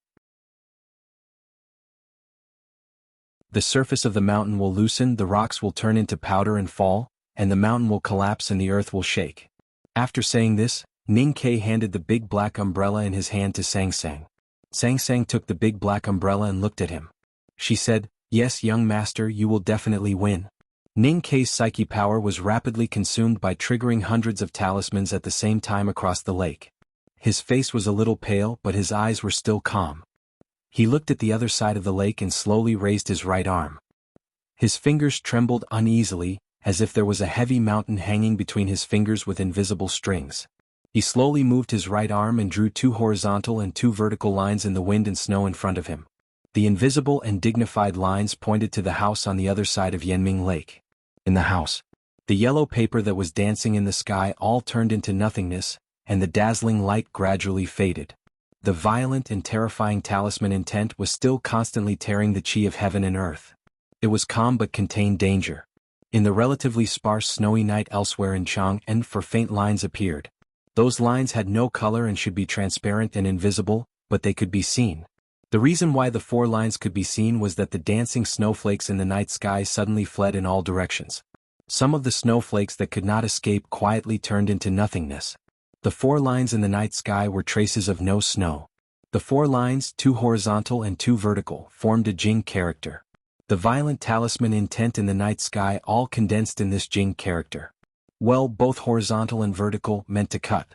Speaker 1: The surface of the mountain will loosen, the rocks will turn into powder and fall, and the mountain will collapse and the earth will shake." After saying this, Ning Ke handed the big black umbrella in his hand to Sang Sang. Sang Sang took the big black umbrella and looked at him. She said, "Yes, young master, you will definitely win." Ning Ke's psyche power was rapidly consumed by triggering hundreds of talismans at the same time across the lake. His face was a little pale, but his eyes were still calm. He looked at the other side of the lake and slowly raised his right arm. His fingers trembled uneasily, as if there was a heavy mountain hanging between his fingers with invisible strings. He slowly moved his right arm and drew 2 horizontal and 2 vertical lines in the wind and snow in front of him. The invisible and dignified lines pointed to the house on the other side of Yanming Lake. In the house, the yellow paper that was dancing in the sky all turned into nothingness, and the dazzling light gradually faded. The violent and terrifying talisman intent was still constantly tearing the chi of heaven and earth. It was calm but contained danger. In the relatively sparse snowy night elsewhere in Chang'an, faint lines appeared. Those lines had no color and should be transparent and invisible, but they could be seen. The reason why the 4 lines could be seen was that the dancing snowflakes in the night sky suddenly fled in all directions. Some of the snowflakes that could not escape quietly turned into nothingness. The 4 lines in the night sky were traces of no snow. The 4 lines, 2 horizontal and 2 vertical, formed a Jing character. The violent talisman intent in the night sky all condensed in this Jing character. Well, both horizontal and vertical meant to cut.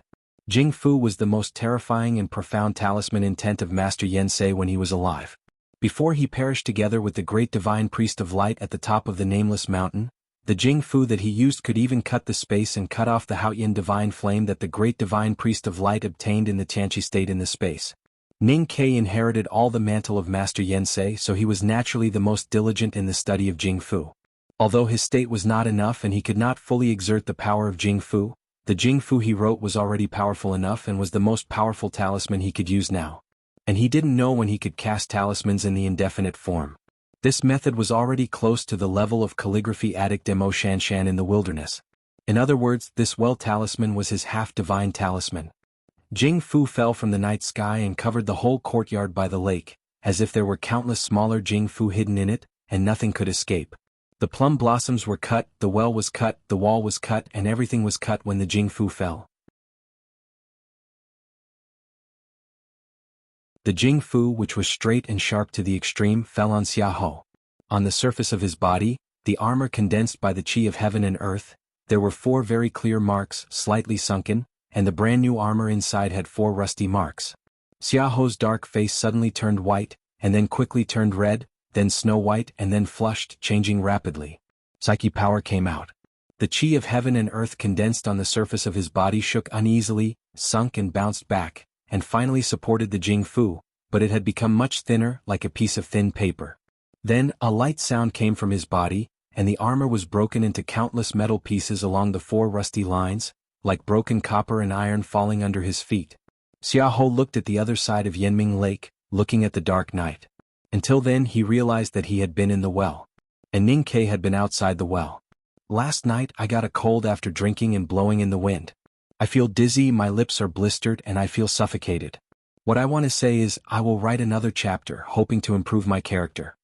Speaker 1: Jing Fu was the most terrifying and profound talisman intent of Master Yensei when he was alive. Before he perished together with the great divine priest of light at the top of the nameless mountain, the Jing Fu that he used could even cut the space and cut off the Haoyin divine flame that the great divine priest of light obtained in the Tianqi state in the space. Ning Ke inherited all the mantle of Master Yensei, so he was naturally the most diligent in the study of Jing Fu. Although his state was not enough and he could not fully exert the power of Jing Fu, the Jing Fu he wrote was already powerful enough and was the most powerful talisman he could use now. And he didn't know when he could cast talismans in the indefinite form. This method was already close to the level of calligraphy addict Mo Shanshan in the wilderness. In other words, this well talisman was his half-divine talisman. Jing Fu fell from the night sky and covered the whole courtyard by the lake, as if there were countless smaller Jing Fu hidden in it, and nothing could escape. The plum blossoms were cut, the well was cut, the wall was cut, and everything was cut when the Jing Fu fell. The Jing Fu, which was straight and sharp to the extreme, fell on Xiaoho. On the surface of his body, the armor condensed by the qi of heaven and earth, there were 4 very clear marks, slightly sunken, and the brand new armor inside had 4 rusty marks. Xiaoho's dark face suddenly turned white, and then quickly turned red, then snow-white and then flushed, changing rapidly. Psyche power came out. The qi of heaven and earth condensed on the surface of his body shook uneasily, sunk and bounced back, and finally supported the Jing Fu, but it had become much thinner, like a piece of thin paper. Then, a light sound came from his body, and the armor was broken into countless metal pieces along the 4 rusty lines, like broken copper and iron falling under his feet. Xiaoho looked at the other side of Yanming Lake, looking at the dark night. Until then he realized that he had been in the well. And Ning Ke had been outside the well. Last night I got a cold after drinking and blowing in the wind. I feel dizzy, my lips are blistered, and I feel suffocated. What I want to say is, I will write another chapter, hoping to improve my character.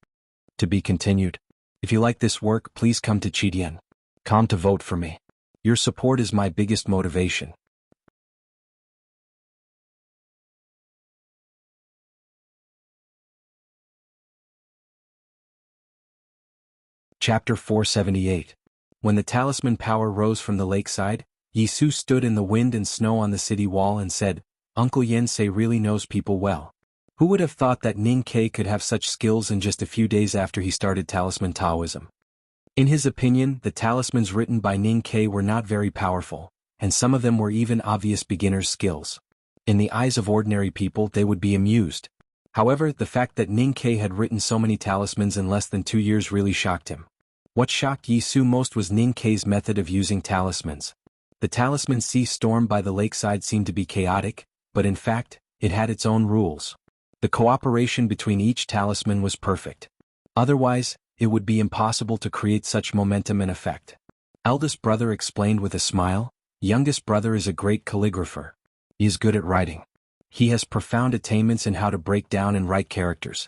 Speaker 1: To be continued. If you like this work, please come to Chidian.com to vote for me. Your support is my biggest motivation. Chapter 478. When the talisman power rose from the lakeside, Yisu stood in the wind and snow on the city wall and said, Uncle Yensei really knows people well. Who would have thought that Ning Ke could have such skills in just a few days after he started talisman Taoism? In his opinion, the talismans written by Ning Ke were not very powerful, and some of them were even obvious beginner's skills. In the eyes of ordinary people they would be amused. However, the fact that Ning Ke had written so many talismans in less than 2 years really shocked him. What shocked Yisu most was Ning Ke's method of using talismans. The talisman sea storm by the lakeside seemed to be chaotic, but in fact, it had its own rules. The cooperation between each talisman was perfect. Otherwise, it would be impossible to create such momentum and effect. Eldest brother explained with a smile, youngest brother is a great calligrapher. He is good at writing. He has profound attainments in how to break down and write characters.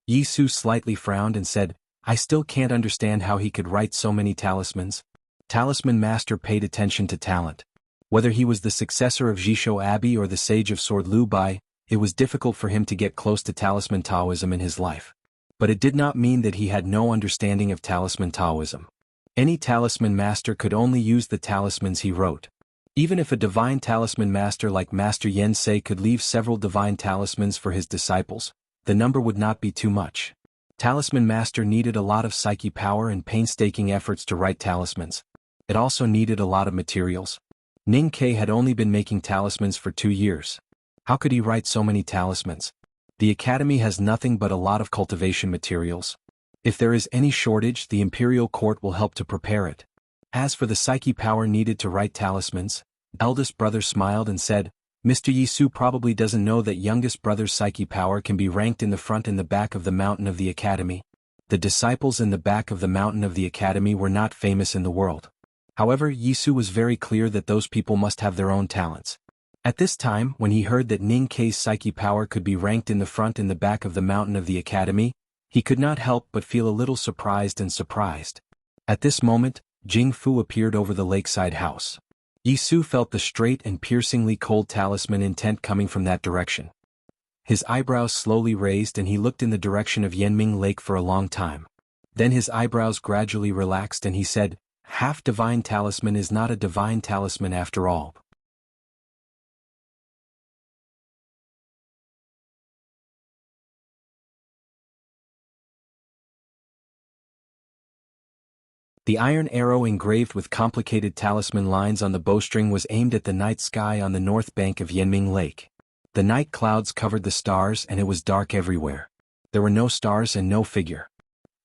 Speaker 1: Yisu slightly frowned and said, I still can't understand how he could write so many talismans. Talisman Master paid attention to talent. Whether he was the successor of Jisho Abbey or the sage of Sword Lu Bai, it was difficult for him to get close to talisman Taoism in his life. But it did not mean that he had no understanding of talisman Taoism. Any talisman master could only use the talismans he wrote. Even if a divine talisman master like Master Yensei could leave several divine talismans for his disciples, the number would not be too much. Talisman master needed a lot of psyche power and painstaking efforts to write talismans. It also needed a lot of materials. Ning Ke had only been making talismans for 2 years. How could he write so many talismans? The academy has nothing but a lot of cultivation materials. If there is any shortage, the imperial court will help to prepare it. As for the psyche power needed to write talismans, eldest brother smiled and said, Mr. Yisu probably doesn't know that youngest brother's psyche power can be ranked in the front and the back of the mountain of the academy. The disciples in the back of the mountain of the academy were not famous in the world. However, Yisu was very clear that those people must have their own talents. At this time, when he heard that Ning Ke's psyche power could be ranked in the front and the back of the mountain of the academy, he could not help but feel a little surprised. At this moment, Jing Fu appeared over the lakeside house. Yisu felt the straight and piercingly cold talisman intent coming from that direction. His eyebrows slowly raised and he looked in the direction of Yanming Lake for a long time. Then his eyebrows gradually relaxed and he said, "Half-divine talisman is not a divine talisman after all." The iron arrow engraved with complicated talisman lines on the bowstring was aimed at the night sky on the north bank of Yanming Lake. The night clouds covered the stars and it was dark everywhere. There were no stars and no figure.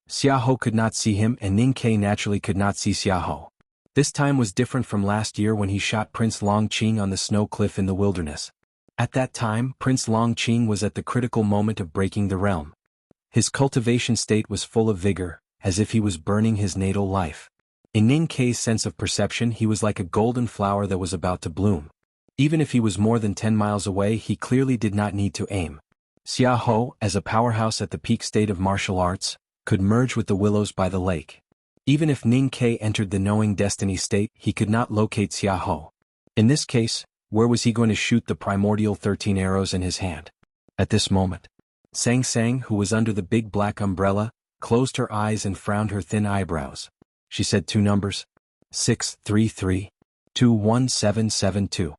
Speaker 1: Xiaohou could not see him and Ning Ke naturally could not see Xiaohou. This time was different from last year when he shot Prince Longqing on the snow cliff in the wilderness. At that time, Prince Longqing was at the critical moment of breaking the realm. His cultivation state was full of vigor, as if he was burning his natal life. In Ning Ke's sense of perception, he was like a golden flower that was about to bloom. Even if he was more than 10 miles away, he clearly did not need to aim. Xiaohou, as a powerhouse at the peak state of martial arts, could merge with the willows by the lake. Even if Ning Ke entered the knowing destiny state, he could not locate Xiaohou. In this case, where was he going to shoot the primordial 13 arrows in his hand? At this moment, Sang Sang, who was under the big black umbrella, closed her eyes and frowned her thin eyebrows. She said 2 numbers. 633. 21772.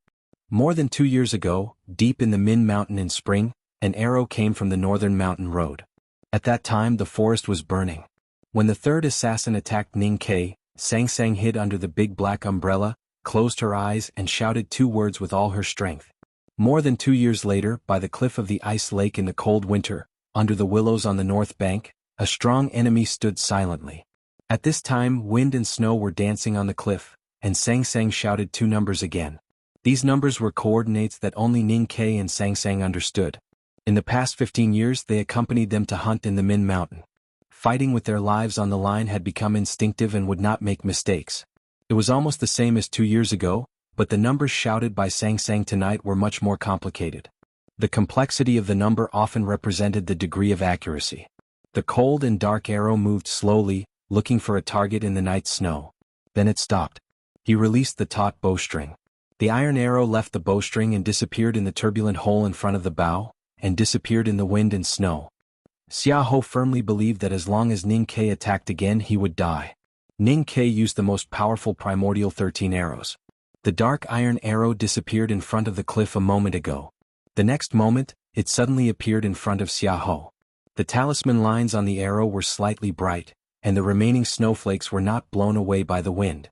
Speaker 1: More than 2 years ago, deep in the Min Mountain in spring, an arrow came from the northern mountain road. At that time the forest was burning. When the third assassin attacked Ning Ke, Sang Sang hid under the big black umbrella, closed her eyes and shouted 2 words with all her strength. More than 2 years later, by the cliff of the ice lake in the cold winter, under the willows on the north bank, a strong enemy stood silently. At this time wind and snow were dancing on the cliff, and Sang Sang shouted 2 numbers again. These numbers were coordinates that only Ning Ke and Sang Sang understood. In the past 15 years they accompanied them to hunt in the Min Mountain. Fighting with their lives on the line had become instinctive and would not make mistakes. It was almost the same as 2 years ago, but the numbers shouted by Sang Sang tonight were much more complicated. The complexity of the number often represented the degree of accuracy. The cold and dark arrow moved slowly, looking for a target in the night snow. Then it stopped. He released the taut bowstring. The iron arrow left the bowstring and disappeared in the turbulent hole in front of the bow, and disappeared in the wind and snow. Xiaohou firmly believed that as long as Ning Ke attacked again he would die. Ning Ke used the most powerful primordial 13 arrows. The dark iron arrow disappeared in front of the cliff a moment ago. The next moment, it suddenly appeared in front of Xiaohou. The talisman lines on the arrow were slightly bright, and the remaining snowflakes were not blown away by the wind.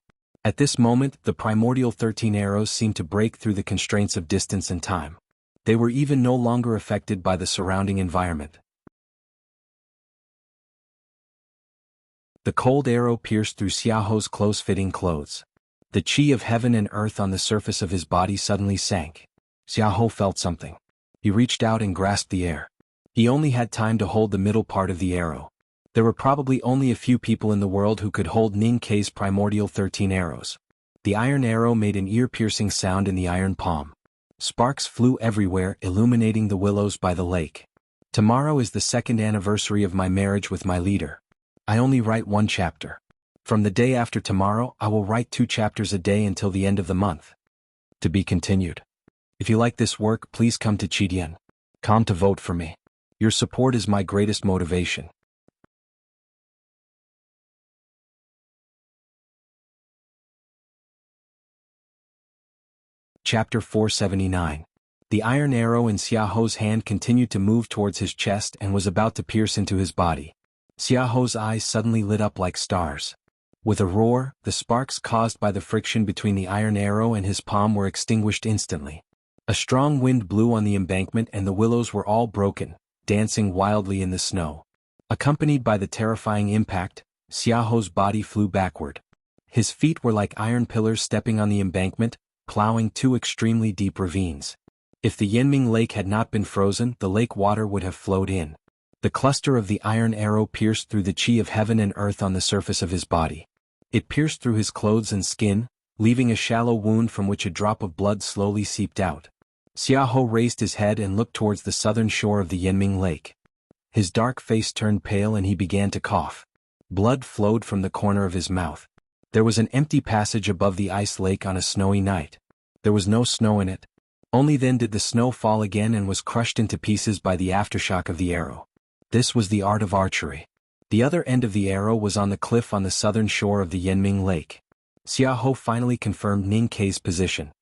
Speaker 1: At this moment, the primordial 13 arrows seemed to break through the constraints of distance and time. They were even no longer affected by the surrounding environment. The cold arrow pierced through Xiaohou's close-fitting clothes. The chi of heaven and earth on the surface of his body suddenly sank. Xiaohou felt something. He reached out and grasped the air. He only had time to hold the middle part of the arrow. There were probably only a few people in the world who could hold Ning Ke's primordial 13 arrows. The iron arrow made an ear-piercing sound in the iron palm. Sparks flew everywhere, illuminating the willows by the lake. Tomorrow is the 2nd anniversary of my marriage with my leader. I only write 1 chapter. From the day after tomorrow, I will write 2 chapters a day until the end of the month. To be continued. If you like this work, please come to Chidian.com to vote for me. Your support is my greatest motivation. Chapter 479. The iron arrow in Xiaohou's hand continued to move towards his chest and was about to pierce into his body. Xiaohou's eyes suddenly lit up like stars. With a roar, the sparks caused by the friction between the iron arrow and his palm were extinguished instantly. A strong wind blew on the embankment and the willows were all broken, dancing wildly in the snow. Accompanied by the terrifying impact, Xiaohou's body flew backward. His feet were like iron pillars stepping on the embankment, plowing 2 extremely deep ravines. If the Yanming Lake had not been frozen, the lake water would have flowed in. The cluster of the iron arrow pierced through the chi of heaven and earth on the surface of his body. It pierced through his clothes and skin, leaving a shallow wound from which a drop of blood slowly seeped out. Xiaohou raised his head and looked towards the southern shore of the Yanming Lake. His dark face turned pale and he began to cough. Blood flowed from the corner of his mouth. There was an empty passage above the ice lake on a snowy night. There was no snow in it. Only then did the snow fall again and was crushed into pieces by the aftershock of the arrow. This was the art of archery. The other end of the arrow was on the cliff on the southern shore of the Yanming Lake. Xiahou finally confirmed Ning Kei's position.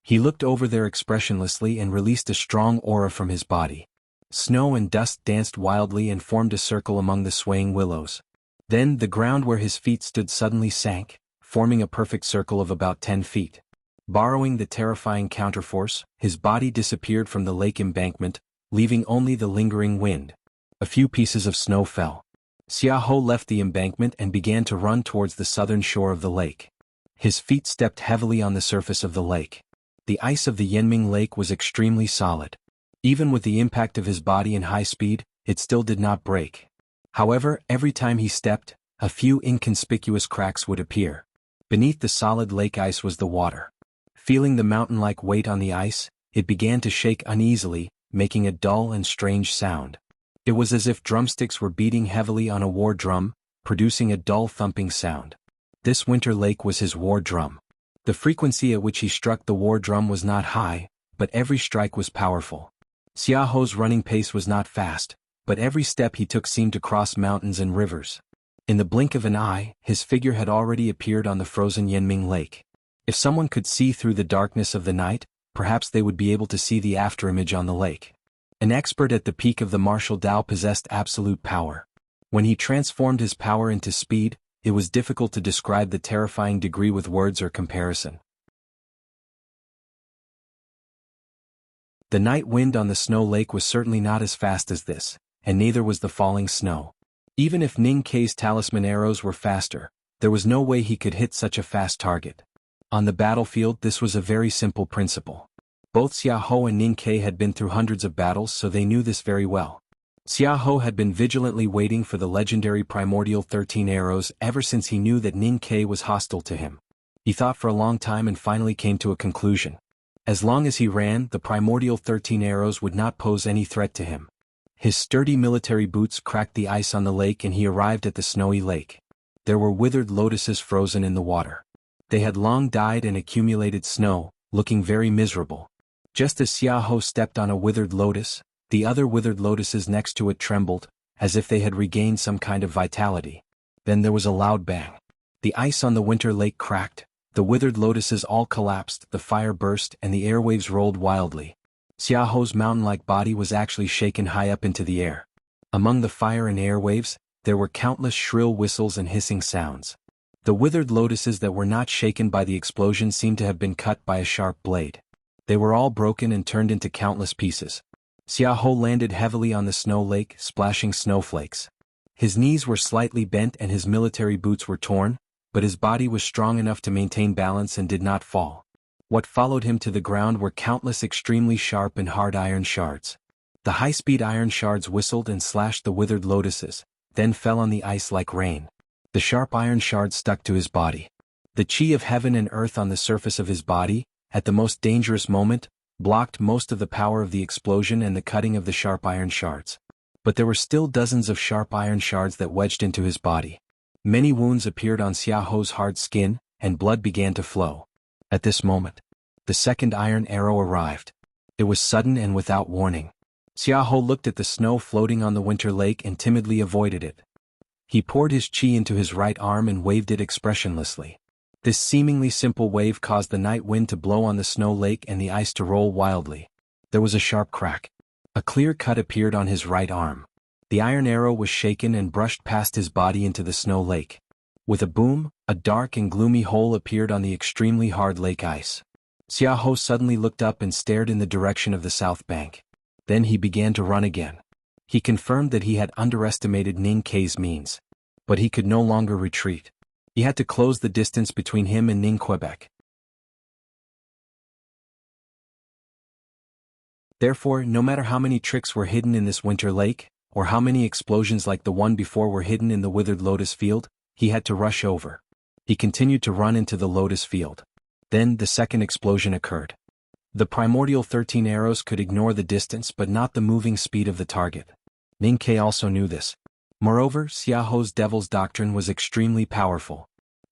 Speaker 1: He looked over there expressionlessly and released a strong aura from his body. Snow and dust danced wildly and formed a circle among the swaying willows. Then the ground where his feet stood suddenly sank, forming a perfect circle of about 10 feet. Borrowing the terrifying counterforce, his body disappeared from the lake embankment, leaving only the lingering wind. A few pieces of snow fell. Xiahou left the embankment and began to run towards the southern shore of the lake. His feet stepped heavily on the surface of the lake. The ice of the Yanming Lake was extremely solid. Even with the impact of his body in high speed, it still did not break. However, every time he stepped, a few inconspicuous cracks would appear. Beneath the solid lake ice was the water. Feeling the mountain-like weight on the ice, it began to shake uneasily, making a dull and strange sound. It was as if drumsticks were beating heavily on a war drum, producing a dull thumping sound. This winter lake was his war drum. The frequency at which he struck the war drum was not high, but every strike was powerful. Xiahou's running pace was not fast, but every step he took seemed to cross mountains and rivers. In the blink of an eye, his figure had already appeared on the frozen Yanming Lake. If someone could see through the darkness of the night, perhaps they would be able to see the afterimage on the lake. An expert at the peak of the martial Tao possessed absolute power. When he transformed his power into speed, it was difficult to describe the terrifying degree with words or comparison. The night wind on the snow lake was certainly not as fast as this, and neither was the falling snow. Even if Ning Kei's talisman arrows were faster, there was no way he could hit such a fast target. On the battlefield, this was a very simple principle. Both Xiahou and Ning Kei had been through hundreds of battles, so they knew this very well. Xiahou had been vigilantly waiting for the legendary primordial 13 arrows ever since he knew that Ning Kei was hostile to him. He thought for a long time and finally came to a conclusion. As long as he ran, the primordial 13 arrows would not pose any threat to him. His sturdy military boots cracked the ice on the lake and he arrived at the snowy lake. There were withered lotuses frozen in the water. They had long died and accumulated snow, looking very miserable. Just as Xiahou stepped on a withered lotus, the other withered lotuses next to it trembled, as if they had regained some kind of vitality. Then there was a loud bang. The ice on the winter lake cracked, the withered lotuses all collapsed, the fire burst and the airwaves rolled wildly. Xiahou's mountain-like body was actually shaken high up into the air. Among the fire and airwaves, there were countless shrill whistles and hissing sounds. The withered lotuses that were not shaken by the explosion seemed to have been cut by a sharp blade. They were all broken and turned into countless pieces. Xiahou landed heavily on the snow lake, splashing snowflakes. His knees were slightly bent and his military boots were torn, but his body was strong enough to maintain balance and did not fall. What followed him to the ground were countless extremely sharp and hard iron shards. The high-speed iron shards whistled and slashed the withered lotuses, then fell on the ice like rain. The sharp iron shards stuck to his body. The chi of heaven and earth on the surface of his body, at the most dangerous moment, blocked most of the power of the explosion and the cutting of the sharp iron shards. But there were still dozens of sharp iron shards that wedged into his body. Many wounds appeared on Xiahou's hard skin, and blood began to flow. At this moment, the second iron arrow arrived. It was sudden and without warning. Xiahou looked at the snow floating on the winter lake and timidly avoided it. He poured his chi into his right arm and waved it expressionlessly. This seemingly simple wave caused the night wind to blow on the snow lake and the ice to roll wildly. There was a sharp crack. A clear cut appeared on his right arm. The iron arrow was shaken and brushed past his body into the snow lake. With a boom, a dark and gloomy hole appeared on the extremely hard lake ice. Xiahou suddenly looked up and stared in the direction of the south bank. Then he began to run again. He confirmed that he had underestimated Ning Kei's means. But he could no longer retreat. He had to close the distance between him and Ning Quebec. Therefore, no matter how many tricks were hidden in this winter lake, or how many explosions like the one before were hidden in the withered lotus field, he had to rush over. He continued to run into the lotus field. Then the second explosion occurred. The primordial 13 arrows could ignore the distance but not the moving speed of the target. Ning Kei also knew this. Moreover, Xiahou's devil's doctrine was extremely powerful.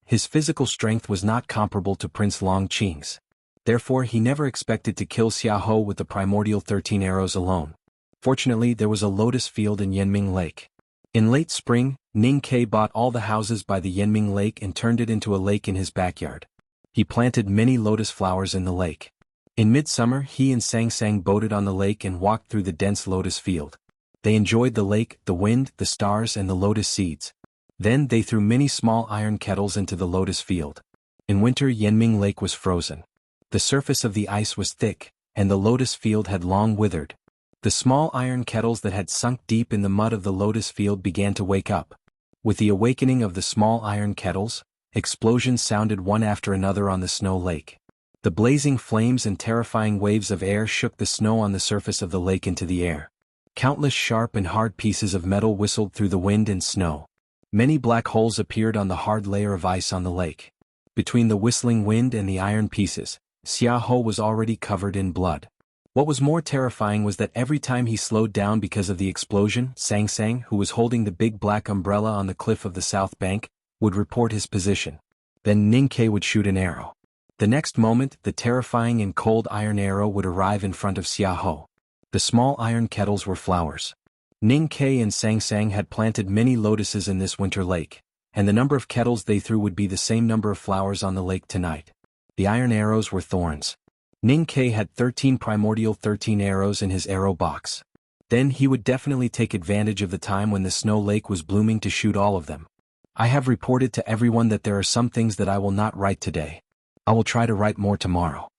Speaker 1: His physical strength was not comparable to Prince Long Qing's. Therefore he never expected to kill Xiahou with the primordial 13 arrows alone. Fortunately there was a lotus field in Yanming Lake. In late spring, Ning Ke bought all the houses by the Yanming Lake and turned it into a lake in his backyard. He planted many lotus flowers in the lake. In midsummer he and Sang Sang boated on the lake and walked through the dense lotus field. They enjoyed the lake, the wind, the stars and the lotus seeds. Then they threw many small iron kettles into the lotus field. In winter Yanming Lake was frozen. The surface of the ice was thick, and the lotus field had long withered. The small iron kettles that had sunk deep in the mud of the lotus field began to wake up. With the awakening of the small iron kettles, explosions sounded one after another on the snow lake. The blazing flames and terrifying waves of air shook the snow on the surface of the lake into the air. Countless sharp and hard pieces of metal whistled through the wind and snow. Many black holes appeared on the hard layer of ice on the lake. Between the whistling wind and the iron pieces, Xiahou was already covered in blood. What was more terrifying was that every time he slowed down because of the explosion, Sang Sang, who was holding the big black umbrella on the cliff of the south bank, would report his position. Then Ning Ke would shoot an arrow. The next moment, the terrifying and cold iron arrow would arrive in front of Xiahou. The small iron kettles were flowers. Ning Ke and Sang Sang had planted many lotuses in this winter lake, and the number of kettles they threw would be the same number of flowers on the lake tonight. The iron arrows were thorns. Ning Ke had 13 primordial 13 arrows in his arrow box. Then he would definitely take advantage of the time when the snow lake was blooming to shoot all of them. I have reported to everyone that there are some things that I will not write today. I will try to write more tomorrow.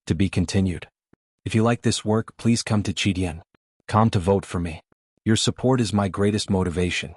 Speaker 1: To be continued. If you like this work, please come to Chidian.com to vote for me. Your support is my greatest motivation.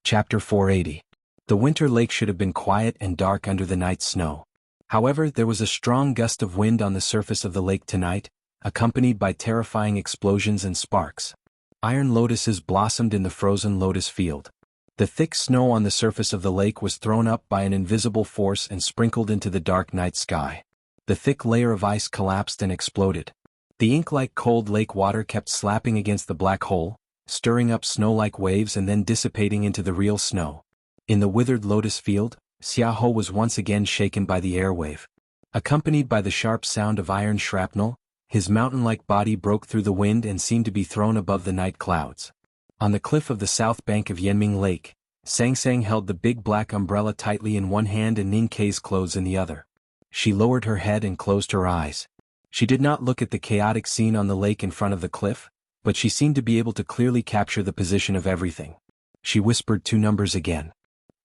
Speaker 1: Chapter 480. The winter lake should have been quiet and dark under the night snow. However, there was a strong gust of wind on the surface of the lake tonight, accompanied by terrifying explosions and sparks. Iron lotuses blossomed in the frozen lotus field. The thick snow on the surface of the lake was thrown up by an invisible force and sprinkled into the dark night sky. The thick layer of ice collapsed and exploded. The ink-like cold lake water kept slapping against the black hole, stirring up snow-like waves and then dissipating into the real snow. In the withered lotus field, Xiahou was once again shaken by the air wave. Accompanied by the sharp sound of iron shrapnel, his mountain-like body broke through the wind and seemed to be thrown above the night clouds. On the cliff of the south bank of Yanming Lake, Sang Sang held the big black umbrella tightly in one hand and Ning Ke's clothes in the other. She lowered her head and closed her eyes. She did not look at the chaotic scene on the lake in front of the cliff, but she seemed to be able to clearly capture the position of everything. She whispered 2 numbers again.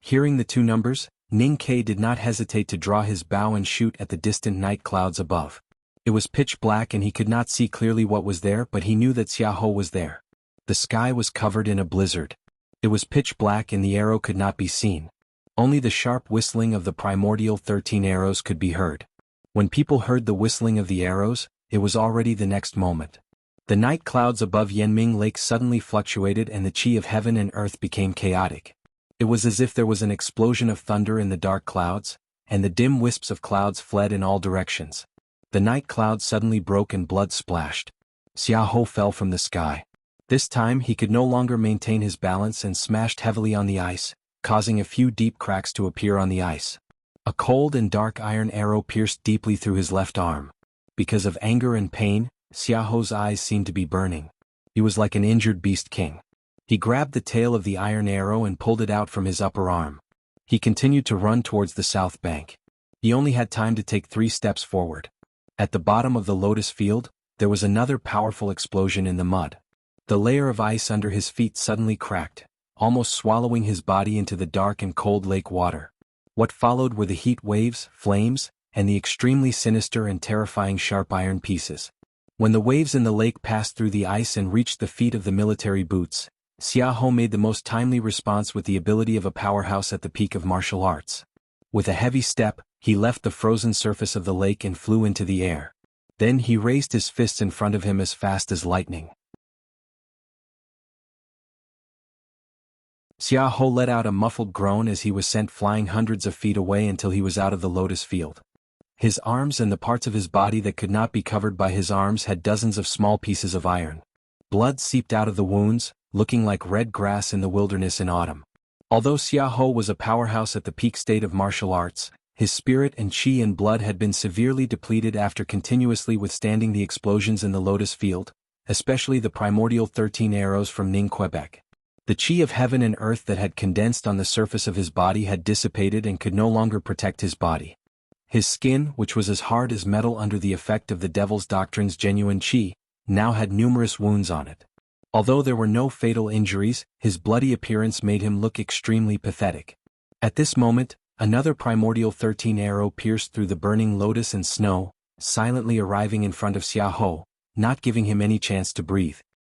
Speaker 1: Hearing the 2 numbers, Ning Ke did not hesitate to draw his bow and shoot at the distant night clouds above. It was pitch black and he could not see clearly what was there, but he knew that Xiahou was there. The sky was covered in a blizzard. It was pitch black and the arrow could not be seen. Only the sharp whistling of the primordial 13 arrows could be heard. When people heard the whistling of the arrows, it was already the next moment. The night clouds above Yanming Lake suddenly fluctuated and the chi of heaven and earth became chaotic. It was as if there was an explosion of thunder in the dark clouds, and the dim wisps of clouds fled in all directions. The night cloud suddenly broke and blood splashed. Xiahou fell from the sky. This time he could no longer maintain his balance and smashed heavily on the ice, causing a few deep cracks to appear on the ice. A cold and dark iron arrow pierced deeply through his left arm. Because of anger and pain, Xiahou's eyes seemed to be burning. He was like an injured beast king. He grabbed the tail of the iron arrow and pulled it out from his upper arm. He continued to run towards the south bank. He only had time to take 3 steps forward. At the bottom of the lotus field, there was another powerful explosion in the mud. The layer of ice under his feet suddenly cracked, almost swallowing his body into the dark and cold lake water. What followed were the heat waves, flames, and the extremely sinister and terrifying sharp iron pieces. When the waves in the lake passed through the ice and reached the feet of the military boots, Xiahou made the most timely response with the ability of a powerhouse at the peak of martial arts. With a heavy step, he left the frozen surface of the lake and flew into the air. Then he raised his fists in front of him as fast as lightning. Xiahou let out a muffled groan as he was sent flying hundreds of feet away until he was out of the lotus field. His arms and the parts of his body that could not be covered by his arms had dozens of small pieces of iron. Blood seeped out of the wounds, looking like red grass in the wilderness in autumn. Although Xiaohou was a powerhouse at the peak state of martial arts, his spirit and qi and blood had been severely depleted after continuously withstanding the explosions in the Lotus Field, especially the primordial 13 arrows from Ning Quebec. The qi of heaven and earth that had condensed on the surface of his body had dissipated and could no longer protect his body. His skin, which was as hard as metal under the effect of the devil's doctrine's genuine qi, now had numerous wounds on it. Although there were no fatal injuries, his bloody appearance made him look extremely pathetic. At this moment, another primordial 13 arrow pierced through the burning lotus and snow, silently arriving in front of Xiaohou, not giving him any chance to breathe.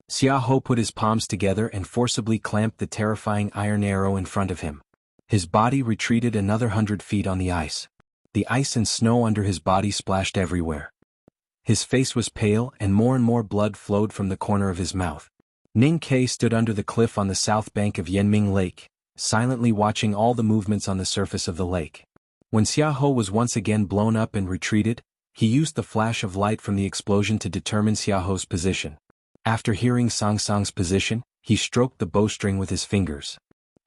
Speaker 1: Xiaohou put his palms together and forcibly clamped the terrifying iron arrow in front of him. His body retreated another 100 feet on the ice. The ice and snow under his body splashed everywhere. His face was pale and more blood flowed from the corner of his mouth. Ning Ke stood under the cliff on the south bank of Yanming Lake, silently watching all the movements on the surface of the lake. When Xiaohou was once again blown up and retreated, he used the flash of light from the explosion to determine Xiaohou's position. After hearing Song Song's position, he stroked the bowstring with his fingers.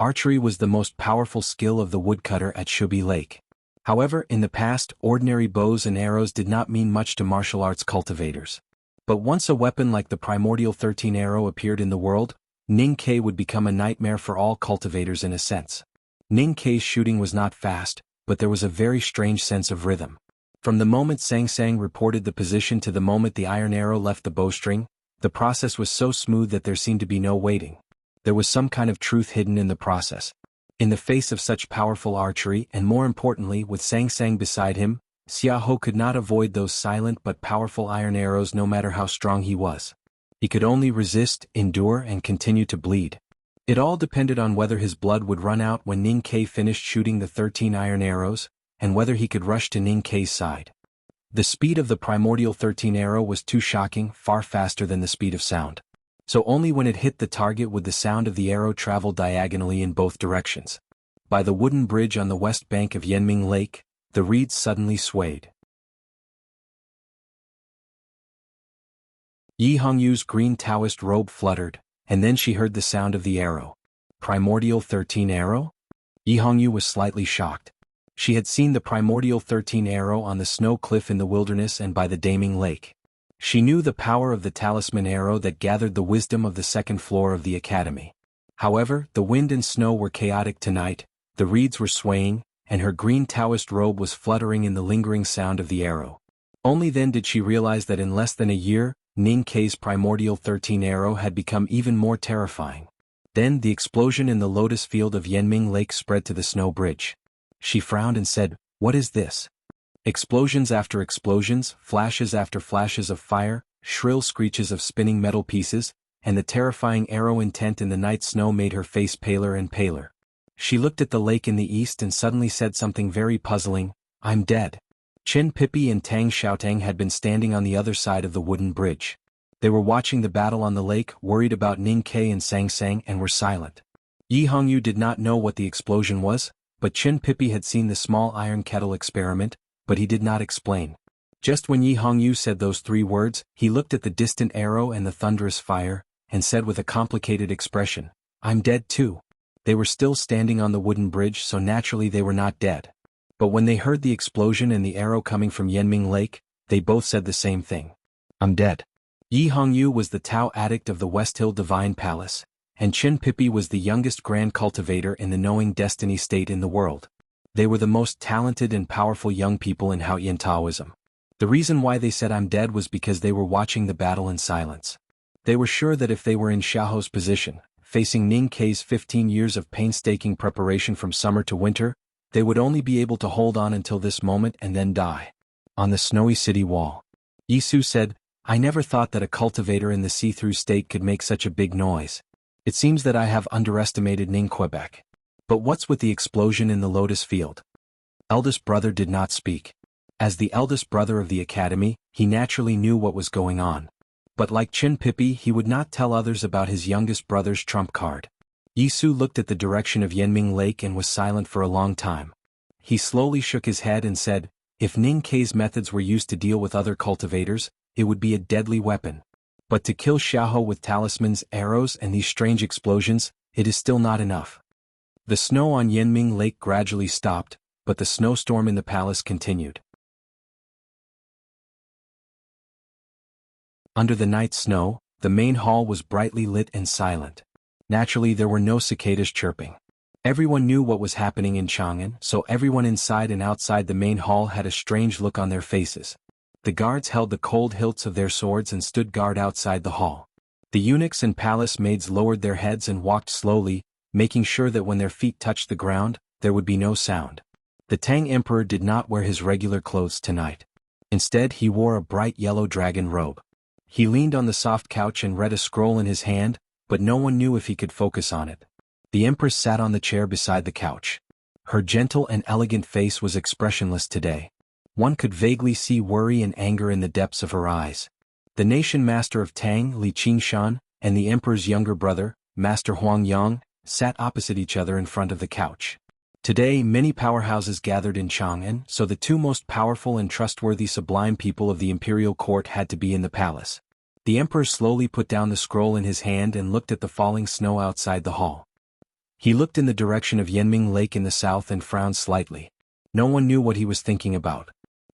Speaker 1: Archery was the most powerful skill of the woodcutter at Shubi Lake. However, in the past, ordinary bows and arrows did not mean much to martial arts cultivators. But once a weapon like the primordial 13 arrow appeared in the world, Ning Ke would become a nightmare for all cultivators in a sense. Ning Ke's shooting was not fast, but there was a very strange sense of rhythm. From the moment Sang Sang reported the position to the moment the iron arrow left the bowstring, the process was so smooth that there seemed to be no waiting. There was some kind of truth hidden in the process. In the face of such powerful archery and more importantly with Sang Sang beside him, Xiaohou could not avoid those silent but powerful iron arrows no matter how strong he was. He could only resist, endure and continue to bleed. It all depended on whether his blood would run out when Ning Ke finished shooting the 13 iron arrows, and whether he could rush to Ning Ke's side. The speed of the primordial 13 arrow was too shocking, far faster than the speed of sound. So only when it hit the target would the sound of the arrow travel diagonally in both directions. By the wooden bridge on the west bank of Yanming Lake, the reeds suddenly swayed. Yi Hongyu's green Taoist robe fluttered, and then she heard the sound of the arrow. Primordial 13 arrow? Yi Hongyu was slightly shocked. She had seen the primordial 13 arrow on the snow cliff in the wilderness and by the Daming Lake. She knew the power of the talisman arrow that gathered the wisdom of the second floor of the academy. However, the wind and snow were chaotic tonight, the reeds were swaying, and her green Taoist robe was fluttering in the lingering sound of the arrow. Only then did she realize that in less than a year, Ning Ke's primordial 13 arrow had become even more terrifying. Then the explosion in the lotus field of Yanming Lake spread to the snow bridge. She frowned and said, "What is this?" Explosions after explosions, flashes after flashes of fire, shrill screeches of spinning metal pieces, and the terrifying arrow intent in the night snow made her face paler and paler. She looked at the lake in the east and suddenly said something very puzzling, "I'm dead." Chen Pippi and Tang Xiaotang had been standing on the other side of the wooden bridge. They were watching the battle on the lake, worried about Ning Ke and Sang Sang, and were silent. Yi Hongyu did not know what the explosion was, but Chen Pippi had seen the small iron kettle experiment, but he did not explain. Just when Yi Hongyu said those 3 words, he looked at the distant arrow and the thunderous fire, and said with a complicated expression, "I'm dead too." They were still standing on the wooden bridge, so naturally they were not dead. But when they heard the explosion and the arrow coming from Yanming Lake, they both said the same thing. "I'm dead." Yi Hongyu was the Tao addict of the West Hill Divine Palace, and Chen Pippi was the youngest grand cultivator in the Knowing Destiny state in the world. They were the most talented and powerful young people in Haoyan Taoism. The reason why they said "I'm dead" was because they were watching the battle in silence. They were sure that if they were in Xiaohou's position, facing Ning Ke's 15 years of painstaking preparation from summer to winter, they would only be able to hold on until this moment and then die. On the snowy city wall, Yisu said, "I never thought that a cultivator in the see-through state could make such a big noise. It seems that I have underestimated Ning Quebec. But what's with the explosion in the lotus field?" Eldest brother did not speak. As the eldest brother of the academy, he naturally knew what was going on. But like Chen Pippi, he would not tell others about his youngest brother's trump card. Yisu looked at the direction of Yanming Lake and was silent for a long time. He slowly shook his head and said, "If Ning Ke's methods were used to deal with other cultivators, it would be a deadly weapon. But to kill Xiaohou with talismans, arrows and these strange explosions, it is still not enough. The snow on Yanming Lake gradually stopped, but the snowstorm in the palace continued. Under the night snow, the main hall was brightly lit and silent. Naturally, there were no cicadas chirping. Everyone knew what was happening in Chang'an, so everyone inside and outside the main hall had a strange look on their faces. The guards held the cold hilts of their swords and stood guard outside the hall. The eunuchs and palace maids lowered their heads and walked slowly, making sure that when their feet touched the ground, there would be no sound. The Tang Emperor did not wear his regular clothes tonight. Instead, he wore a bright yellow dragon robe. He leaned on the soft couch and read a scroll in his hand, but no one knew if he could focus on it. The Empress sat on the chair beside the couch. Her gentle and elegant face was expressionless today. One could vaguely see worry and anger in the depths of her eyes. The nation master of Tang, Li Qingshan, and the emperor's younger brother, Master Huang Yang, sat opposite each other in front of the couch. Today, many powerhouses gathered in Chang'an, so the two most powerful and trustworthy sublime people of the imperial court had to be in the palace. The emperor slowly put down the scroll in his hand and looked at the falling snow outside the hall. He looked in the direction of Yanming Lake in the south and frowned slightly. No one knew what he was thinking about.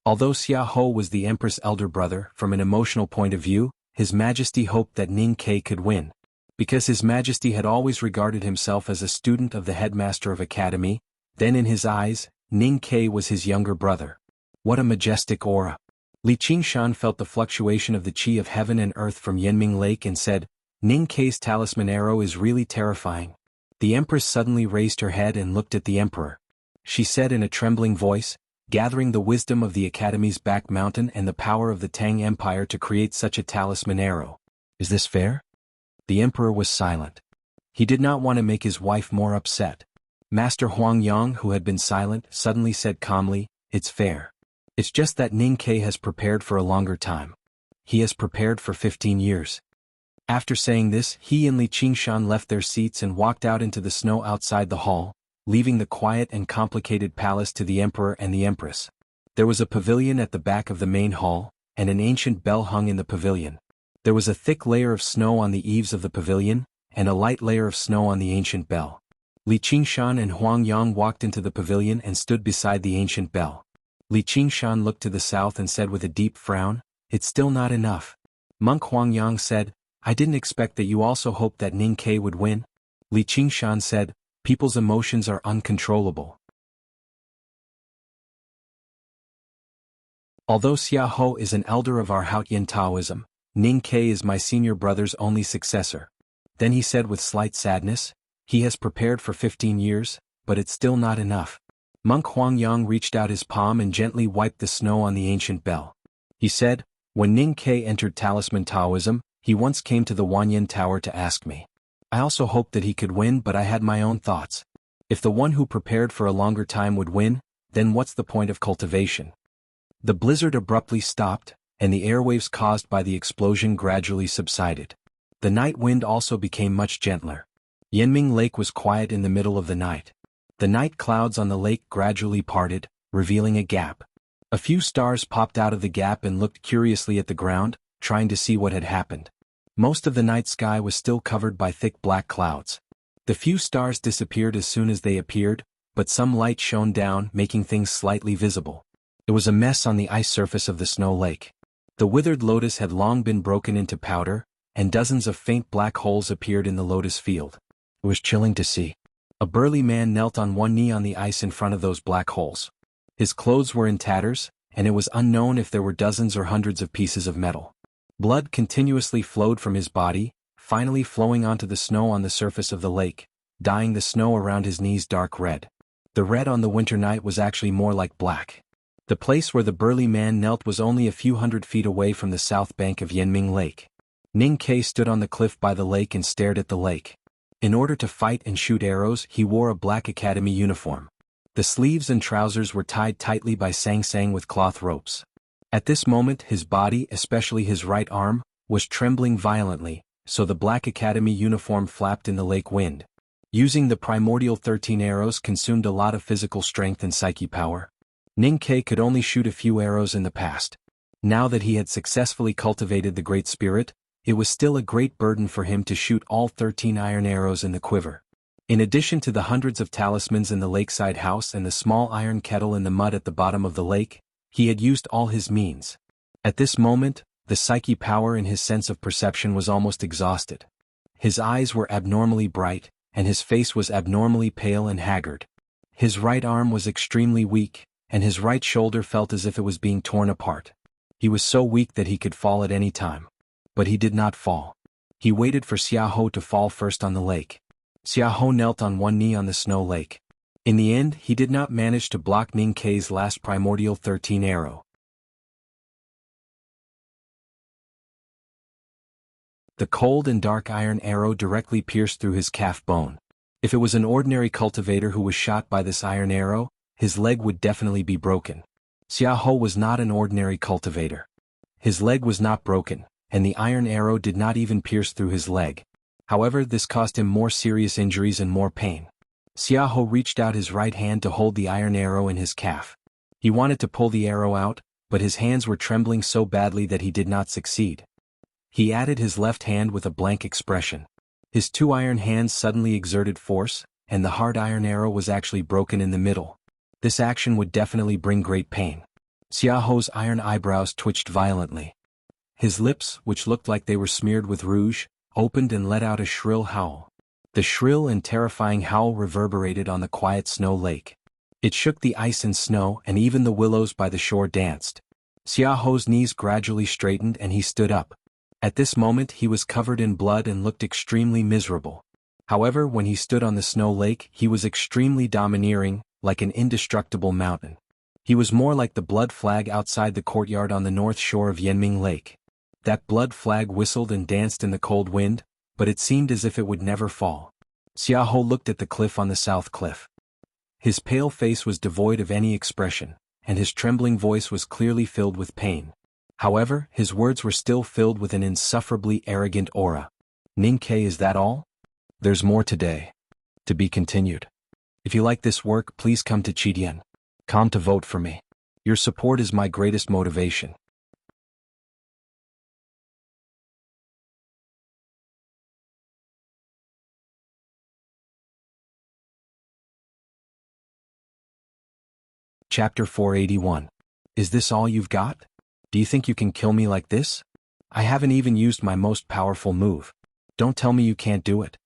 Speaker 1: Although Xiaohou was the empress' elder brother, from an emotional point of view, His Majesty hoped that Ning Ke could win. Because His Majesty had always regarded himself as a student of the headmaster of academy, then in his eyes, Ning Ke was his younger brother. What a majestic aura! Li Qingshan felt the fluctuation of the qi of heaven and earth from Yanming Lake and said, Ning Ke's talisman arrow is really terrifying. The empress suddenly raised her head and looked at the emperor. She said in a trembling voice, gathering the wisdom of the academy's back mountain and the power of the Tang Empire to create such a talisman arrow. Is this fair? The emperor was silent. He did not want to make his wife more upset. Master Huang Yang, who had been silent, suddenly said calmly, It's fair. It's just that Ning Ke has prepared for a longer time. He has prepared for 15 years. After saying this, he and Li Qingshan left their seats and walked out into the snow outside the hall, leaving the quiet and complicated palace to the emperor and the empress. There was a pavilion at the back of the main hall, and an ancient bell hung in the pavilion. There was a thick layer of snow on the eaves of the pavilion, and a light layer of snow on the ancient bell. Li Qingshan and Huang Yang walked into the pavilion and stood beside the ancient bell. Li Qingshan looked to the south and said with a deep frown, It's still not enough. Monk Huang Yang said, I didn't expect that you also hoped that Ning Ke would win. Li Qingshan said, People's emotions are uncontrollable. Although Xiaohou is an elder of our Haotian Taoism, Ning Ke is my senior brother's only successor. Then he said with slight sadness, He has prepared for 15 years, but it's still not enough. Monk Huang Yang reached out his palm and gently wiped the snow on the ancient bell. He said, When Ning Ke entered Talisman Taoism, he once came to the Wanyan Tower to ask me. I also hoped that he could win, but I had my own thoughts. If the one who prepared for a longer time would win, then what's the point of cultivation? The blizzard abruptly stopped, and the airwaves caused by the explosion gradually subsided. The night wind also became much gentler. Yanming Lake was quiet in the middle of the night. The night clouds on the lake gradually parted, revealing a gap. A few stars popped out of the gap and looked curiously at the ground, trying to see what had happened. Most of the night sky was still covered by thick black clouds. The few stars disappeared as soon as they appeared, but some light shone down, making things slightly visible. It was a mess on the ice surface of the snow lake. The withered lotus had long been broken into powder, and dozens of faint black holes appeared in the lotus field. It was chilling to see. A burly man knelt on one knee on the ice in front of those black holes. His clothes were in tatters, and it was unknown if there were dozens or hundreds of pieces of metal. Blood continuously flowed from his body, finally flowing onto the snow on the surface of the lake, dyeing the snow around his knees dark red. The red on the winter night was actually more like black. The place where the burly man knelt was only a few hundred feet away from the south bank of Yanming Lake. Ning Ke stood on the cliff by the lake and stared at the lake. In order to fight and shoot arrows, he wore a black academy uniform. The sleeves and trousers were tied tightly by sang-sang with cloth ropes. At this moment his body, especially his right arm, was trembling violently, so the black academy uniform flapped in the lake wind. Using the primordial 13 arrows consumed a lot of physical strength and psyche power. Ning Ke could only shoot a few arrows in the past. Now that he had successfully cultivated the Great Spirit, it was still a great burden for him to shoot all 13 iron arrows in the quiver. In addition to the hundreds of talismans in the lakeside house and the small iron kettle in the mud at the bottom of the lake, he had used all his means. At this moment, the psyche power in his sense of perception was almost exhausted. His eyes were abnormally bright, and his face was abnormally pale and haggard. His right arm was extremely weak, and his right shoulder felt as if it was being torn apart. He was so weak that he could fall at any time. But he did not fall. He waited for Xiahou to fall first on the lake. Xiahou knelt on one knee on the snow lake. In the end, he did not manage to block Ning Kei's last primordial 13 arrow. The cold and dark iron arrow directly pierced through his calf bone. If it was an ordinary cultivator who was shot by this iron arrow, his leg would definitely be broken. Xiahou was not an ordinary cultivator. His leg was not broken, and the iron arrow did not even pierce through his leg. However, this caused him more serious injuries and more pain. Xiahou reached out his right hand to hold the iron arrow in his calf. He wanted to pull the arrow out, but his hands were trembling so badly that he did not succeed. He added his left hand with a blank expression. His two iron hands suddenly exerted force, and the hard iron arrow was actually broken in the middle. This action would definitely bring great pain. Xiahou's iron eyebrows twitched violently. His lips, which looked like they were smeared with rouge, opened and let out a shrill howl. The shrill and terrifying howl reverberated on the quiet snow lake. It shook the ice and snow, and even the willows by the shore danced. Xiahou's knees gradually straightened and he stood up. At this moment he was covered in blood and looked extremely miserable. However, when he stood on the snow lake, he was extremely domineering, like an indestructible mountain. He was more like the blood flag outside the courtyard on the north shore of Yanming Lake. That blood flag whistled and danced in the cold wind, but it seemed as if it would never fall. Xiahou looked at the cliff on the south cliff. His pale face was devoid of any expression, and his trembling voice was clearly filled with pain. However, his words were still filled with an insufferably arrogant aura. Ning Kei, is that all? There's more today. To be continued. If you like this work, please come to Qidian. Come to vote for me. Your support is my greatest motivation. Chapter 481. Is this all you've got? Do you think you can kill me like this? I haven't even used my most powerful move. Don't tell me you can't do it.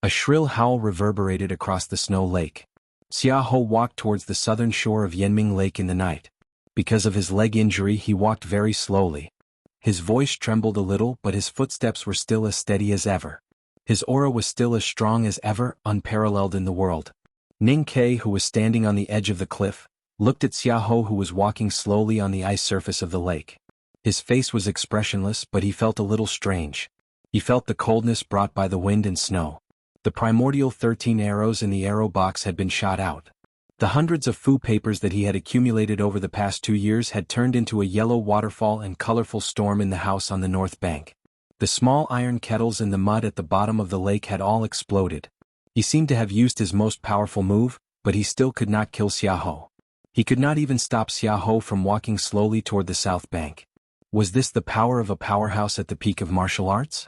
Speaker 1: A shrill howl reverberated across the snow lake. Xiahou walked towards the southern shore of Yanming Lake in the night. Because of his leg injury, he walked very slowly. His voice trembled a little, but his footsteps were still as steady as ever. His aura was still as strong as ever, unparalleled in the world. Ning Kei, who was standing on the edge of the cliff, looked at Xiahou, who was walking slowly on the ice surface of the lake. His face was expressionless, but he felt a little strange. He felt the coldness brought by the wind and snow. The primordial 13 arrows in the arrow box had been shot out. The hundreds of fu papers that he had accumulated over the past 2 years had turned into a yellow waterfall and colorful storm in the house on the north bank. The small iron kettles in the mud at the bottom of the lake had all exploded. He seemed to have used his most powerful move, but he still could not kill Xiahou. He could not even stop Xiahou from walking slowly toward the south bank. Was this the power of a powerhouse at the peak of martial arts?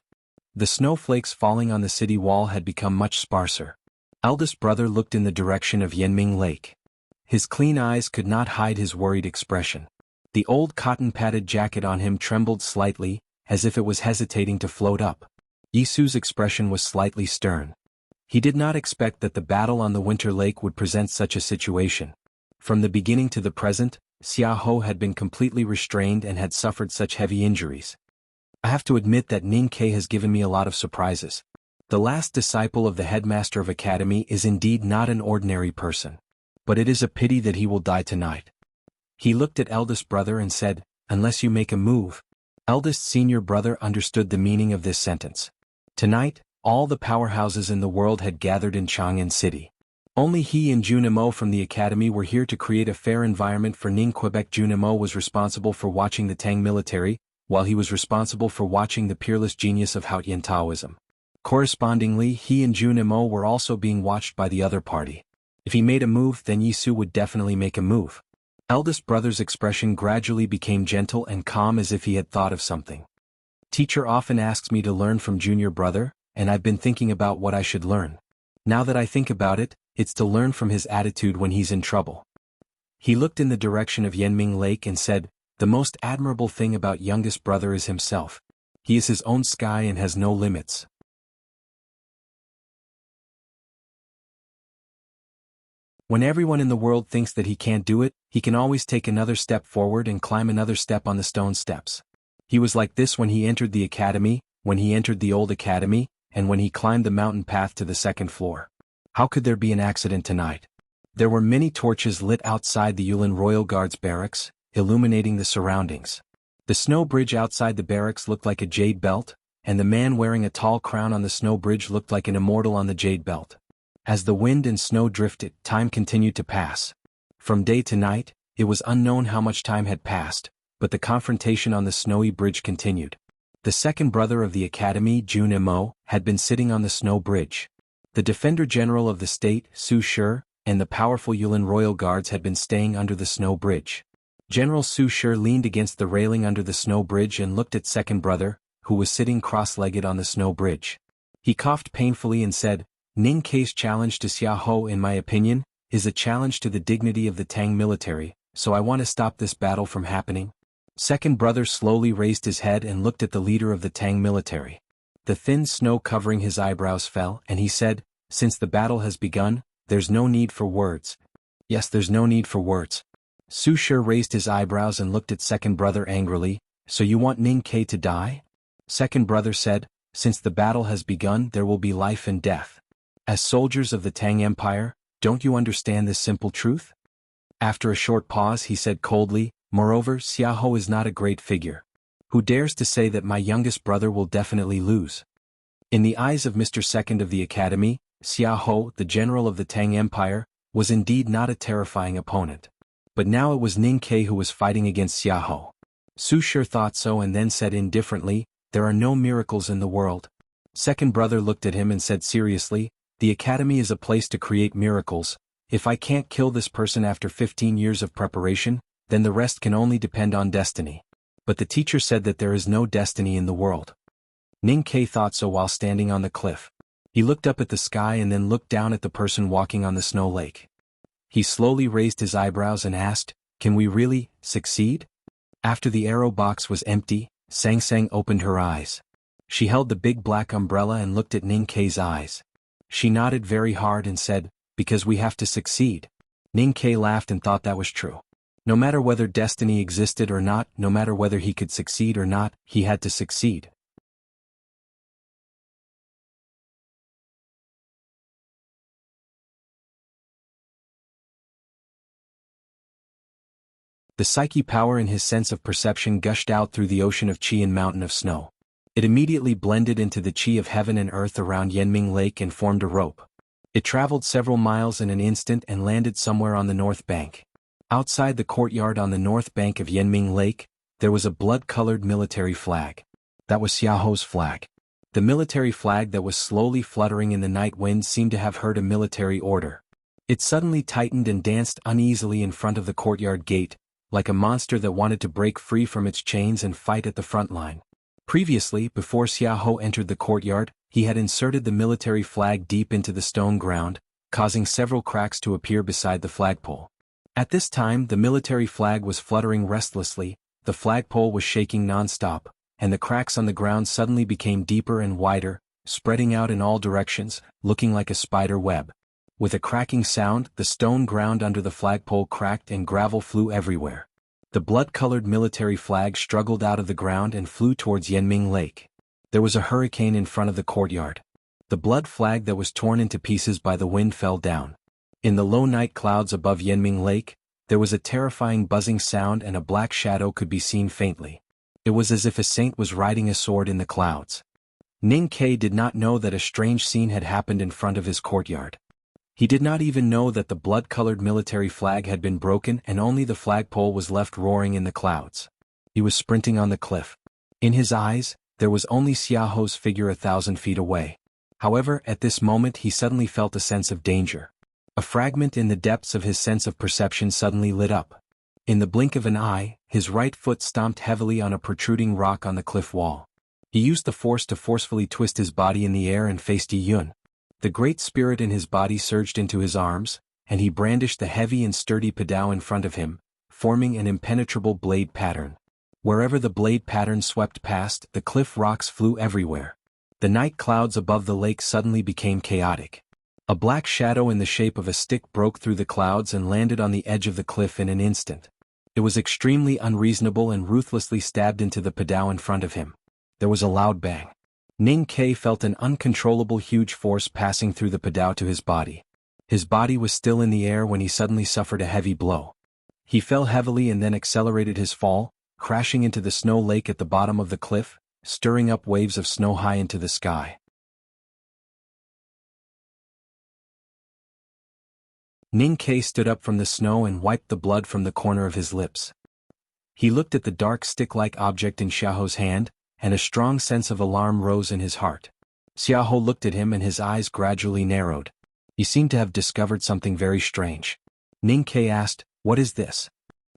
Speaker 1: The snowflakes falling on the city wall had become much sparser. Eldest brother looked in the direction of Yanming Lake. His clean eyes could not hide his worried expression. The old cotton-padded jacket on him trembled slightly, as if it was hesitating to float up. Yisu's expression was slightly stern. He did not expect that the battle on the winter lake would present such a situation. From the beginning to the present, Xiahou had been completely restrained and had suffered such heavy injuries. I have to admit that Ning Kei has given me a lot of surprises. The last disciple of the headmaster of academy is indeed not an ordinary person. But it is a pity that he will die tonight. He looked at eldest brother and said, unless you make a move. Eldest senior brother understood the meaning of this sentence. Tonight, all the powerhouses in the world had gathered in Chang'an City. Only he and Junimo from the academy were here to create a fair environment for Ning Quebec. Junimo was responsible for watching the Tang military, while he was responsible for watching the peerless genius of Haotian Taoism. Correspondingly, he and Junimo were also being watched by the other party. If he made a move, then Yisu would definitely make a move. Eldest brother's expression gradually became gentle and calm, as if he had thought of something. Teacher often asks me to learn from junior brother, and I've been thinking about what I should learn. Now that I think about it, it's to learn from his attitude when he's in trouble. He looked in the direction of Yanming Lake and said, the most admirable thing about youngest brother is himself. He is his own sky and has no limits. When everyone in the world thinks that he can't do it, he can always take another step forward and climb another step on the stone steps. He was like this when he entered the academy, when he entered the old academy, and when he climbed the mountain path to the second floor. How could there be an accident tonight? There were many torches lit outside the Yulin Royal Guards barracks, illuminating the surroundings. The snow bridge outside the barracks looked like a jade belt, and the man wearing a tall crown on the snow bridge looked like an immortal on the jade belt. As the wind and snow drifted, time continued to pass. From day to night, it was unknown how much time had passed, but the confrontation on the snowy bridge continued. The second brother of the academy, Jun Mo, had been sitting on the snow bridge. The Defender General of the state, Su Shi, and the powerful Yulin Royal Guards had been staying under the snow bridge. General Su Shi leaned against the railing under the snow bridge and looked at second brother, who was sitting cross-legged on the snow bridge. He coughed painfully and said, Ning Kei's challenge to Xia Ho, in my opinion, is a challenge to the dignity of the Tang military, so I want to stop this battle from happening. Second brother slowly raised his head and looked at the leader of the Tang military. The thin snow covering his eyebrows fell, and he said, since the battle has begun, there's no need for words. Yes, there's no need for words. Su Shi raised his eyebrows and looked at second brother angrily, so you want Ning Kei to die? Second brother said, since the battle has begun there will be life and death. As soldiers of the Tang Empire, don't you understand this simple truth? After a short pause he said coldly, moreover, Xia Ho is not a great figure. Who dares to say that my youngest brother will definitely lose? In the eyes of Mr. Second of the Academy, Xia Ho, the general of the Tang Empire, was indeed not a terrifying opponent. But now it was Ning Kei who was fighting against Xia Ho. Su Shi thought so and then said indifferently, there are no miracles in the world. Second brother looked at him and said seriously, the academy is a place to create miracles. If I can't kill this person after 15 years of preparation, then the rest can only depend on destiny. But the teacher said that there is no destiny in the world. Ning Kei thought so while standing on the cliff. He looked up at the sky and then looked down at the person walking on the snow lake. He slowly raised his eyebrows and asked, can we really succeed? After the arrow box was empty, Sang Sang opened her eyes. She held the big black umbrella and looked at Ning Kei's eyes. She nodded very hard and said, because we have to succeed. Ning Kei laughed and thought that was true. No matter whether destiny existed or not, no matter whether he could succeed or not, he had to succeed. The psyche power in his sense of perception gushed out through the ocean of qi and mountain of snow. It immediately blended into the qi of heaven and earth around Yanming Lake and formed a rope. It traveled several miles in an instant and landed somewhere on the north bank. Outside the courtyard on the north bank of Yanming Lake, there was a blood-colored military flag. That was Xia Ho's flag. The military flag that was slowly fluttering in the night wind seemed to have heard a military order. It suddenly tightened and danced uneasily in front of the courtyard gate, like a monster that wanted to break free from its chains and fight at the front line. Previously, before Xia Ho entered the courtyard, he had inserted the military flag deep into the stone ground, causing several cracks to appear beside the flagpole. At this time the military flag was fluttering restlessly, the flagpole was shaking non-stop, and the cracks on the ground suddenly became deeper and wider, spreading out in all directions, looking like a spider web. With a cracking sound, the stone ground under the flagpole cracked and gravel flew everywhere. The blood-colored military flag struggled out of the ground and flew towards Yanming Lake. There was a hurricane in front of the courtyard. The blood flag that was torn into pieces by the wind fell down. In the low night clouds above Yanming Lake, there was a terrifying buzzing sound and a black shadow could be seen faintly. It was as if a saint was riding a sword in the clouds. Ning Kei did not know that a strange scene had happened in front of his courtyard. He did not even know that the blood-colored military flag had been broken and only the flagpole was left roaring in the clouds. He was sprinting on the cliff. In his eyes, there was only Xia Ho's figure 1,000 feet away. However, at this moment he suddenly felt a sense of danger. A fragment in the depths of his sense of perception suddenly lit up. In the blink of an eye, his right foot stomped heavily on a protruding rock on the cliff wall. He used the force to forcefully twist his body in the air and faced Yi Yun. The great spirit in his body surged into his arms, and he brandished the heavy and sturdy padao in front of him, forming an impenetrable blade pattern. Wherever the blade pattern swept past, the cliff rocks flew everywhere. The night clouds above the lake suddenly became chaotic. A black shadow in the shape of a stick broke through the clouds and landed on the edge of the cliff in an instant. It was extremely unreasonable and ruthlessly stabbed into the padao in front of him. There was a loud bang. Ning Ke felt an uncontrollable huge force passing through the padao to his body. His body was still in the air when he suddenly suffered a heavy blow. He fell heavily and then accelerated his fall, crashing into the snow lake at the bottom of the cliff, stirring up waves of snow high into the sky. Ning Ke stood up from the snow and wiped the blood from the corner of his lips. He looked at the dark stick-like object in Xiaoho's hand, and a strong sense of alarm rose in his heart. Xiaoho looked at him and his eyes gradually narrowed. He seemed to have discovered something very strange. Ning Ke asked, "What is this?"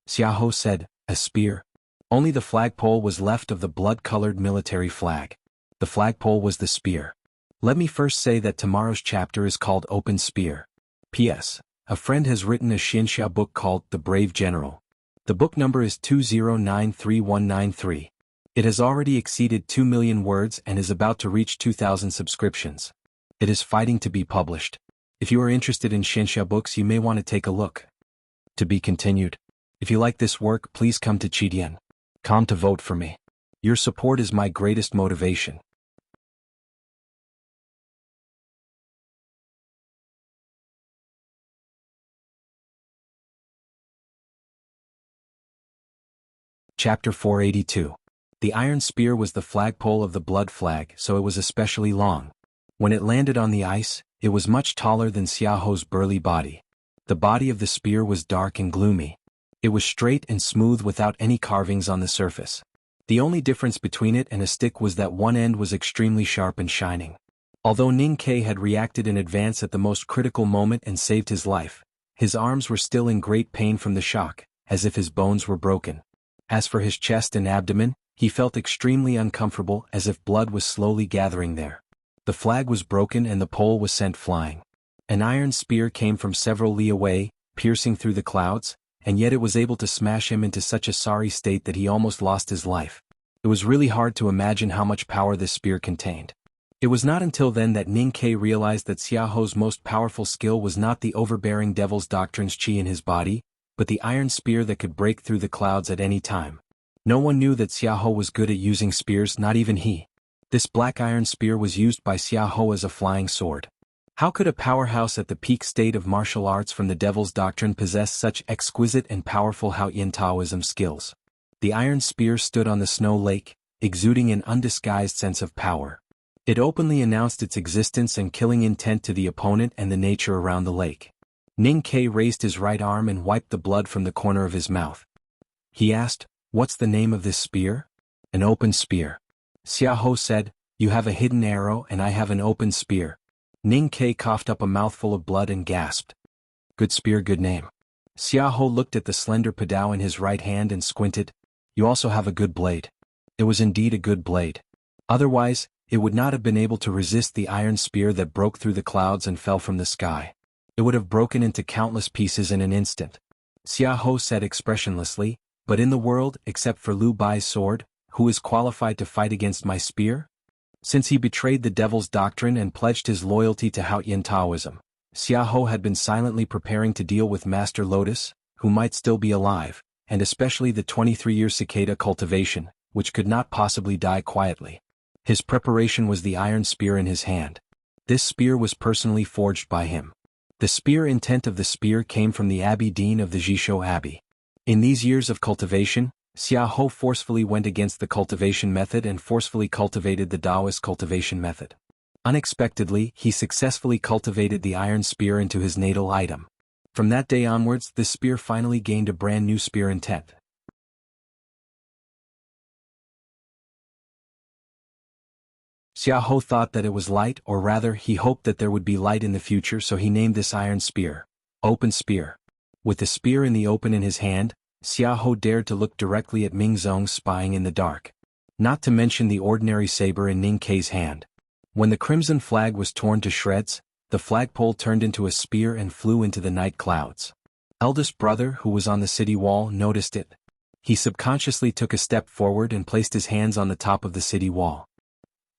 Speaker 1: Xiaoho said, "A spear." Only the flagpole was left of the blood-colored military flag. The flagpole was the spear. Let me first say that tomorrow's chapter is called Open Spear. P.S. A friend has written a Xianxia book called The Brave General. The book number is 2093193. It has already exceeded 2 million words and is about to reach 2,000 subscriptions. It is fighting to be published. If you are interested in Xianxia books, you may want to take a look. To be continued. If you like this work, please come to Chidian.com to vote for me. Your support is my greatest motivation. Chapter 482. The iron spear was the flagpole of the blood flag, so it was especially long. When it landed on the ice, it was much taller than Xiaoho's burly body. The body of the spear was dark and gloomy. It was straight and smooth without any carvings on the surface. The only difference between it and a stick was that one end was extremely sharp and shining. Although Ning Ke had reacted in advance at the most critical moment and saved his life, his arms were still in great pain from the shock, as if his bones were broken. As for his chest and abdomen, he felt extremely uncomfortable, as if blood was slowly gathering there. The flag was broken and the pole was sent flying. An iron spear came from several li away, piercing through the clouds, and yet it was able to smash him into such a sorry state that he almost lost his life. It was really hard to imagine how much power this spear contained. It was not until then that Ning Ke realized that Xiaoho's most powerful skill was not the overbearing devil's doctrine's qi in his body, but the iron spear that could break through the clouds at any time. No one knew that Xiaoho was good at using spears, not even he. This black iron spear was used by Xiaoho as a flying sword. How could a powerhouse at the peak state of martial arts from the devil's doctrine possess such exquisite and powerful Haoyin Taoism skills? The iron spear stood on the snow lake, exuding an undisguised sense of power. It openly announced its existence and killing intent to the opponent and the nature around the lake. Ning Ke raised his right arm and wiped the blood from the corner of his mouth. He asked, "What's the name of this spear?" "An open spear." Xiaoho said, "You have a hidden arrow and I have an open spear." Ning Ke coughed up a mouthful of blood and gasped. "Good spear, good name." Xiaoho looked at the slender padao in his right hand and squinted. "You also have a good blade." It was indeed a good blade. Otherwise, it would not have been able to resist the iron spear that broke through the clouds and fell from the sky. It would have broken into countless pieces in an instant. Xiaoho said expressionlessly, "But in the world, except for Liu Bai's sword, who is qualified to fight against my spear?" Since he betrayed the devil's doctrine and pledged his loyalty to Haoyin Taoism, Xiaoho had been silently preparing to deal with Master Lotus, who might still be alive, and especially the 23-year cicada cultivation, which could not possibly die quietly. His preparation was the iron spear in his hand. This spear was personally forged by him. The spear intent of the spear came from the Abbey Dean of the Jishou Abbey. In these years of cultivation, Xiaoho forcefully went against the cultivation method and forcefully cultivated the Taoist cultivation method. Unexpectedly, he successfully cultivated the iron spear into his natal item. From that day onwards, this spear finally gained a brand new spear intent. Xiaoho thought that it was light, or rather, he hoped that there would be light in the future, so he named this iron spear Open Spear. With the spear in the open in his hand, Xiaoho dared to look directly at Mingzong spying in the dark. not to mention the ordinary saber in Ning Kei's hand. When the crimson flag was torn to shreds, the flagpole turned into a spear and flew into the night clouds. Eldest brother, who was on the city wall, noticed it. He subconsciously took a step forward and placed his hands on the top of the city wall.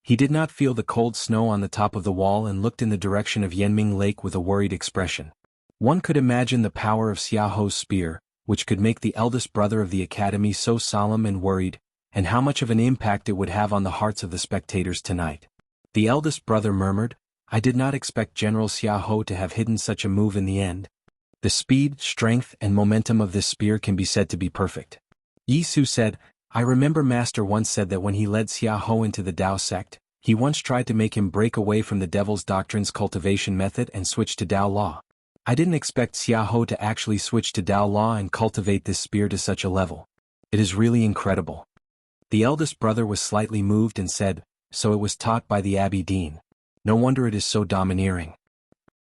Speaker 1: He did not feel the cold snow on the top of the wall and looked in the direction of Yanming Lake with a worried expression. One could imagine the power of Xiaoho's spear, which could make the eldest brother of the academy so solemn and worried, and how much of an impact it would have on the hearts of the spectators tonight. The eldest brother murmured, "I did not expect General Xiaoho to have hidden such a move in the end. The speed, strength, and momentum of this spear can be said to be perfect." Yi Su said, "I remember Master once said that when he led Xiaoho into the Tao sect, he once tried to make him break away from the Devil's Doctrine's cultivation method and switch to Tao law. I didn't expect Xiaoho to actually switch to Tao law and cultivate this spear to such a level. It is really incredible." The eldest brother was slightly moved and said, "So it was taught by the Abbey Dean. No wonder it is so domineering."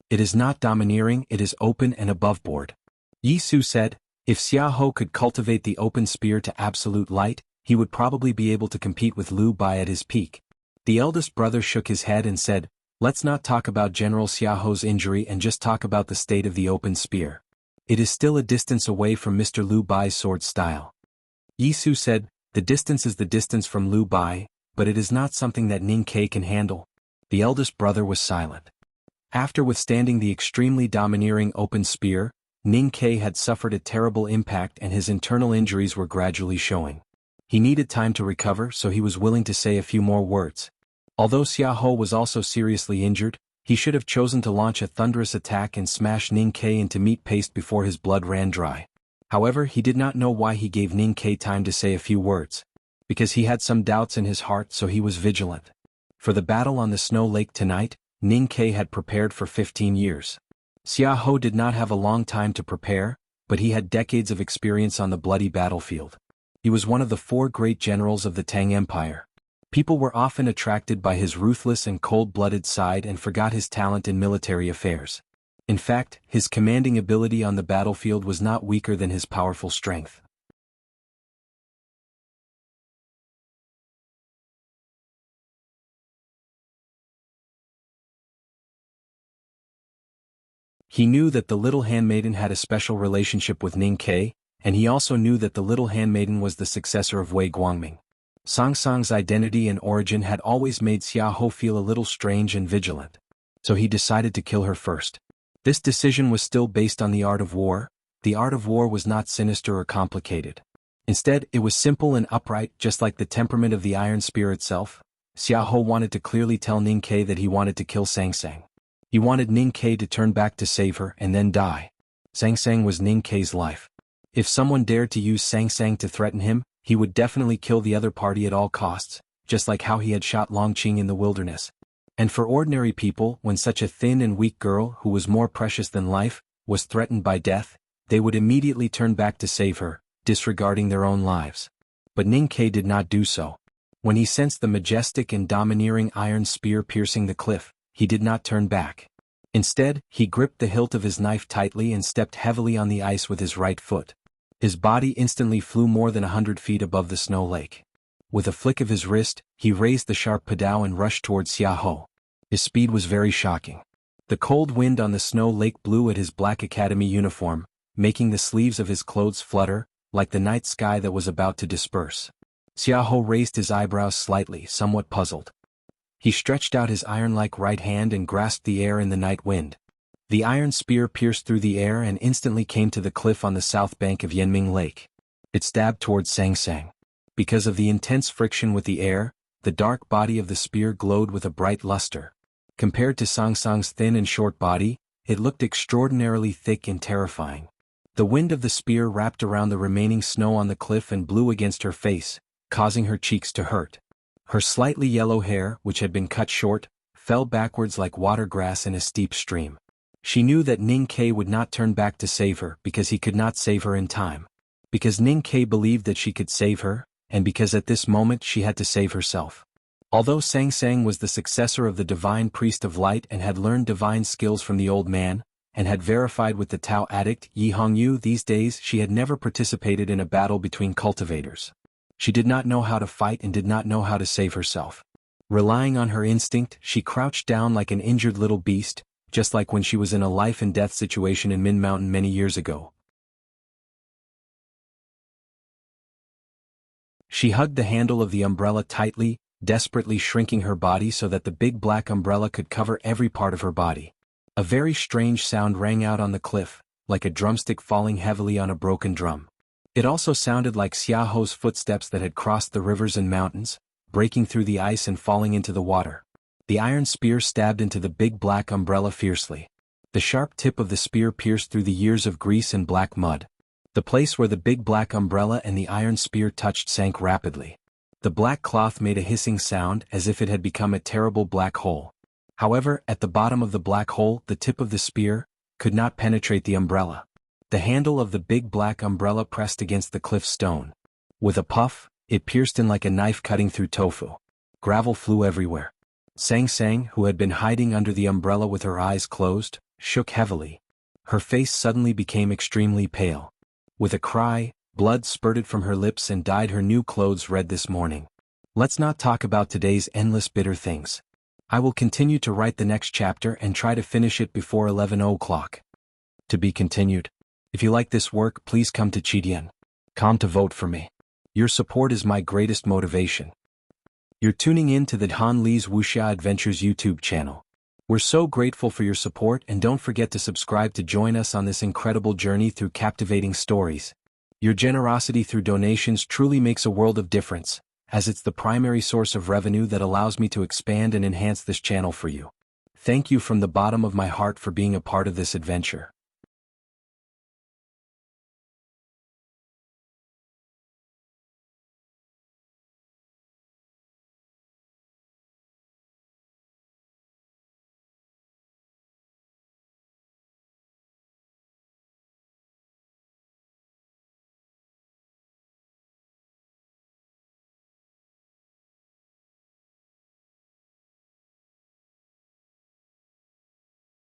Speaker 1: "It is not domineering, it is open and aboveboard." Yi Su said, "If Xiaoho could cultivate the open spear to absolute light, he would probably be able to compete with Liu Bai at his peak." The eldest brother shook his head and said, "Let's not talk about General Xiaoho's injury and just talk about the state of the open spear. It is still a distance away from Mr. Liu Bai's sword style." Yi Su said, "The distance is the distance from Liu Bai, but it is not something that Ning Kei can handle." The eldest brother was silent. After withstanding the extremely domineering open spear, Ning Kei had suffered a terrible impact and his internal injuries were gradually showing. He needed time to recover, so he was willing to say a few more words. Although Xiaoho was also seriously injured, he should have chosen to launch a thunderous attack and smash Ning Kei into meat paste before his blood ran dry. However, he did not know why he gave Ning Kei time to say a few words. Because he had some doubts in his heart, so he was vigilant. For the battle on the snow lake tonight, Ning Kei had prepared for 15 years. Xiaoho did not have a long time to prepare, but he had decades of experience on the bloody battlefield. He was one of the 4 great generals of the Tang Empire. People were often attracted by his ruthless and cold-blooded side and forgot his talent in military affairs. In fact, his commanding ability on the battlefield was not weaker than his powerful strength. He knew that the little handmaiden had a special relationship with Ning Kei, and he also knew that the little handmaiden was the successor of Wei Guangming. Song Song's identity and origin had always made Xiaoho feel a little strange and vigilant. So he decided to kill her first. This decision was still based on the art of war. The art of war was not sinister or complicated. Instead, it was simple and upright, just like the temperament of the iron spear itself. Xiaoho wanted to clearly tell Ning Kei that he wanted to kill Sang Sang. He wanted Ning Kei to turn back to save her and then die. Sang Sang was Ning Kei's life. If someone dared to use Sang Sang to threaten him, he would definitely kill the other party at all costs, just like how he had shot Longqing in the wilderness. And for ordinary people, when such a thin and weak girl who was more precious than life, was threatened by death, they would immediately turn back to save her, disregarding their own lives. But Ning Kei did not do so. When he sensed the majestic and domineering iron spear piercing the cliff, he did not turn back. Instead, he gripped the hilt of his knife tightly and stepped heavily on the ice with his right foot. His body instantly flew more than 100 feet above the snow lake. With a flick of his wrist, he raised the sharp padao and rushed towards Xiaoho. His speed was very shocking. The cold wind on the snow lake blew at his black academy uniform, making the sleeves of his clothes flutter, like the night sky that was about to disperse. Xiaoho raised his eyebrows slightly, somewhat puzzled. He stretched out his iron-like right hand and grasped the air in the night wind. The iron spear pierced through the air and instantly came to the cliff on the south bank of Yanming Lake. It stabbed towards Sang Sang. Because of the intense friction with the air, the dark body of the spear glowed with a bright luster. Compared to Sang Sang's thin and short body, it looked extraordinarily thick and terrifying. The wind of the spear wrapped around the remaining snow on the cliff and blew against her face, causing her cheeks to hurt. Her slightly yellow hair, which had been cut short, fell backwards like water grass in a steep stream. She knew that Ning Kei would not turn back to save her because he could not save her in time. Because Ning Kei believed that she could save her, and because at this moment she had to save herself. Although Sang Sang was the successor of the divine priest of light and had learned divine skills from the old man, and had verified with the Tao addict Yi Hongyu, these days she had never participated in a battle between cultivators. She did not know how to fight and did not know how to save herself. Relying on her instinct, she crouched down like an injured little beast, just like when she was in a life-and-death situation in Min Mountain many years ago. She hugged the handle of the umbrella tightly, desperately shrinking her body so that the big black umbrella could cover every part of her body. A very strange sound rang out on the cliff, like a drumstick falling heavily on a broken drum. It also sounded like Xiaoho's footsteps that had crossed the rivers and mountains, breaking through the ice and falling into the water. The iron spear stabbed into the big black umbrella fiercely. The sharp tip of the spear pierced through the years of grease and black mud. The place where the big black umbrella and the iron spear touched sank rapidly. The black cloth made a hissing sound as if it had become a terrible black hole. However, at the bottom of the black hole, the tip of the spear could not penetrate the umbrella. The handle of the big black umbrella pressed against the cliff stone. With a puff, it pierced in like a knife cutting through tofu. Gravel flew everywhere. Sang Sang, who had been hiding under the umbrella with her eyes closed, shook heavily. Her face suddenly became extremely pale. With a cry, blood spurted from her lips and dyed her new clothes red this morning. Let's not talk about today's endless bitter things. I will continue to write the next chapter and try to finish it before 11 o'clock. To be continued. If you like this work, please come to Chidian.com to vote for me. Your support is my greatest motivation. You're tuning in to the Han Lee's Wuxia Adventures YouTube channel. We're so grateful for your support, and don't forget to subscribe to join us on this incredible journey through captivating stories. Your generosity through donations truly makes a world of difference, as it's the primary source of revenue that allows me to expand and enhance this channel for you. Thank you from the bottom of my heart for being a part of this adventure.